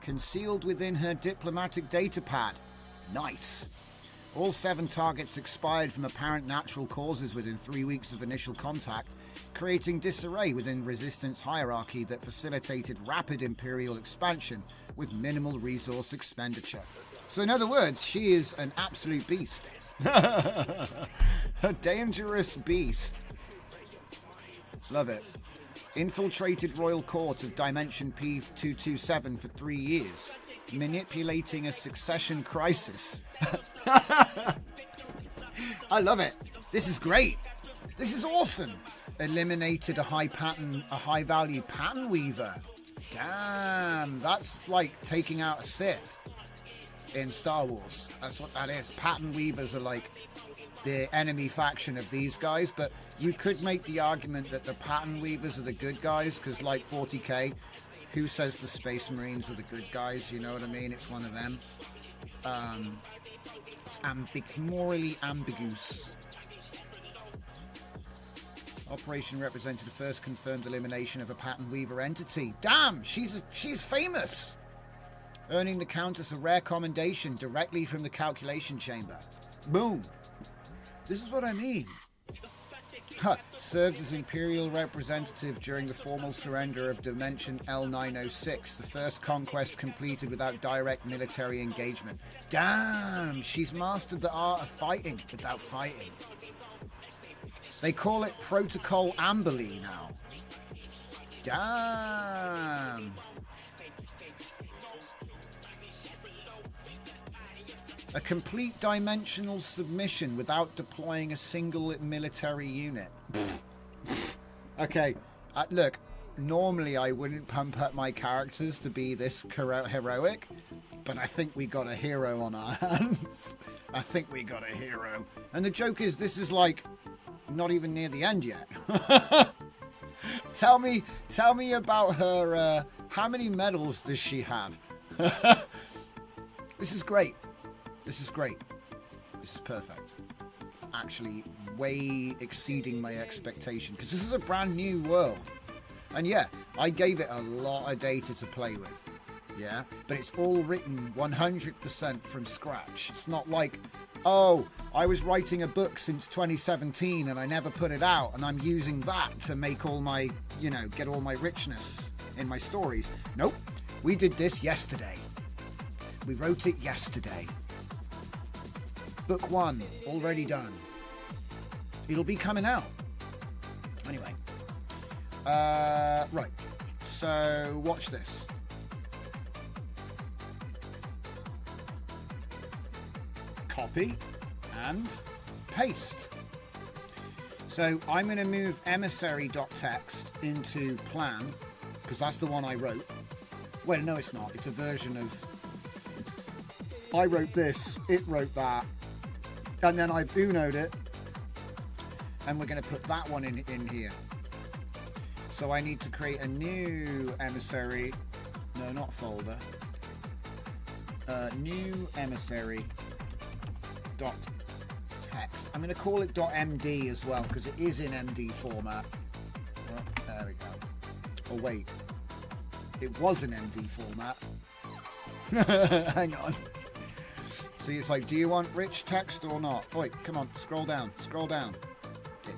concealed within her diplomatic data pad. Nice. All 7 targets expired from apparent natural causes within 3 weeks of initial contact, creating disarray within Resistance hierarchy that facilitated rapid Imperial expansion with minimal resource expenditure. So in other words, she is an absolute beast. A dangerous beast. Love it. Infiltrated Royal Court of Dimension P227 for 3 years. Manipulating a succession crisis. I love it. This is great. This is awesome. Eliminated a high value pattern weaver. Damn, that's like taking out a Sith in Star Wars. That's what that is. Pattern weavers are like the enemy faction of these guys, but you could make the argument that the pattern weavers are the good guys, because like 40k, who says the Space Marines are the good guys? You know what I mean? It's one of them. It's morally ambiguous. Operation represented the first confirmed elimination of a pattern weaver entity. Damn, she's famous. Earning the Countess a rare commendation directly from the calculation chamber. Boom. This is what I mean. Served as Imperial representative during the formal surrender of Dimension L906, the first conquest completed without direct military engagement. Damn, she's mastered the art of fighting without fighting. They call it Protocol Amberley now. Damn. A complete dimensional submission without deploying a single military unit. Okay, look, normally I wouldn't pump up my characters to be this heroic, but I think we got a hero on our hands. I think we got a hero. And the joke is, this is like not even near the end yet. Tell me about her, how many medals does she have? This is great. This is great. This is perfect. It's actually way exceeding my expectation, because this is a brand new world. And yeah, I gave it a lot of data to play with. Yeah, but it's all written 100% from scratch. It's not like, oh, I was writing a book since 2017 and I never put it out, and I'm using that to make all my, get all my richness in my stories. Nope. We did this yesterday. We wrote it yesterday. Book 1, already done. It'll be coming out. Anyway. Right. So, watch this. Copy and paste. So, I'm going to move emissary.txt into plan, because that's the one I wrote. Well, no, it's not. It's a version of... I wrote this, it wrote that. And then I've unoed it, and we're going to put that one in here. So I need to create a new emissary. No, not folder. New emissary dot text. I'm going to call it .md as well, because it is in MD format. Oh, there we go. Oh wait, it was in MD format. Hang on. See, it's like, do you want rich text or not? Oi, come on, scroll down. Scroll down. Okay.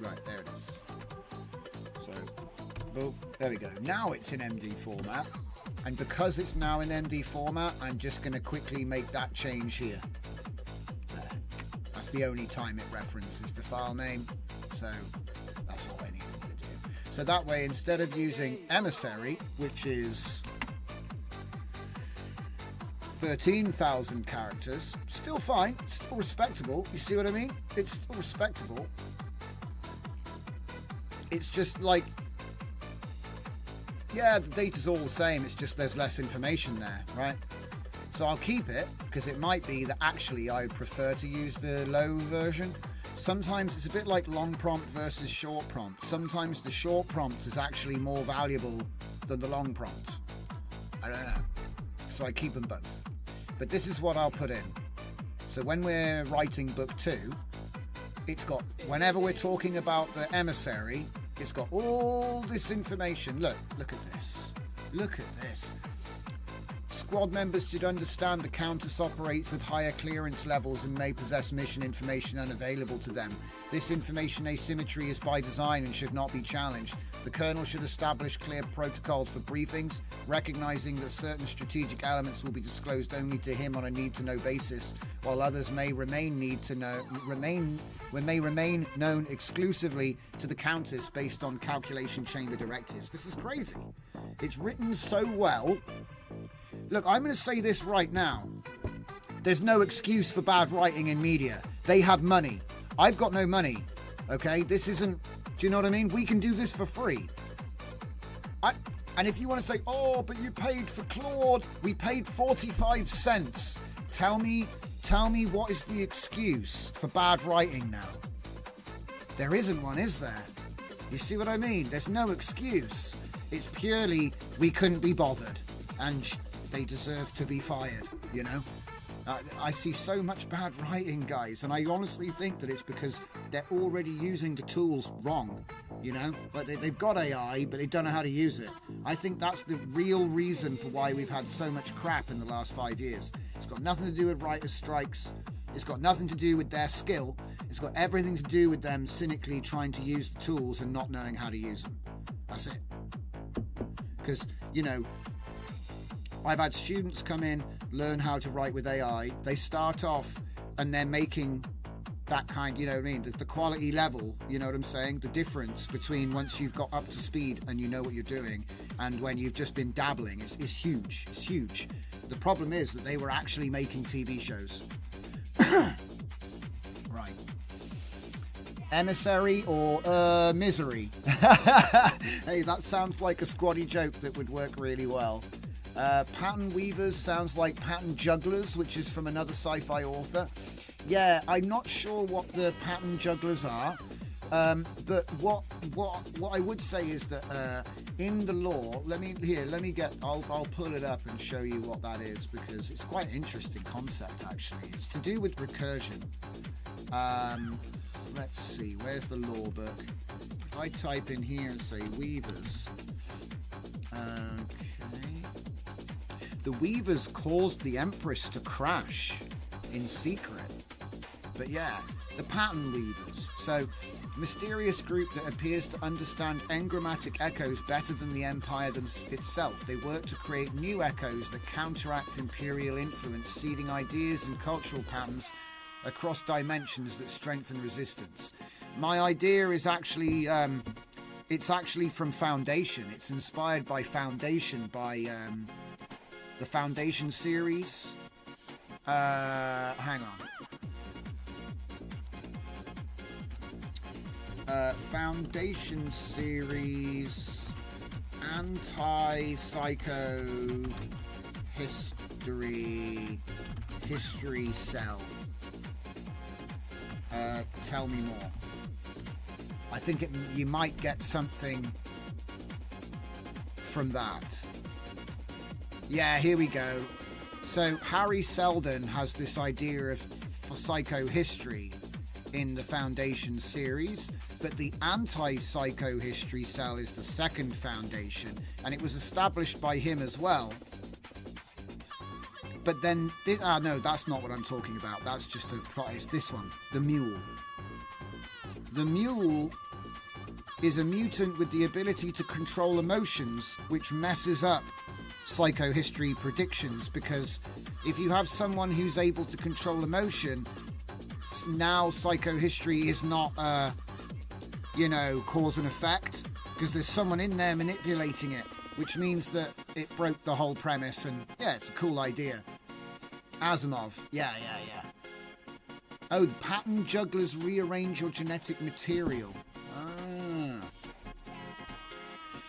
Right, there it is. So, boom, there we go. Now it's in MD format. And because it's now in MD format, I'm just going to quickly make that change here. There. That's the only time it references the file name. So that's all I needed to do. So that way, instead of using Emissary, which is 13,000 characters, still fine, still respectable. You see what I mean? It's still respectable. It's just like, yeah, the data's all the same. It's just there's less information there, right? So I'll keep it because it might be that actually I would prefer to use the low version. Sometimes it's a bit like long prompt versus short prompt. Sometimes the short prompt is actually more valuable than the long prompt. I don't know. So I keep them both. But this is what I'll put in. So when we're writing book 2, it's got, whenever we're talking about the emissary, it's got all this information. Look at this. Look at this. Squad members should understand the Countess operates with higher clearance levels and may possess mission information unavailable to them. This information asymmetry is by design and should not be challenged. The Colonel should establish clear protocols for briefings, recognizing that certain strategic elements will be disclosed only to him on a need-to-know basis, while others may remain known exclusively to the Countess based on calculation chamber directives. This is crazy. It's written so well. Look, I'm going to say this right now. There's no excuse for bad writing in media. They had money. I've got no money. Okay? This isn't... Do you know what I mean? We can do this for free. And if you want to say, oh, but you paid for Claude. We paid 45 cents. Tell me what is the excuse for bad writing now? There isn't one, is there? You see what I mean? There's no excuse. It's purely we couldn't be bothered. And they deserve to be fired, you know? I see so much bad writing, guys, and I honestly think that it's because they're already using the tools wrong, you know? But they've got AI, but they don't know how to use it. I think that's the real reason for why we've had so much crap in the last 5 years. It's got nothing to do with writers' strikes. It's got nothing to do with their skill. It's got everything to do with them cynically trying to use the tools and not knowing how to use them. That's it. Because, you know, I've had students come in, learn how to write with AI. They start off and they're making that kind, you know what I mean? The quality level, you know what I'm saying? The difference between once you've got up to speed and you know what you're doing and when you've just been dabbling is huge. It's huge. The problem is that they were actually making TV shows. Right. Emissary or misery? Hey, that sounds like a squaddy joke that would work really well. Pattern weavers sounds like pattern jugglers, which is from another sci-fi author. Yeah, I'm not sure what the pattern jugglers are, but what I would say is that in the lore, I'll pull it up and show you what that is because it's quite an interesting concept actually. It's to do with recursion. Let's see, where's the lore book? If I type in here and say weavers, okay. The weavers caused the Empress to crash in secret. But yeah, the pattern weavers. So, mysterious group that appears to understand engrammatic echoes better than the Empire itself. They work to create new echoes that counteract Imperial influence, seeding ideas and cultural patterns across dimensions that strengthen resistance. My idea is actually, it's actually from Foundation. It's inspired by Foundation, by... the Foundation series. Hang on. Foundation series anti-psycho history cell. Tell me more. I think you might get something from that. Yeah, here we go. So Harry Seldon has this idea of psychohistory in the Foundation series, but the anti-psychohistory cell is the second Foundation, and it was established by him as well. But then, no, that's not what I'm talking about. That's just a plot. It's this one, the Mule. The Mule is a mutant with the ability to control emotions, which messes up psychohistory predictions, because if you have someone who's able to control emotion, now psychohistory is not, cause and effect, because there's someone in there manipulating it, which means that it broke the whole premise, and yeah, it's a cool idea. Asimov, yeah. Oh, the pattern jugglers rearrange your genetic material. Ah.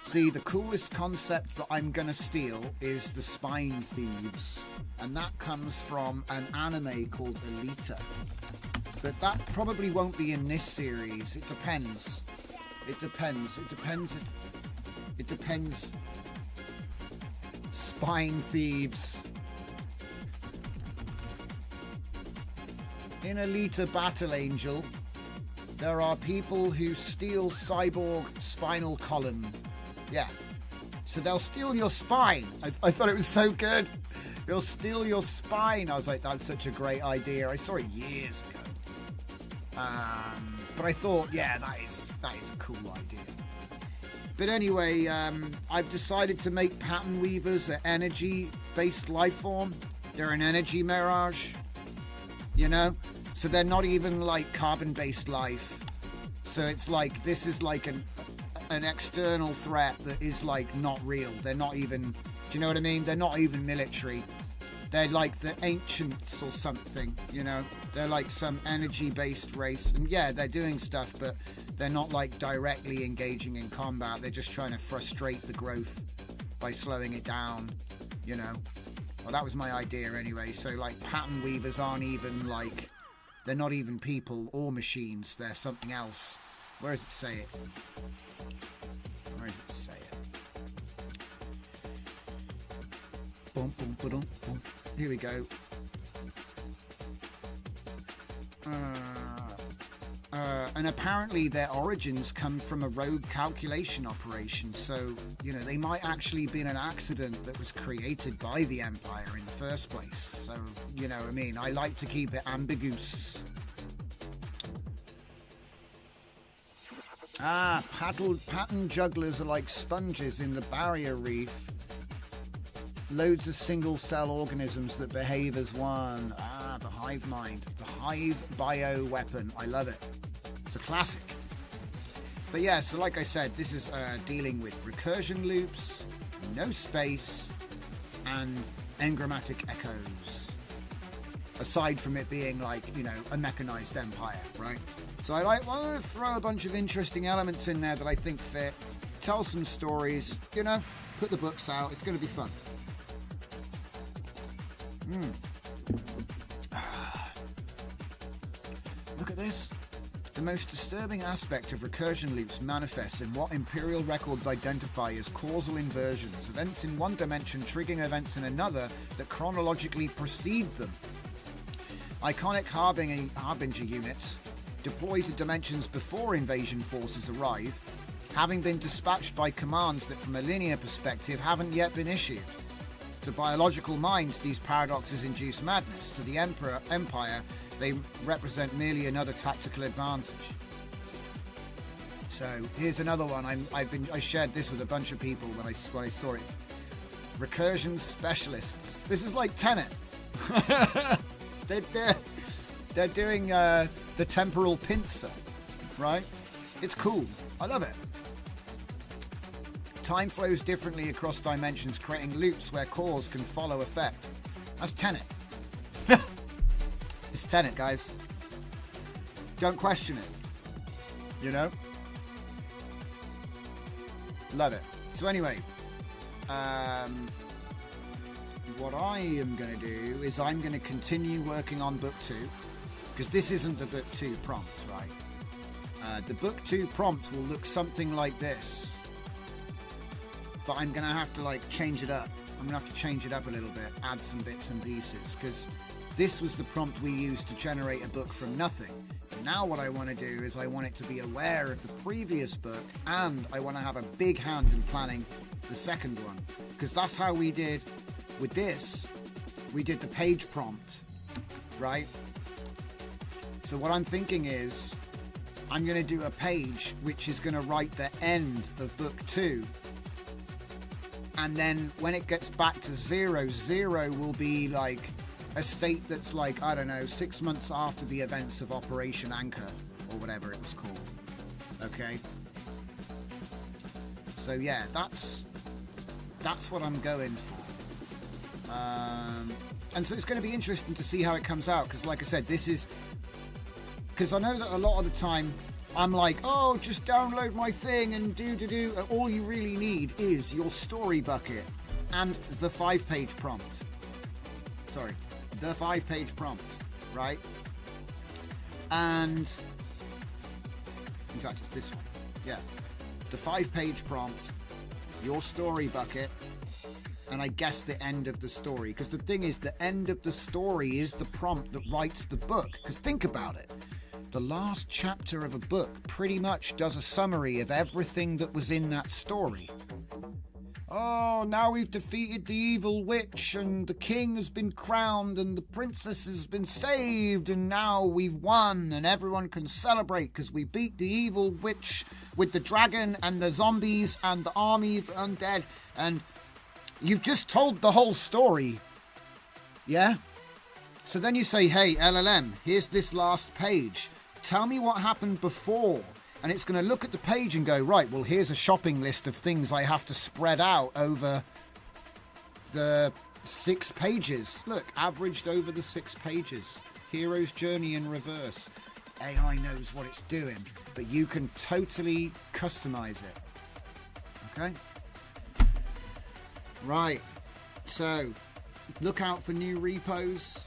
See, the coolest concept that I'm gonna steal is the Spine Thieves, and that comes from an anime called Alita. But that probably won't be in this series. It depends. It depends. Spine Thieves. In Alita Battle Angel, there are people who steal cyborg spinal column. Yeah. So they'll steal your spine. I thought it was so good. They'll steal your spine. I was like, that's such a great idea. I saw it years ago. But I thought, yeah, that is a cool idea. But anyway, I've decided to make pattern weavers an energy-based life form. They're an energy mirage. So they're not even like carbon-based life. So it's like, this is like an external threat that is like not real. They're not even, do you know what I mean? They're not even military. They're like the ancients or something, They're like some energy-based race. And yeah, they're doing stuff, but they're not like directly engaging in combat. They're just trying to frustrate the growth by slowing it down, Well, that was my idea anyway. So like pattern weavers aren't even like, they're not even people or machines. They're something else. Where does it say it? Boom, boom, boom, boom. Here we go. And apparently their origins come from a rogue calculation operation. So, they might actually be an accident that was created by the Empire in the first place. So, I like to keep it ambiguous. Pattern jugglers are like sponges in the barrier reef. Loads of single-cell organisms that behave as one. The hive mind. The hive bio-weapon. I love it. It's a classic. But yeah, so like I said, this is dealing with recursion loops, no space, and engrammatic echoes. Aside from it being like, a mechanized empire, right? So I want to throw a bunch of interesting elements in there that I think fit. Tell some stories, put the books out. It's going to be fun. Look at this. The most disturbing aspect of recursion loops manifests in what Imperial records identify as causal inversions, events in one dimension triggering events in another that chronologically precede them. Iconic Harbinger units deployed to dimensions before invasion forces arrive, having been dispatched by commands that from a linear perspective haven't yet been issued. To biological minds, these paradoxes induce madness. To the Empire, they represent merely another tactical advantage. So here's another one. I shared this with a bunch of people when I saw it. Recursion specialists. This is like Tenet. They're doing the temporal pincer, right? It's cool. I love it. Time flows differently across dimensions, creating loops where cause can follow effect. That's Tenet. It's Tenet, guys. Don't question it. Love it. So anyway, what I am going to do is I'm going to continue working on book 2, because this isn't the book 2 prompt, right? The book 2 prompt will look something like this. But I'm going to have to change it up. I'm going to have to change it up a little bit, add some bits and pieces, because this was the prompt we used to generate a book from nothing. But now what I want to do is I want it to be aware of the previous book, and I want to have a big hand in planning the second one. Because that's how we did with this. We did the page prompt, right? So what I'm thinking is I'm going to do a page which is going to write the end of book 2. And then when it gets back to 0, 0 will be like a state that's like, I don't know, 6 months after the events of Operation Anchor, or whatever it was called. Okay? So yeah, that's what I'm going for. And so it's going to be interesting to see how it comes out, because like I said, this is... Because I know that a lot of the time, I'm like, oh, just download my thing and do. All you really need is your story bucket and the 5-page prompt. Sorry, the 5-page prompt, right? And in fact, it's this one. Yeah, the 5-page prompt, your story bucket, and I guess the end of the story. Because the thing is, the end of the story is the prompt that writes the book. Because think about it. The last chapter of a book pretty much does a summary of everything that was in that story. Oh, now we've defeated the evil witch, and the king has been crowned, and the princess has been saved, and now we've won, and everyone can celebrate because we beat the evil witch with the dragon and the zombies and the army of undead, and you've just told the whole story. Yeah? So then you say, hey, LLM, here's this last page. Tell me what happened before. And it's going to look at the page and go, right, well, here's a shopping list of things I have to spread out over the 6 pages. Look, averaged over the 6 pages. Hero's journey in reverse. AI knows what it's doing, but you can totally customize it. Okay? Right. So, look out for new repos.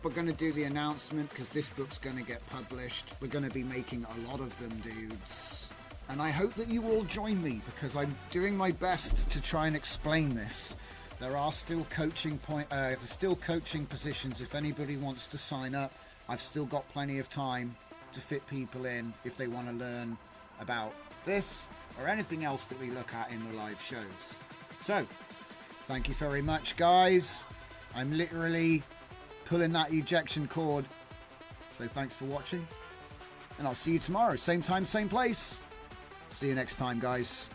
We're going to do the announcement because this book's going to get published. We're going to be making a lot of them, dudes. And I hope that you all join me because I'm doing my best to try and explain this. There are still coaching positions if anybody wants to sign up. I've still got plenty of time to fit people in if they want to learn about this or anything else that we look at in the live shows. So, thank you very much, guys. I'm literally pulling that ejection cord. So thanks for watching. And I'll see you tomorrow. Same time, same place. See you next time, guys.